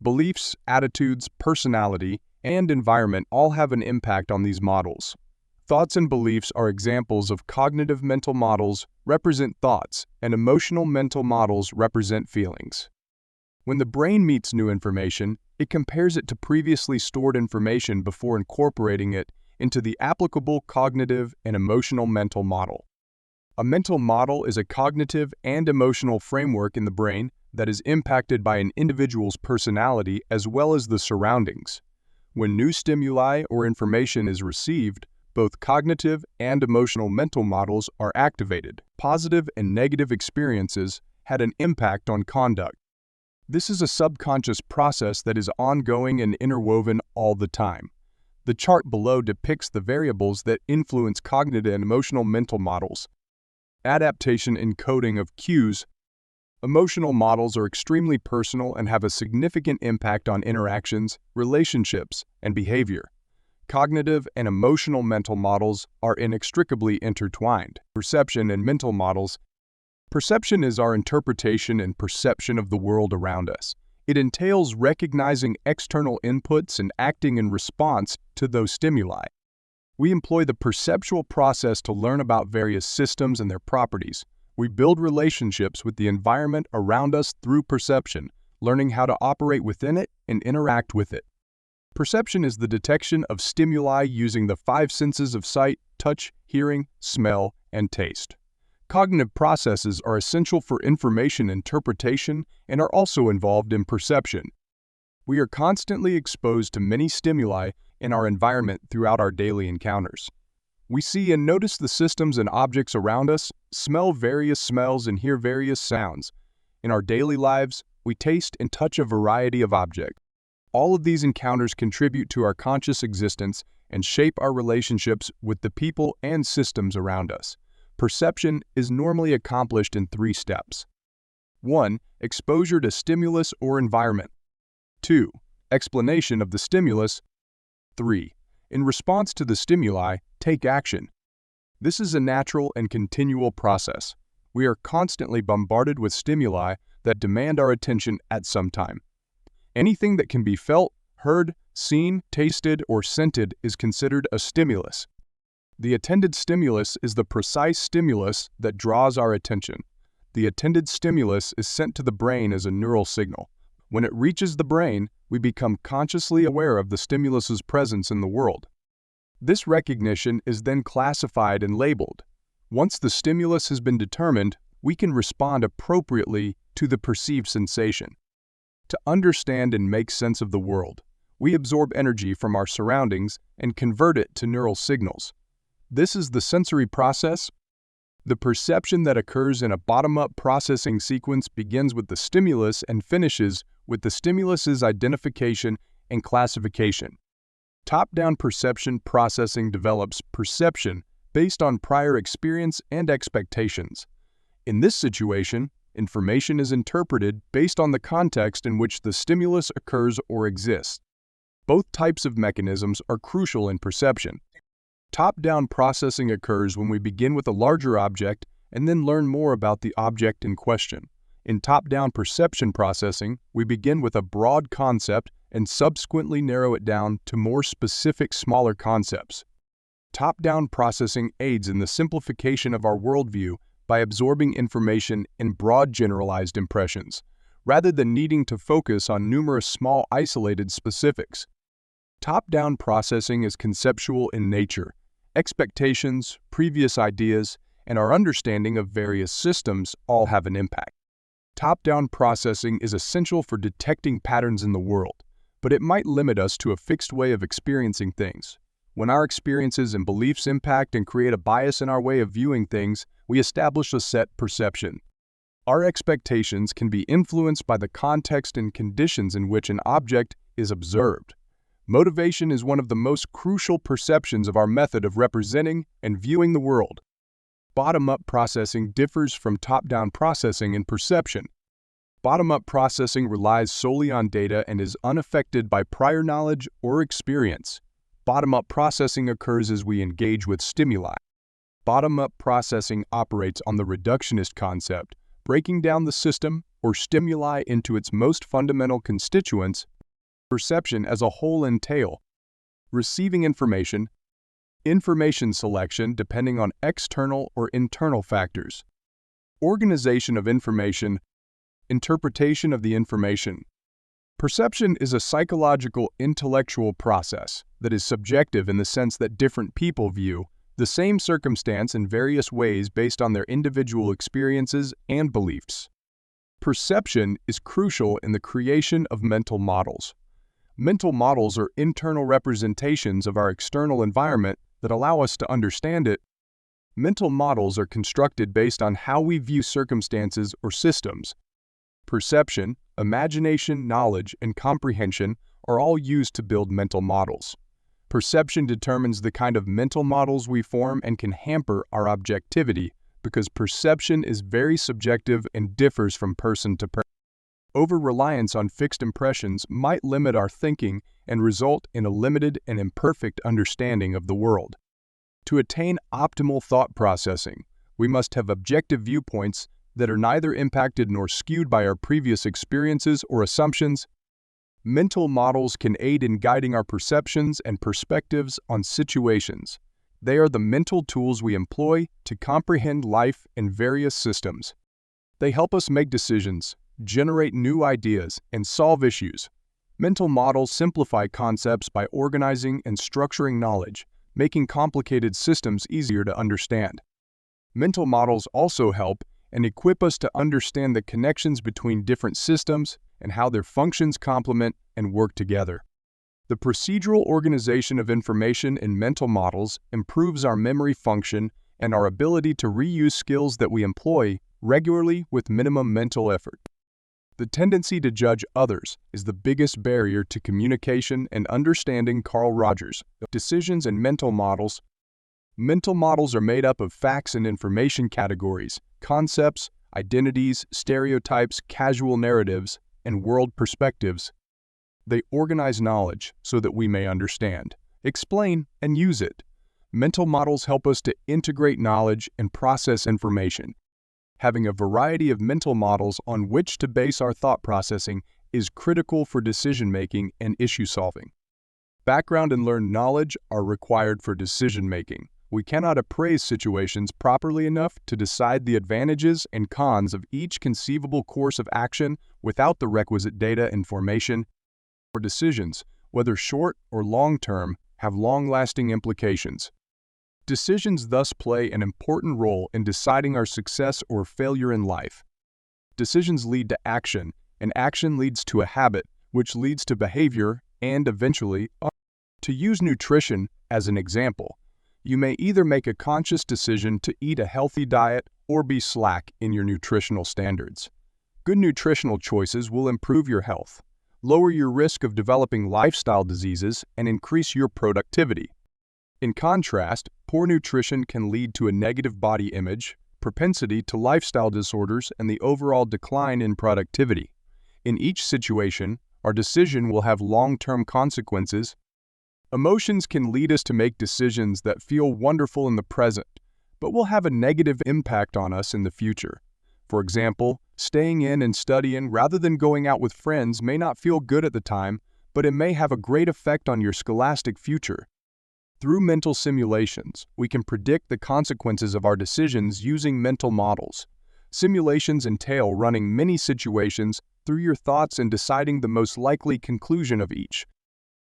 Beliefs, attitudes, personality, and environment all have an impact on these models. Thoughts and beliefs are examples of cognitive mental models, represent thoughts, and emotional mental models represent feelings. When the brain meets new information, it compares it to previously stored information before incorporating it into the applicable cognitive and emotional mental model. A mental model is a cognitive and emotional framework in the brain that is impacted by an individual's personality as well as the surroundings. When new stimuli or information is received, both cognitive and emotional mental models are activated. Positive and negative experiences had an impact on conduct. This is a subconscious process that is ongoing and interwoven all the time. The chart below depicts the variables that influence cognitive and emotional mental models. Adaptation and coding of cues. Emotional models are extremely personal and have a significant impact on interactions, relationships, and behavior. Cognitive and emotional mental models are inextricably intertwined. Perception and mental models. Perception is our interpretation and perception of the world around us. It entails recognizing external inputs and acting in response to those stimuli. We employ the perceptual process to learn about various systems and their properties. We build relationships with the environment around us through perception, learning how to operate within it and interact with it. Perception is the detection of stimuli using the five senses of sight, touch, hearing, smell, and taste. Cognitive processes are essential for information interpretation and are also involved in perception. We are constantly exposed to many stimuli in our environment throughout our daily encounters. We see and notice the systems and objects around us, smell various smells, and hear various sounds. In our daily lives, we taste and touch a variety of objects. All of these encounters contribute to our conscious existence and shape our relationships with the people and systems around us. Perception is normally accomplished in 3 steps. 1. Exposure to stimulus or environment. 2. Explanation of the stimulus. 3. In response to the stimuli, take action. This is a natural and continual process. We are constantly bombarded with stimuli that demand our attention at some time. Anything that can be felt, heard, seen, tasted, or scented is considered a stimulus. The attended stimulus is the precise stimulus that draws our attention. The attended stimulus is sent to the brain as a neural signal. When it reaches the brain, we become consciously aware of the stimulus's presence in the world. This recognition is then classified and labeled. Once the stimulus has been determined, we can respond appropriately to the perceived sensation. To understand and make sense of the world, we absorb energy from our surroundings and convert it to neural signals. This is the sensory process. The perception that occurs in a bottom-up processing sequence begins with the stimulus and finishes with the stimulus's identification and classification. Top-down perception processing develops perception based on prior experience and expectations. In this situation, information is interpreted based on the context in which the stimulus occurs or exists. Both types of mechanisms are crucial in perception. Top-down processing occurs when we begin with a larger object and then learn more about the object in question. In top-down perception processing, we begin with a broad concept and subsequently narrow it down to more specific, smaller concepts. Top-down processing aids in the simplification of our worldview by absorbing information in broad generalized impressions, rather than needing to focus on numerous small isolated specifics. Top-down processing is conceptual in nature. Expectations, previous ideas, and our understanding of various systems all have an impact. Top-down processing is essential for detecting patterns in the world, but it might limit us to a fixed way of experiencing things. When our experiences and beliefs impact and create a bias in our way of viewing things, we establish a set perception. Our expectations can be influenced by the context and conditions in which an object is observed. Motivation is one of the most crucial perceptions of our method of representing and viewing the world. Bottom-up processing differs from top-down processing in perception. Bottom-up processing relies solely on data and is unaffected by prior knowledge or experience. Bottom-up processing occurs as we engage with stimuli. Bottom-up processing operates on the reductionist concept, breaking down the system or stimuli into its most fundamental constituents. Perception as a whole entail receiving information selection depending on external or internal factors, organization of information, interpretation of the information. Perception is a psychological, intellectual process that is subjective in the sense that different people view the same circumstance in various ways based on their individual experiences and beliefs. Perception is crucial in the creation of mental models. Mental models are internal representations of our external environment that allow us to understand it. Mental models are constructed based on how we view circumstances or systems. Perception, imagination, knowledge, and comprehension are all used to build mental models. Perception determines the kind of mental models we form and can hamper our objectivity because perception is very subjective and differs from person to person. Over-reliance on fixed impressions might limit our thinking and result in a limited and imperfect understanding of the world. To attain optimal thought processing, we must have objective viewpoints that are neither impacted nor skewed by our previous experiences or assumptions. Mental models can aid in guiding our perceptions and perspectives on situations. They are the mental tools we employ to comprehend life and various systems. They help us make decisions, generate new ideas, and solve issues. Mental models simplify concepts by organizing and structuring knowledge, making complicated systems easier to understand. Mental models also help and equip us to understand the connections between different systems and how their functions complement and work together. The procedural organization of information in mental models improves our memory function and our ability to reuse skills that we employ regularly with minimum mental effort. The tendency to judge others is the biggest barrier to communication and understanding. Carl Rogers. Decisions and mental models. Mental models are made up of facts and information categories, concepts, identities, stereotypes, casual narratives, and world perspectives. They organize knowledge so that we may understand, explain, and use it. Mental models help us to integrate knowledge and process information. Having a variety of mental models on which to base our thought processing is critical for decision-making and issue-solving. Background and learned knowledge are required for decision-making. We cannot appraise situations properly enough to decide the advantages and cons of each conceivable course of action without the requisite data and formation. Our decisions, whether short or long-term, have long-lasting implications. Decisions thus play an important role in deciding our success or failure in life. Decisions lead to action, and action leads to a habit, which leads to behavior and, eventually, to use nutrition as an example. You may either make a conscious decision to eat a healthy diet or be slack in your nutritional standards. Good nutritional choices will improve your health, lower your risk of developing lifestyle diseases, and increase your productivity. In contrast, poor nutrition can lead to a negative body image, propensity to lifestyle disorders, and the overall decline in productivity. In each situation, our decision will have long-term consequences. Emotions can lead us to make decisions that feel wonderful in the present, but will have a negative impact on us in the future. For example, staying in and studying rather than going out with friends may not feel good at the time, but it may have a great effect on your scholastic future. Through mental simulations, we can predict the consequences of our decisions using mental models. Simulations entail running many situations through your thoughts and deciding the most likely conclusion of each.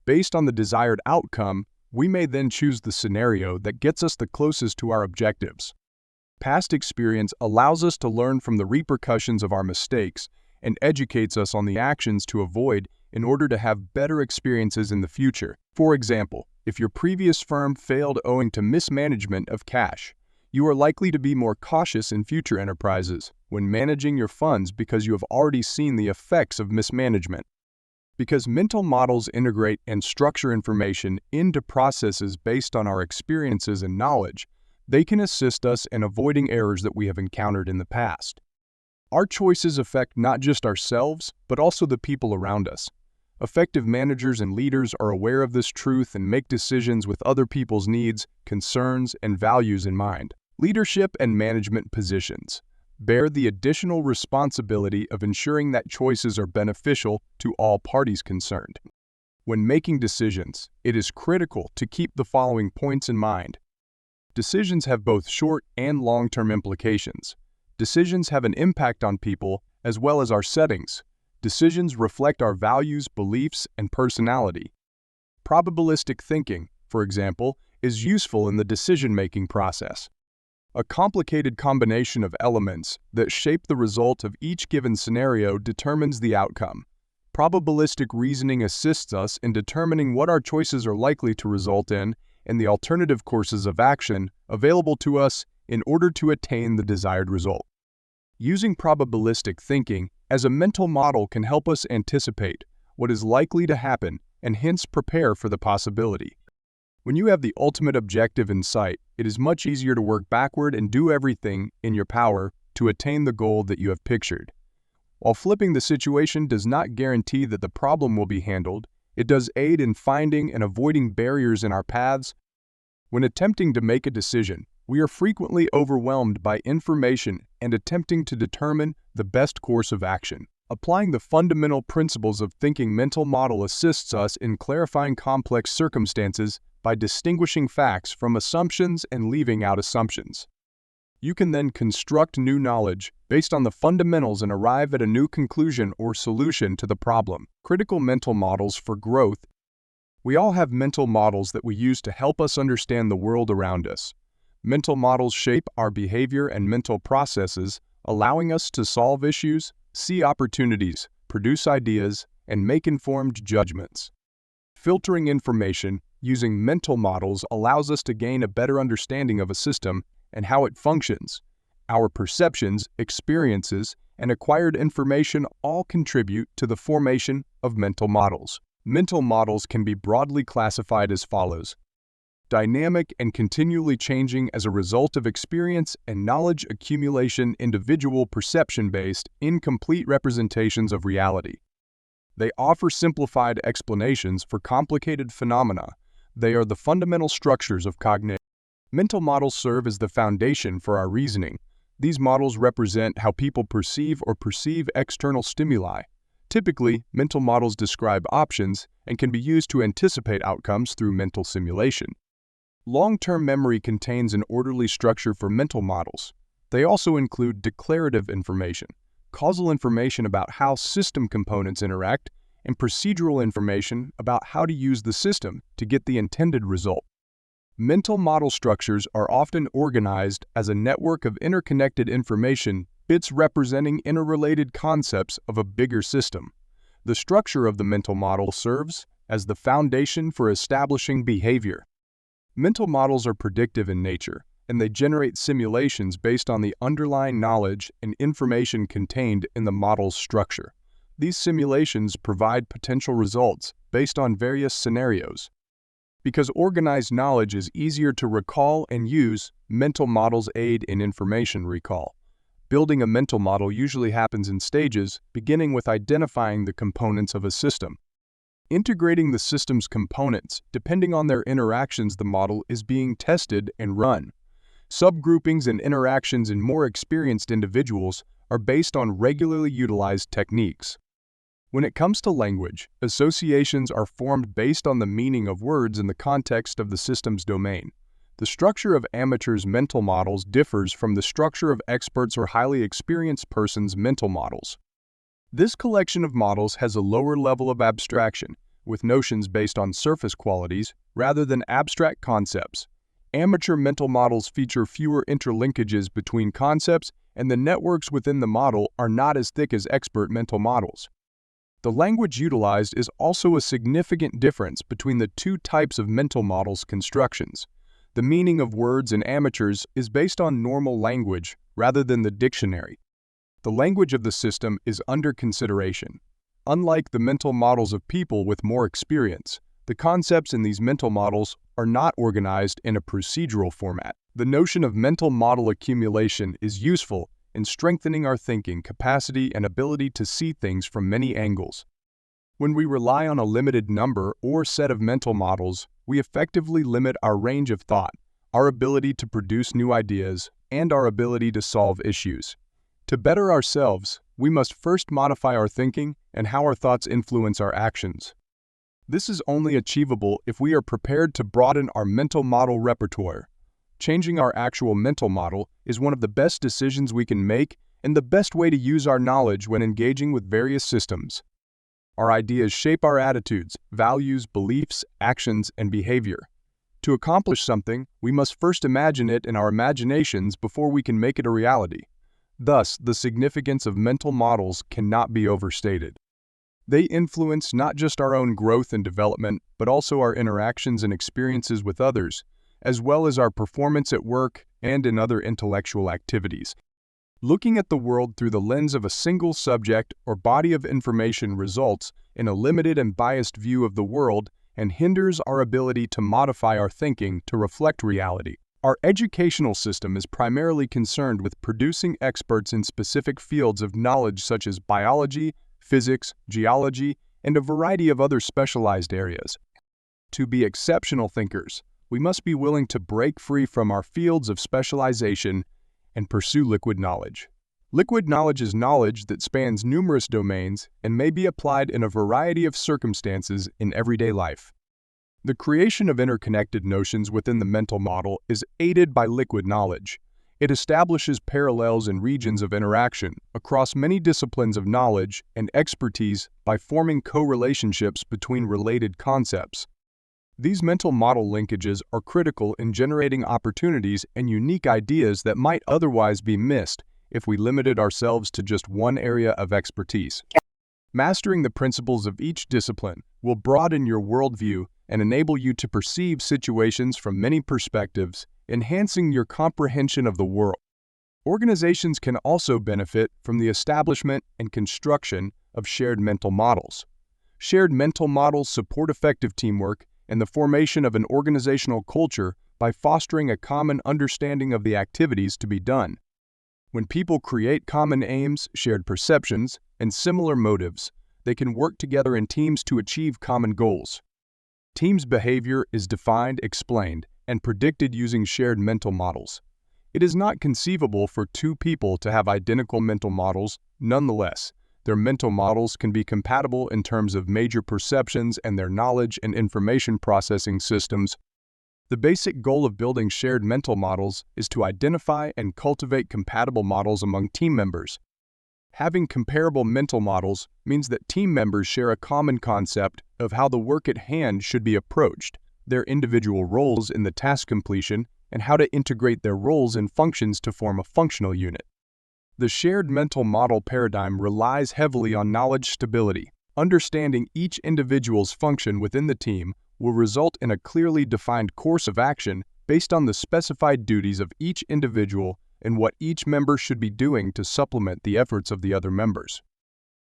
Based on the desired outcome, we may then choose the scenario that gets us the closest to our objectives. Past experience allows us to learn from the repercussions of our mistakes and educates us on the actions to avoid in order to have better experiences in the future. For example, if your previous firm failed owing to mismanagement of cash, you are likely to be more cautious in future enterprises when managing your funds because you have already seen the effects of mismanagement. Because mental models integrate and structure information into processes based on our experiences and knowledge, they can assist us in avoiding errors that we have encountered in the past. Our choices affect not just ourselves, but also the people around us. Effective managers and leaders are aware of this truth and make decisions with other people's needs, concerns, and values in mind. Leadership and management positions bear the additional responsibility of ensuring that choices are beneficial to all parties concerned. When making decisions, it is critical to keep the following points in mind. Decisions have both short and long-term implications. Decisions have an impact on people as well as our settings. Decisions reflect our values, beliefs, and personality. Probabilistic thinking, for example, is useful in the decision-making process. A complicated combination of elements that shape the result of each given scenario determines the outcome. Probabilistic reasoning assists us in determining what our choices are likely to result in and the alternative courses of action available to us in order to attain the desired result. Using probabilistic thinking as a mental model can help us anticipate what is likely to happen and hence prepare for the possibility. When you have the ultimate objective in sight, it is much easier to work backward and do everything in your power to attain the goal that you have pictured. While flipping the situation does not guarantee that the problem will be handled, it does aid in finding and avoiding barriers in our paths. When attempting to make a decision, we are frequently overwhelmed by information and attempting to determine the best course of action. Applying the fundamental principles of thinking mental model assists us in clarifying complex circumstances by distinguishing facts from assumptions and leaving out assumptions. You can then construct new knowledge based on the fundamentals and arrive at a new conclusion or solution to the problem. Critical mental models for growth. We all have mental models that we use to help us understand the world around us. Mental models shape our behavior and mental processes, allowing us to solve issues, see opportunities, produce ideas, and make informed judgments. Filtering information using mental models allows us to gain a better understanding of a system and how it functions. Our perceptions, experiences, and acquired information all contribute to the formation of mental models. Mental models can be broadly classified as follows: dynamic and continually changing as a result of experience and knowledge accumulation, individual perception-based, incomplete representations of reality. They offer simplified explanations for complicated phenomena. They are the fundamental structures of cognition. Mental models serve as the foundation for our reasoning. These models represent how people perceive external stimuli. Typically, mental models describe options and can be used to anticipate outcomes through mental simulation. Long-term memory contains an orderly structure for mental models. They also include declarative information, causal information about how system components interact, and procedural information about how to use the system to get the intended result. Mental model structures are often organized as a network of interconnected information bits representing interrelated concepts of a bigger system. The structure of the mental model serves as the foundation for establishing behavior. Mental models are predictive in nature, and they generate simulations based on the underlying knowledge and information contained in the model's structure. These simulations provide potential results based on various scenarios. Because organized knowledge is easier to recall and use, mental models aid in information recall. Building a mental model usually happens in stages, beginning with identifying the components of a system. Integrating the system's components, depending on their interactions, the model is being tested and run. Subgroupings and interactions in more experienced individuals are based on regularly utilized techniques. When it comes to language, associations are formed based on the meaning of words in the context of the system's domain. The structure of amateurs' mental models differs from the structure of experts' or highly experienced persons' mental models. This collection of models has a lower level of abstraction, with notions based on surface qualities rather than abstract concepts. Amateur mental models feature fewer interlinkages between concepts, and the networks within the model are not as thick as expert mental models. The language utilized is also a significant difference between the two types of mental models constructions. The meaning of words in amateurs is based on normal language rather than the dictionary. The language of the system is under consideration. Unlike the mental models of people with more experience, the concepts in these mental models are not organized in a procedural format. The notion of mental model accumulation is useful in strengthening our thinking capacity and ability to see things from many angles. When we rely on a limited number or set of mental models, we effectively limit our range of thought, our ability to produce new ideas, and our ability to solve issues. To better ourselves, we must first modify our thinking and how our thoughts influence our actions. This is only achievable if we are prepared to broaden our mental model repertoire. Changing our actual mental model is one of the best decisions we can make and the best way to use our knowledge when engaging with various systems. Our ideas shape our attitudes, values, beliefs, actions, and behavior. To accomplish something, we must first imagine it in our imaginations before we can make it a reality. Thus, the significance of mental models cannot be overstated. They influence not just our own growth and development, but also our interactions and experiences with others, as well as our performance at work and in other intellectual activities. Looking at the world through the lens of a single subject or body of information results in a limited and biased view of the world and hinders our ability to modify our thinking to reflect reality. Our educational system is primarily concerned with producing experts in specific fields of knowledge such as biology, physics, geology, and a variety of other specialized areas. To be exceptional thinkers, we must be willing to break free from our fields of specialization and pursue liquid knowledge. Liquid knowledge is knowledge that spans numerous domains and may be applied in a variety of circumstances in everyday life. The creation of interconnected notions within the mental model is aided by liquid knowledge. It establishes parallels and regions of interaction across many disciplines of knowledge and expertise by forming co-relationships between related concepts. These mental model linkages are critical in generating opportunities and unique ideas that might otherwise be missed if we limited ourselves to just one area of expertise. Mastering the principles of each discipline will broaden your worldview and enable you to perceive situations from many perspectives, enhancing your comprehension of the world. Organizations can also benefit from the establishment and construction of shared mental models. Shared mental models support effective teamwork and the formation of an organizational culture by fostering a common understanding of the activities to be done. When people create common aims, shared perceptions, and similar motives, they can work together in teams to achieve common goals. Teams' behavior is defined, explained, and predicted using shared mental models. It is not conceivable for two people to have identical mental models. Nonetheless, their mental models can be compatible in terms of major perceptions and their knowledge and information processing systems. The basic goal of building shared mental models is to identify and cultivate compatible models among team members. Having comparable mental models means that team members share a common concept of how the work at hand should be approached, their individual roles in the task completion, and how to integrate their roles and functions to form a functional unit. The shared mental model paradigm relies heavily on knowledge stability. Understanding each individual's function within the team will result in a clearly defined course of action based on the specified duties of each individual and what each member should be doing to supplement the efforts of the other members.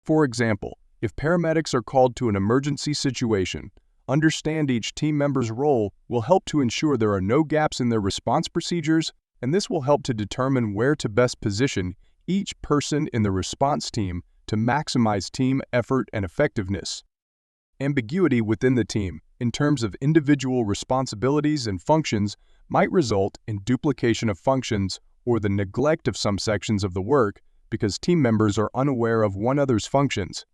For example, if paramedics are called to an emergency situation, understand each team member's role will help to ensure there are no gaps in their response procedures, and this will help to determine where to best position each person in the response team to maximize team effort and effectiveness. Ambiguity within the team, in terms of individual responsibilities and functions, might result in duplication of functions or the neglect of some sections of the work because team members are unaware of one another's functions.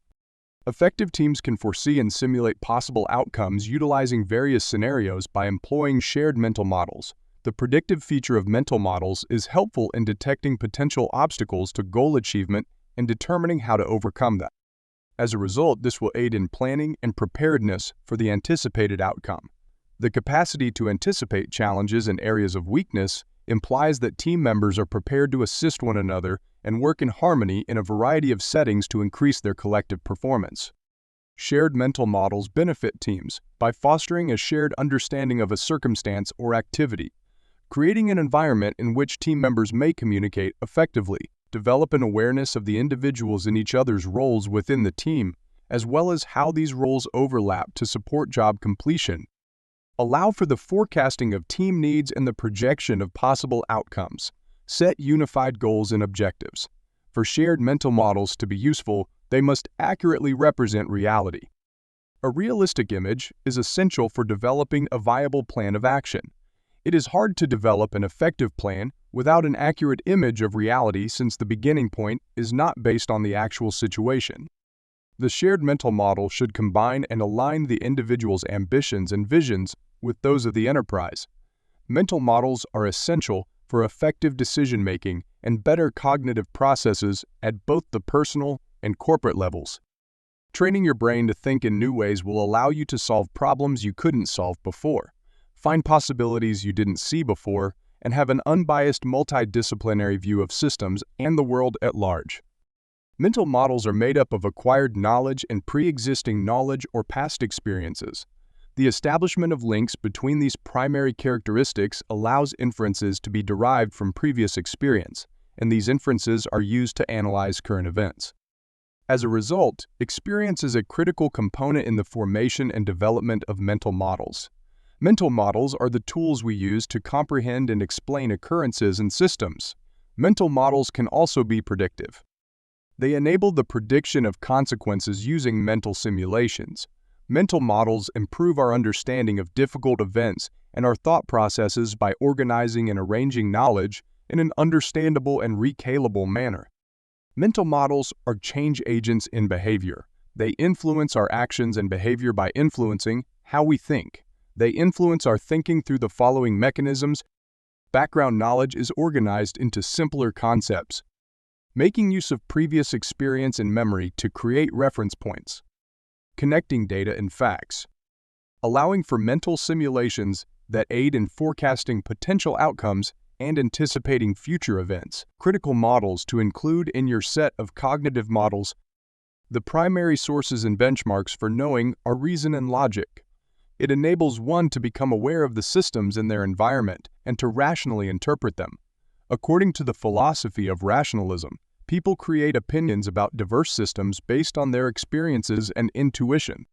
Effective teams can foresee and simulate possible outcomes utilizing various scenarios by employing shared mental models. The predictive feature of mental models is helpful in detecting potential obstacles to goal achievement and determining how to overcome them. As a result, this will aid in planning and preparedness for the anticipated outcome. The capacity to anticipate challenges and areas of weakness implies that team members are prepared to assist one another and work in harmony in a variety of settings to increase their collective performance. Shared mental models benefit teams by fostering a shared understanding of a circumstance or activity, creating an environment in which team members may communicate effectively, develop an awareness of the individuals in each other's roles within the team, as well as how these roles overlap to support job completion. Allow for the forecasting of team needs and the projection of possible outcomes. Set unified goals and objectives. For shared mental models to be useful, they must accurately represent reality. A realistic image is essential for developing a viable plan of action. It is hard to develop an effective plan without an accurate image of reality, since the beginning point is not based on the actual situation. The shared mental model should combine and align the individual's ambitions and visions with those of the enterprise. Mental models are essential for effective decision-making and better cognitive processes at both the personal and corporate levels. Training your brain to think in new ways will allow you to solve problems you couldn't solve before, find possibilities you didn't see before, and have an unbiased multidisciplinary view of systems and the world at large. Mental models are made up of acquired knowledge and pre-existing knowledge or past experiences. The establishment of links between these primary characteristics allows inferences to be derived from previous experience, and these inferences are used to analyze current events. As a result, experience is a critical component in the formation and development of mental models. Mental models are the tools we use to comprehend and explain occurrences and systems. Mental models can also be predictive. They enable the prediction of consequences using mental simulations. Mental models improve our understanding of difficult events and our thought processes by organizing and arranging knowledge in an understandable and recalable manner. Mental models are change agents in behavior. They influence our actions and behavior by influencing how we think. They influence our thinking through the following mechanisms. Background knowledge is organized into simpler concepts, making use of previous experience and memory to create reference points. Connecting data and facts, allowing for mental simulations that aid in forecasting potential outcomes and anticipating future events. Critical models to include in your set of cognitive models. The primary sources and benchmarks for knowing are reason and logic. It enables one to become aware of the systems in their environment and to rationally interpret them. According to the philosophy of rationalism, people create opinions about diverse systems based on their experiences and intuition.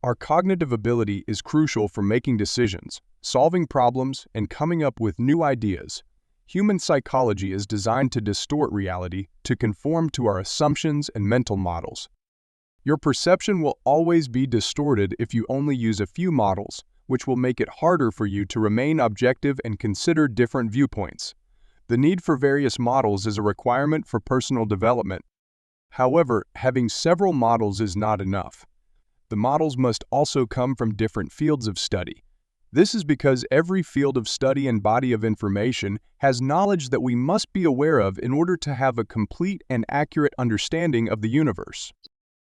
Our cognitive ability is crucial for making decisions, solving problems, and coming up with new ideas. Human psychology is designed to distort reality to conform to our assumptions and mental models. Your perception will always be distorted if you only use a few models, which will make it harder for you to remain objective and consider different viewpoints. The need for various models is a requirement for personal development. However, having several models is not enough. The models must also come from different fields of study. This is because every field of study and body of information has knowledge that we must be aware of in order to have a complete and accurate understanding of the universe.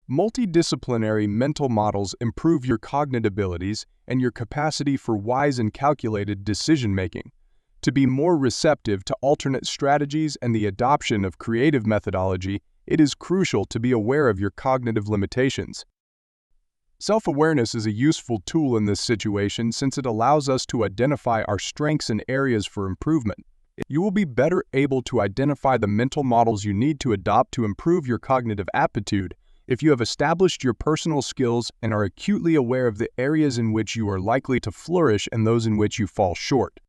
Multidisciplinary mental models improve your cognitive abilities and your capacity for wise and calculated decision-making. To be more receptive to alternate strategies and the adoption of creative methodology, it is crucial to be aware of your cognitive limitations. Self-awareness is a useful tool in this situation since it allows us to identify our strengths and areas for improvement. You will be better able to identify the mental models you need to adopt to improve your cognitive aptitude if you have established your personal skills and are acutely aware of the areas in which you are likely to flourish and those in which you fall short.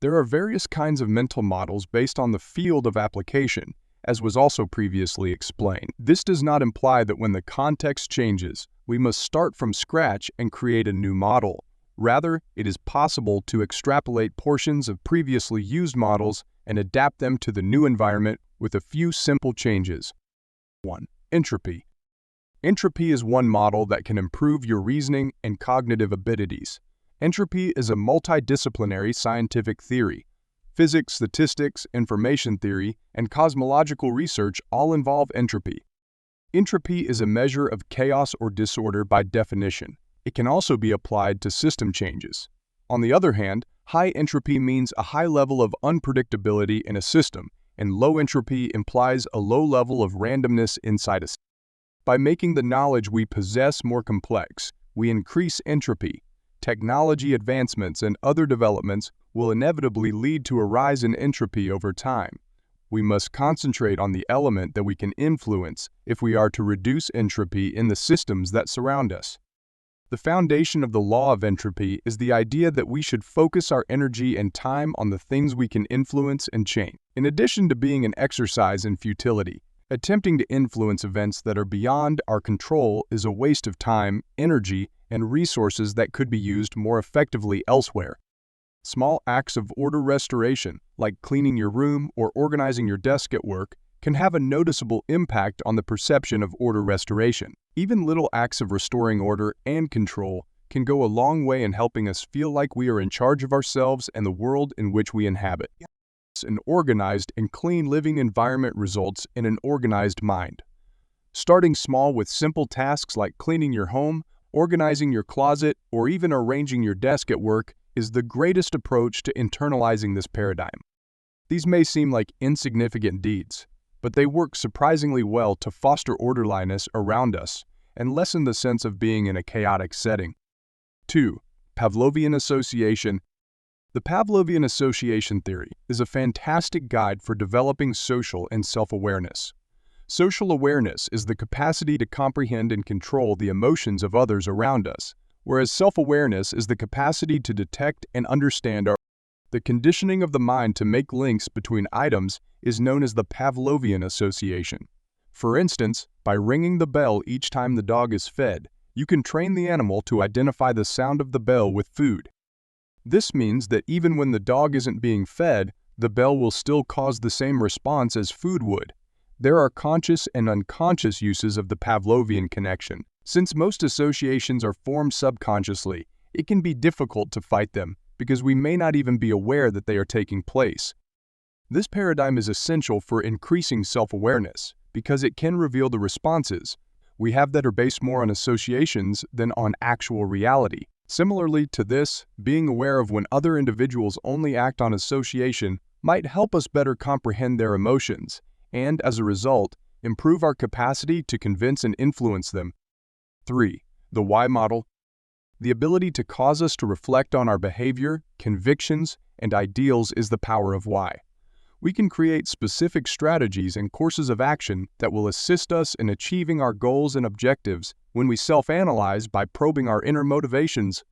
There are various kinds of mental models based on the field of application, as was also previously explained. This does not imply that when the context changes, we must start from scratch and create a new model. Rather, it is possible to extrapolate portions of previously used models and adapt them to the new environment with a few simple changes. 1. Entropy. Entropy is one model that can improve your reasoning and cognitive abilities. Entropy is a multidisciplinary scientific theory. Physics, statistics, information theory, and cosmological research all involve entropy. Entropy is a measure of chaos or disorder by definition. It can also be applied to system changes. On the other hand, high entropy means a high level of unpredictability in a system, and low entropy implies a low level of randomness inside a system. By making the knowledge we possess more complex, we increase entropy. Technology advancements and other developments will inevitably lead to a rise in entropy over time. We must concentrate on the element that we can influence if we are to reduce entropy in the systems that surround us. The foundation of the law of entropy is the idea that we should focus our energy and time on the things we can influence and change. In addition to being an exercise in futility, attempting to influence events that are beyond our control is a waste of time, energy, and resources that could be used more effectively elsewhere. Small acts of order restoration, like cleaning your room or organizing your desk at work, can have a noticeable impact on the perception of order restoration. Even little acts of restoring order and control can go a long way in helping us feel like we are in charge of ourselves and the world in which we inhabit. An organized and clean living environment results in an organized mind. Starting small with simple tasks like cleaning your home, organizing your closet, or even arranging your desk at work is the greatest approach to internalizing this paradigm. These may seem like insignificant deeds, but they work surprisingly well to foster orderliness around us and lessen the sense of being in a chaotic setting. 2. Pavlovian association. The Pavlovian association theory is a fantastic guide for developing social and self-awareness. Social awareness is the capacity to comprehend and control the emotions of others around us, whereas self-awareness is the capacity to detect and understand our. The conditioning of the mind to make links between items is known as the Pavlovian association. For instance, by ringing the bell each time the dog is fed, you can train the animal to identify the sound of the bell with food. This means that even when the dog isn't being fed, the bell will still cause the same response as food would. There are conscious and unconscious uses of the Pavlovian connection. Since most associations are formed subconsciously, it can be difficult to fight them because we may not even be aware that they are taking place. This paradigm is essential for increasing self-awareness because it can reveal the responses we have that are based more on associations than on actual reality. Similarly to this, being aware of when other individuals only act on association might help us better comprehend their emotions and, as a result, improve our capacity to convince and influence them. 3. The why model. The ability to cause us to reflect on our behavior, convictions, and ideals is the power of why. We can create specific strategies and courses of action that will assist us in achieving our goals and objectives when we self-analyze by probing our inner motivations.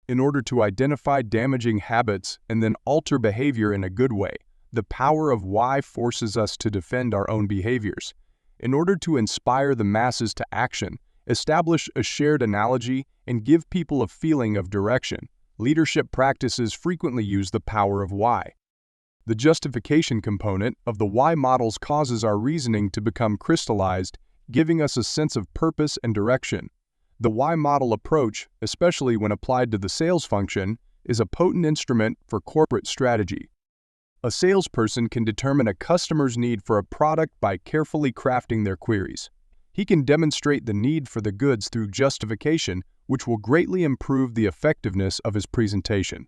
In order to identify damaging habits and then alter behavior in a good way, the power of why forces us to defend our own behaviors. In order to inspire the masses to action, establish a shared analogy, and give people a feeling of direction, leadership practices frequently use the power of why. The justification component of the why models causes our reasoning to become crystallized, giving us a sense of purpose and direction. The why model approach, especially when applied to the sales function, is a potent instrument for corporate strategy. A salesperson can determine a customer's need for a product by carefully crafting their queries. He can demonstrate the need for the goods through justification, which will greatly improve the effectiveness of his presentation.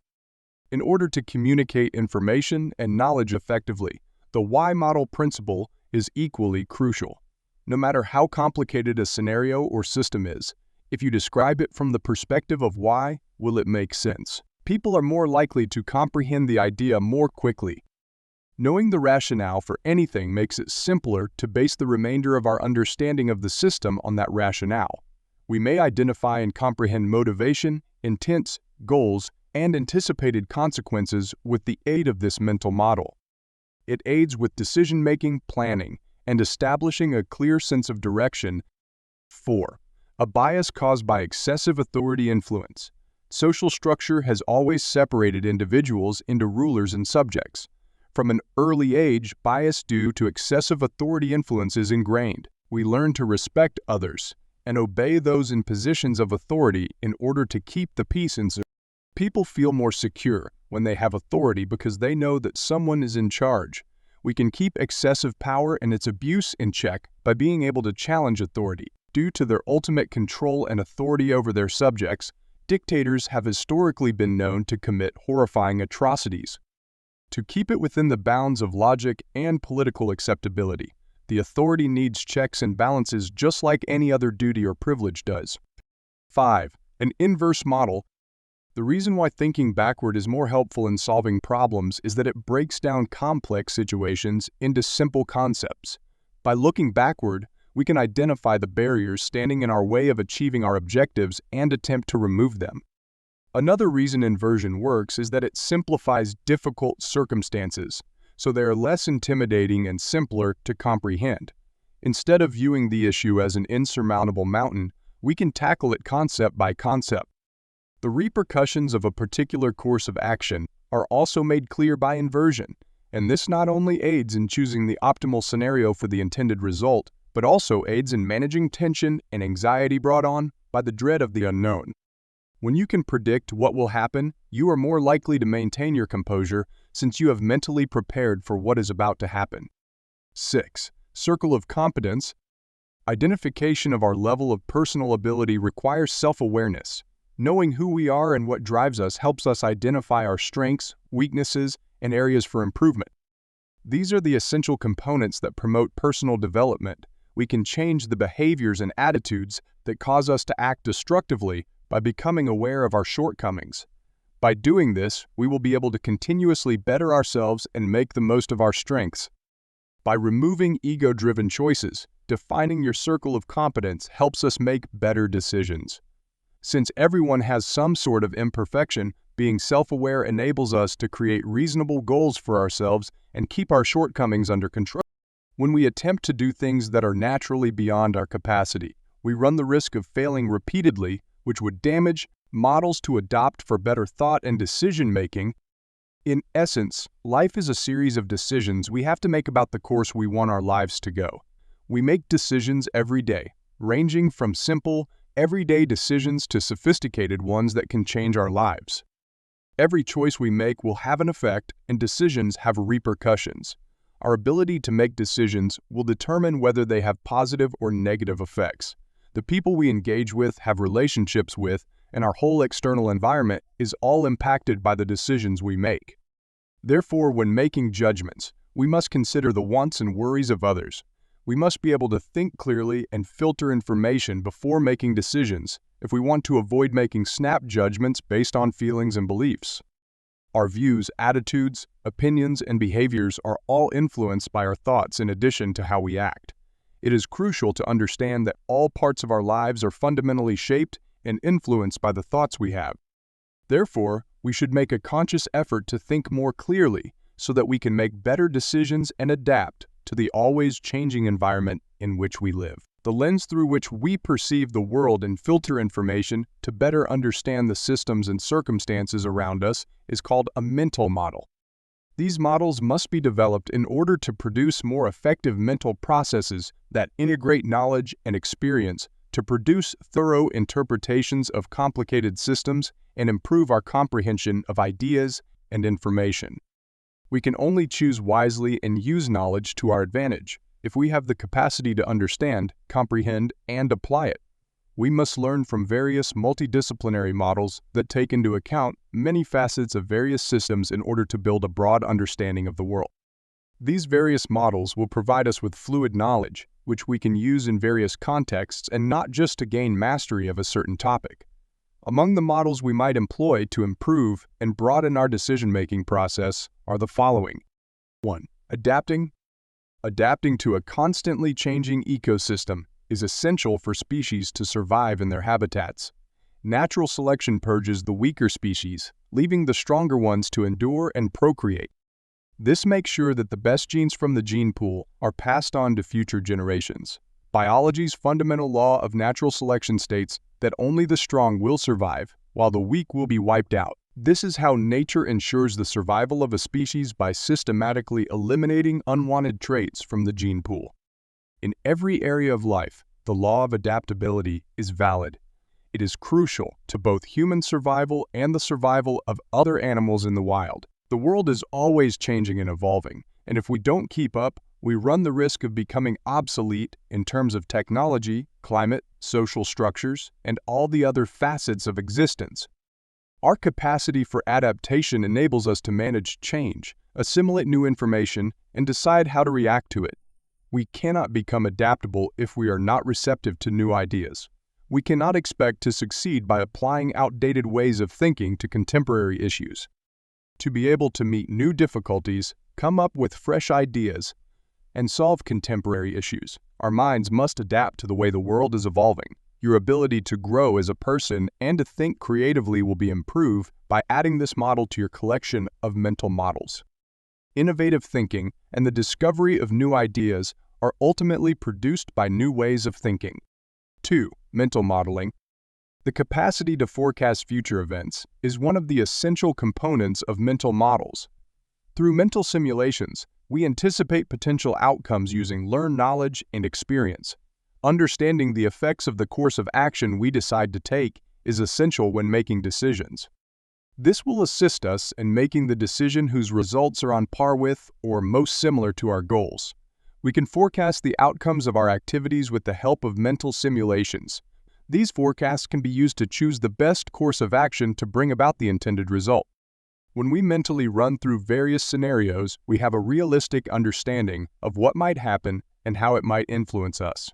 In order to communicate information and knowledge effectively, the why model principle is equally crucial. No matter how complicated a scenario or system is, if you describe it from the perspective of why, will it make sense? People are more likely to comprehend the idea more quickly. Knowing the rationale for anything makes it simpler to base the remainder of our understanding of the system on that rationale. We may identify and comprehend motivation, intents, goals, and anticipated consequences with the aid of this mental model. It aids with decision-making, planning, and establishing a clear sense of direction. 4. A bias caused by excessive authority influence. Social structure has always separated individuals into rulers and subjects. From an early age, bias due to excessive authority influence is ingrained. We learn to respect others and obey those in positions of authority in order to keep the peace in society. People feel more secure when they have authority because they know that someone is in charge. We can keep excessive power and its abuse in check by being able to challenge authority. Due to their ultimate control and authority over their subjects, dictators have historically been known to commit horrifying atrocities. To keep it within the bounds of logic and political acceptability, the authority needs checks and balances just like any other duty or privilege does. 5. An inverse model. The reason why thinking backward is more helpful in solving problems is that it breaks down complex situations into simple concepts. By looking backward, we can identify the barriers standing in our way of achieving our objectives and attempt to remove them. Another reason inversion works is that it simplifies difficult circumstances, so they are less intimidating and simpler to comprehend. Instead of viewing the issue as an insurmountable mountain, we can tackle it concept by concept. The repercussions of a particular course of action are also made clear by inversion, and this not only aids in choosing the optimal scenario for the intended result, but also aids in managing tension and anxiety brought on by the dread of the unknown. When you can predict what will happen, you are more likely to maintain your composure since you have mentally prepared for what is about to happen. 6. Circle of competence. Identification of our level of personal ability requires self-awareness. Knowing who we are and what drives us helps us identify our strengths, weaknesses, and areas for improvement. These are the essential components that promote personal development. We can change the behaviors and attitudes that cause us to act destructively by becoming aware of our shortcomings. By doing this, we will be able to continuously better ourselves and make the most of our strengths. By removing ego-driven choices, defining your circle of competence helps us make better decisions. Since everyone has some sort of imperfection, being self-aware enables us to create reasonable goals for ourselves and keep our shortcomings under control. When we attempt to do things that are naturally beyond our capacity, we run the risk of failing repeatedly, which would damage models to adopt for better thought and decision-making. In essence, life is a series of decisions we have to make about the course we want our lives to go. We make decisions every day, ranging from simple, everyday decisions to sophisticated ones that can change our lives. Every choice we make will have an effect, and decisions have repercussions. Our ability to make decisions will determine whether they have positive or negative effects. The people we engage with, have relationships with, and our whole external environment is all impacted by the decisions we make. Therefore, when making judgments, we must consider the wants and worries of others. We must be able to think clearly and filter information before making decisions if we want to avoid making snap judgments based on feelings and beliefs. Our views, attitudes, opinions, and behaviors are all influenced by our thoughts in addition to how we act. It is crucial to understand that all parts of our lives are fundamentally shaped and influenced by the thoughts we have. Therefore, we should make a conscious effort to think more clearly so that we can make better decisions and adapt to the always changing environment in which we live. The lens through which we perceive the world and filter information to better understand the systems and circumstances around us is called a mental model. These models must be developed in order to produce more effective mental processes that integrate knowledge and experience to produce thorough interpretations of complicated systems and improve our comprehension of ideas and information. We can only choose wisely and use knowledge to our advantage if we have the capacity to understand, comprehend, and apply it. We must learn from various multidisciplinary models that take into account many facets of various systems in order to build a broad understanding of the world. These various models will provide us with fluid knowledge, which we can use in various contexts and not just to gain mastery of a certain topic. Among the models we might employ to improve and broaden our decision-making process are the following. 1. Adapting. Adapting to a constantly changing ecosystem is essential for species to survive in their habitats. Natural selection purges the weaker species, leaving the stronger ones to endure and procreate. This makes sure that the best genes from the gene pool are passed on to future generations. Biology's fundamental law of natural selection states that only the strong will survive, while the weak will be wiped out. This is how nature ensures the survival of a species by systematically eliminating unwanted traits from the gene pool. In every area of life, the law of adaptability is valid. It is crucial to both human survival and the survival of other animals in the wild. The world is always changing and evolving, and if we don't keep up, we run the risk of becoming obsolete in terms of technology, climate, social structures, and all the other facets of existence. Our capacity for adaptation enables us to manage change, assimilate new information, and decide how to react to it. We cannot become adaptable if we are not receptive to new ideas. We cannot expect to succeed by applying outdated ways of thinking to contemporary issues. To be able to meet new difficulties, come up with fresh ideas, and solve contemporary issues, our minds must adapt to the way the world is evolving. Your ability to grow as a person and to think creatively will be improved by adding this model to your collection of mental models. Innovative thinking and the discovery of new ideas are ultimately produced by new ways of thinking. 2. Mental modeling. The capacity to forecast future events is one of the essential components of mental models. Through mental simulations, we anticipate potential outcomes using learned knowledge and experience. Understanding the effects of the course of action we decide to take is essential when making decisions. This will assist us in making the decision whose results are on par with or most similar to our goals. We can forecast the outcomes of our activities with the help of mental simulations. These forecasts can be used to choose the best course of action to bring about the intended result. When we mentally run through various scenarios, we have a realistic understanding of what might happen and how it might influence us.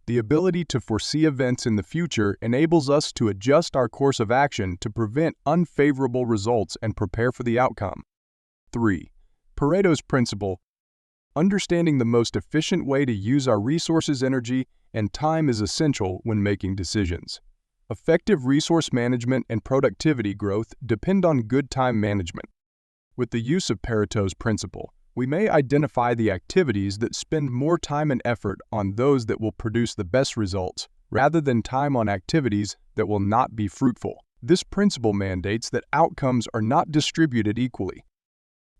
The ability to foresee events in the future enables us to adjust our course of action to prevent unfavorable results and prepare for the outcome. 3. Pareto's principle. Understanding the most efficient way to use our resources, energy, and time is essential when making decisions. Effective resource management and productivity growth depend on good time management. With the use of Pareto's principle, we may identify the activities that spend more time and effort on those that will produce the best results, rather than time on activities that will not be fruitful. This principle mandates that outcomes are not distributed equally.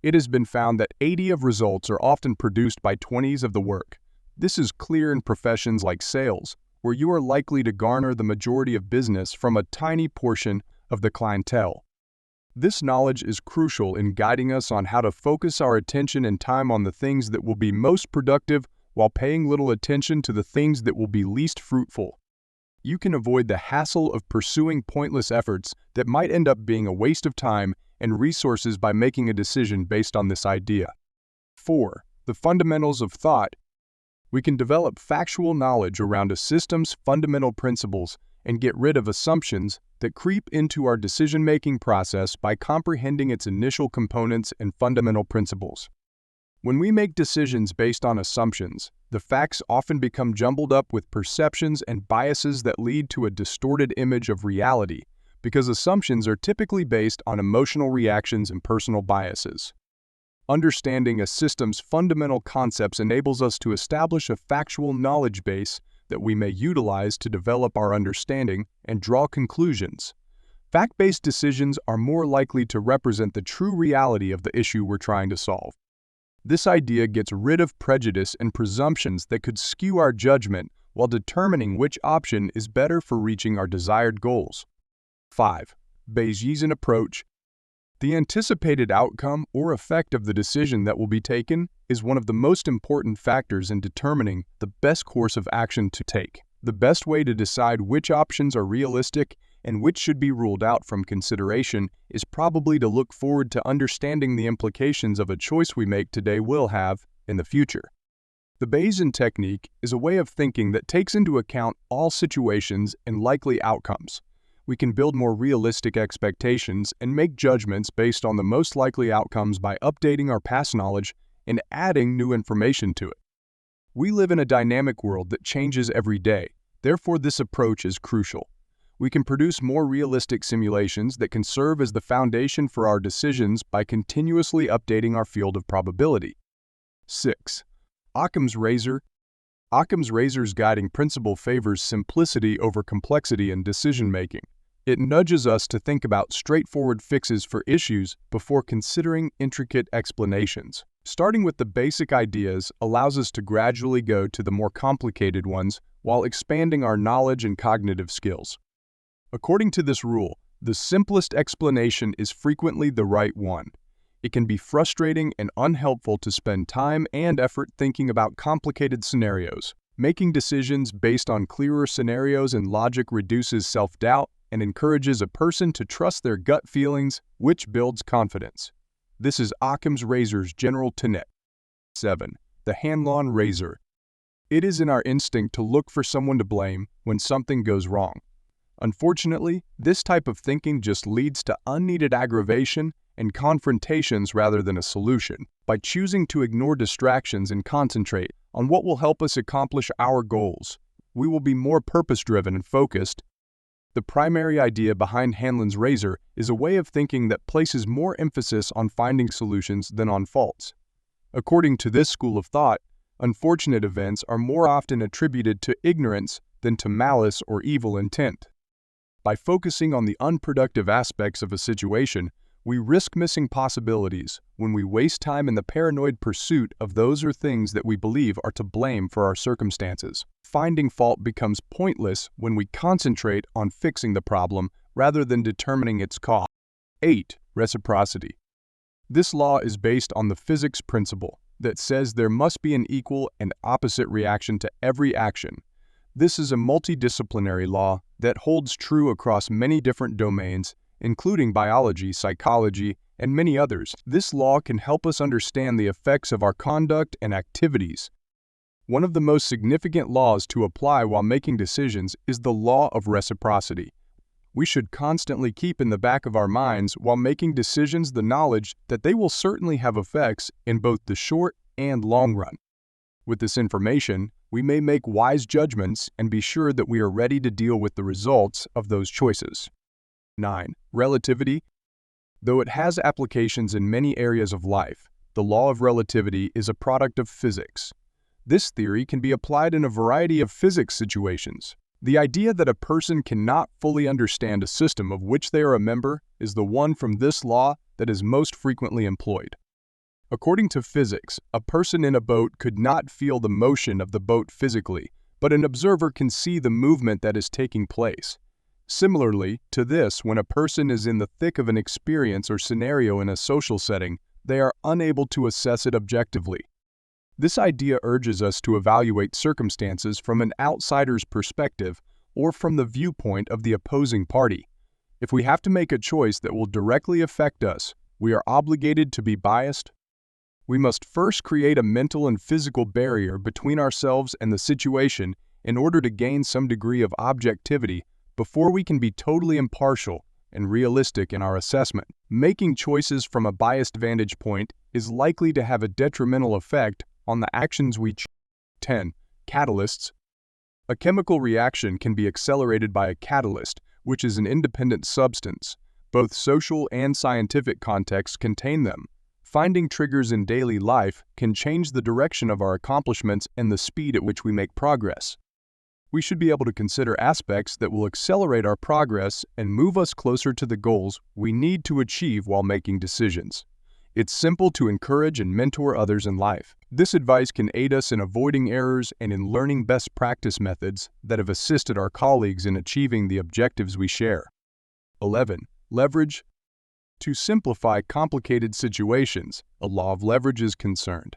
It has been found that 80% of results are often produced by 20% of the work. This is clear in professions like sales, where you are likely to garner the majority of business from a tiny portion of the clientele. This knowledge is crucial in guiding us on how to focus our attention and time on the things that will be most productive while paying little attention to the things that will be least fruitful. You can avoid the hassle of pursuing pointless efforts that might end up being a waste of time and resources by making a decision based on this idea. 4. The fundamentals of thought. We can develop factual knowledge around a system's fundamental principles and get rid of assumptions that creep into our decision-making process by comprehending its initial components and fundamental principles. When we make decisions based on assumptions, the facts often become jumbled up with perceptions and biases that lead to a distorted image of reality, because assumptions are typically based on emotional reactions and personal biases. Understanding a system's fundamental concepts enables us to establish a factual knowledge base that we may utilize to develop our understanding and draw conclusions. Fact-based decisions are more likely to represent the true reality of the issue we're trying to solve. This idea gets rid of prejudice and presumptions that could skew our judgment while determining which option is better for reaching our desired goals. 5. Bayesian approach. The anticipated outcome or effect of the decision that will be taken is one of the most important factors in determining the best course of action to take. The best way to decide which options are realistic and which should be ruled out from consideration is probably to look forward to understanding the implications of a choice we make today will have in the future. The Bayesian technique is a way of thinking that takes into account all situations and likely outcomes. We can build more realistic expectations and make judgments based on the most likely outcomes by updating our past knowledge and adding new information to it. We live in a dynamic world that changes every day, therefore this approach is crucial. We can produce more realistic simulations that can serve as the foundation for our decisions by continuously updating our field of probability. 6. Occam's razor. Occam's razor's guiding principle favors simplicity over complexity in decision-making. It nudges us to think about straightforward fixes for issues before considering intricate explanations. Starting with the basic ideas allows us to gradually go to the more complicated ones while expanding our knowledge and cognitive skills. According to this rule, the simplest explanation is frequently the right one. It can be frustrating and unhelpful to spend time and effort thinking about complicated scenarios. Making decisions based on clearer scenarios and logic reduces self-doubt and encourages a person to trust their gut feelings, which builds confidence. This is Occam's razor's general tenet. 7. The hand-lawn razor. It is in our instinct to look for someone to blame when something goes wrong. Unfortunately, this type of thinking just leads to unneeded aggravation and confrontations rather than a solution. By choosing to ignore distractions and concentrate on what will help us accomplish our goals, we will be more purpose-driven and focused. The primary idea behind Hanlon's razor is a way of thinking that places more emphasis on finding solutions than on faults. According to this school of thought, unfortunate events are more often attributed to ignorance than to malice or evil intent. By focusing on the unproductive aspects of a situation, we risk missing possibilities when we waste time in the paranoid pursuit of those or things that we believe are to blame for our circumstances. Finding fault becomes pointless when we concentrate on fixing the problem rather than determining its cause. 8. Reciprocity. This law is based on the physics principle that says there must be an equal and opposite reaction to every action. This is a multidisciplinary law that holds true across many different domains, including biology, psychology, and many others. This law can help us understand the effects of our conduct and activities. One of the most significant laws to apply while making decisions is the law of reciprocity. We should constantly keep in the back of our minds while making decisions the knowledge that they will certainly have effects in both the short and long run. With this information, we may make wise judgments and be sure that we are ready to deal with the results of those choices. 9. Relativity. Though it has applications in many areas of life, the law of relativity is a product of physics. This theory can be applied in a variety of physics situations. The idea that a person cannot fully understand a system of which they are a member is the one from this law that is most frequently employed. According to physics, a person in a boat could not feel the motion of the boat physically, but an observer can see the movement that is taking place. Similarly to this, when a person is in the thick of an experience or scenario in a social setting, they are unable to assess it objectively. This idea urges us to evaluate circumstances from an outsider's perspective or from the viewpoint of the opposing party. If we have to make a choice that will directly affect us, we are obligated to be biased. We must first create a mental and physical barrier between ourselves and the situation in order to gain some degree of objectivity before we can be totally impartial and realistic in our assessment. Making choices from a biased vantage point is likely to have a detrimental effect on the actions we choose. 10. Catalysts. A chemical reaction can be accelerated by a catalyst, which is an independent substance. Both social and scientific contexts contain them. Finding triggers in daily life can change the direction of our accomplishments and the speed at which we make progress. We should be able to consider aspects that will accelerate our progress and move us closer to the goals we need to achieve while making decisions. It's simple to encourage and mentor others in life. This advice can aid us in avoiding errors and in learning best practice methods that have assisted our colleagues in achieving the objectives we share. 11. Leverage. To simplify complicated situations, a law of leverage is concerned.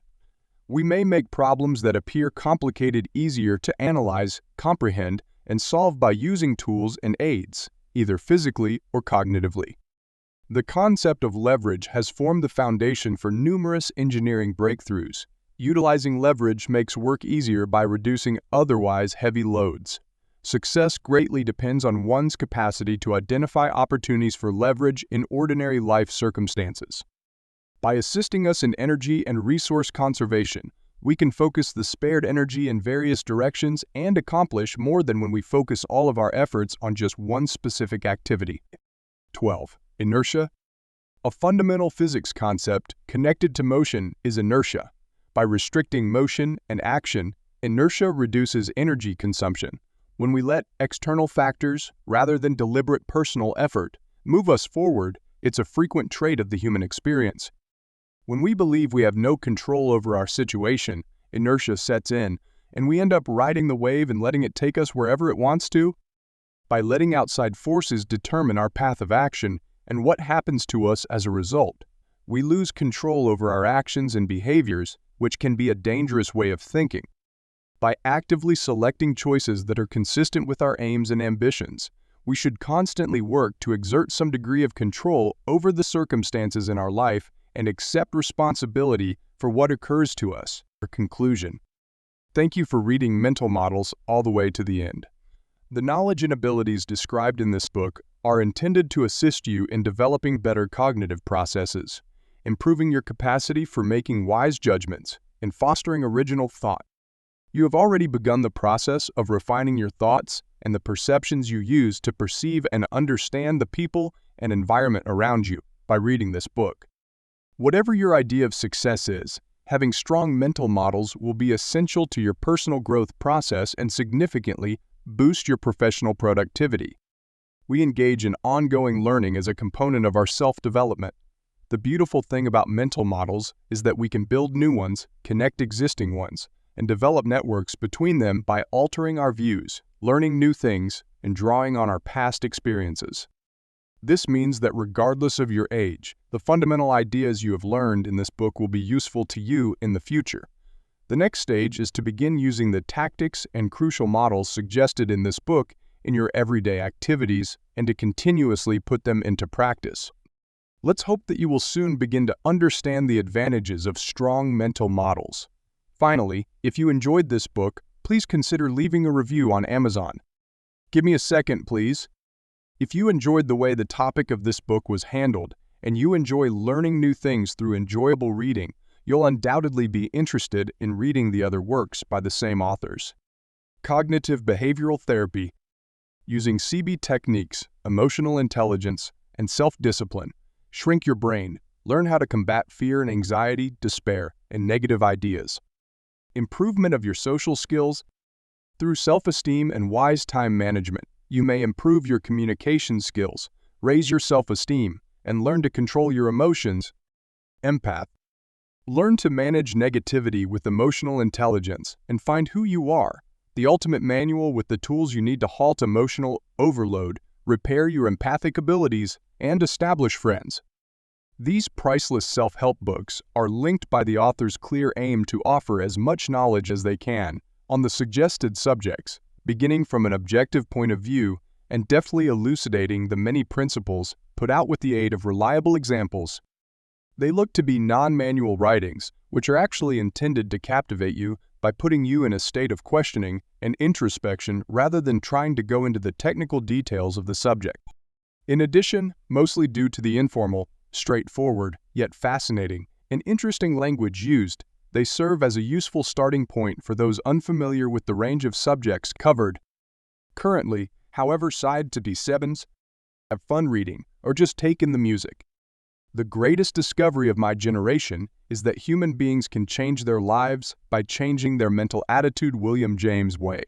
We may make problems that appear complicated easier to analyze, comprehend, and solve by using tools and aids, either physically or cognitively. The concept of leverage has formed the foundation for numerous engineering breakthroughs. Utilizing leverage makes work easier by reducing otherwise heavy loads. Success greatly depends on one's capacity to identify opportunities for leverage in ordinary life circumstances. By assisting us in energy and resource conservation, we can focus the spared energy in various directions and accomplish more than when we focus all of our efforts on just one specific activity. 12. Inertia. A fundamental physics concept connected to motion is inertia. By restricting motion and action, inertia reduces energy consumption. When we let external factors, rather than deliberate personal effort, move us forward, it's a frequent trait of the human experience. When we believe we have no control over our situation, inertia sets in, and we end up riding the wave and letting it take us wherever it wants to. By letting outside forces determine our path of action and what happens to us as a result, we lose control over our actions and behaviors, which can be a dangerous way of thinking. By actively selecting choices that are consistent with our aims and ambitions, we should constantly work to exert some degree of control over the circumstances in our life and accept responsibility for what occurs to us. Conclusion. Thank you for reading Mental Models all the way to the end. The knowledge and abilities described in this book are intended to assist you in developing better cognitive processes, improving your capacity for making wise judgments, and fostering original thought. You have already begun the process of refining your thoughts and the perceptions you use to perceive and understand the people and environment around you by reading this book. Whatever your idea of success is, having strong mental models will be essential to your personal growth process and significantly boost your professional productivity. We engage in ongoing learning as a component of our self-development. The beautiful thing about mental models is that we can build new ones, connect existing ones, and develop networks between them by altering our views, learning new things, and drawing on our past experiences. This means that regardless of your age, the fundamental ideas you have learned in this book will be useful to you in the future. The next stage is to begin using the tactics and crucial models suggested in this book in your everyday activities and to continuously put them into practice. Let's hope that you will soon begin to understand the advantages of strong mental models. Finally, if you enjoyed this book, please consider leaving a review on Amazon. Give me a second, please. If you enjoyed the way the topic of this book was handled, and you enjoy learning new things through enjoyable reading, you'll undoubtedly be interested in reading the other works by the same authors. Cognitive Behavioral Therapy. Using CB techniques, emotional intelligence, and self-discipline, shrink your brain, learn how to combat fear and anxiety, despair, and negative ideas. Improvement of your social skills. Through self-esteem and wise time management, you may improve your communication skills, raise your self-esteem, and learn to control your emotions. Empath. Learn to manage negativity with emotional intelligence and find who you are, the ultimate manual with the tools you need to halt emotional overload, repair your empathic abilities, and establish friends. These priceless self-help books are linked by the author's clear aim to offer as much knowledge as they can on the suggested subjects, beginning from an objective point of view and deftly elucidating the many principles put out with the aid of reliable examples. They look to be non-manual writings, which are actually intended to captivate you by putting you in a state of questioning and introspection rather than trying to go into the technical details of the subject. In addition, mostly due to the informal, straightforward, yet fascinating and interesting language used, they serve as a useful starting point for those unfamiliar with the range of subjects covered. Currently, however, side to D7s, have fun reading, or just take in the music. The greatest discovery of my generation is that human beings can change their lives by changing their mental attitude. William James Way.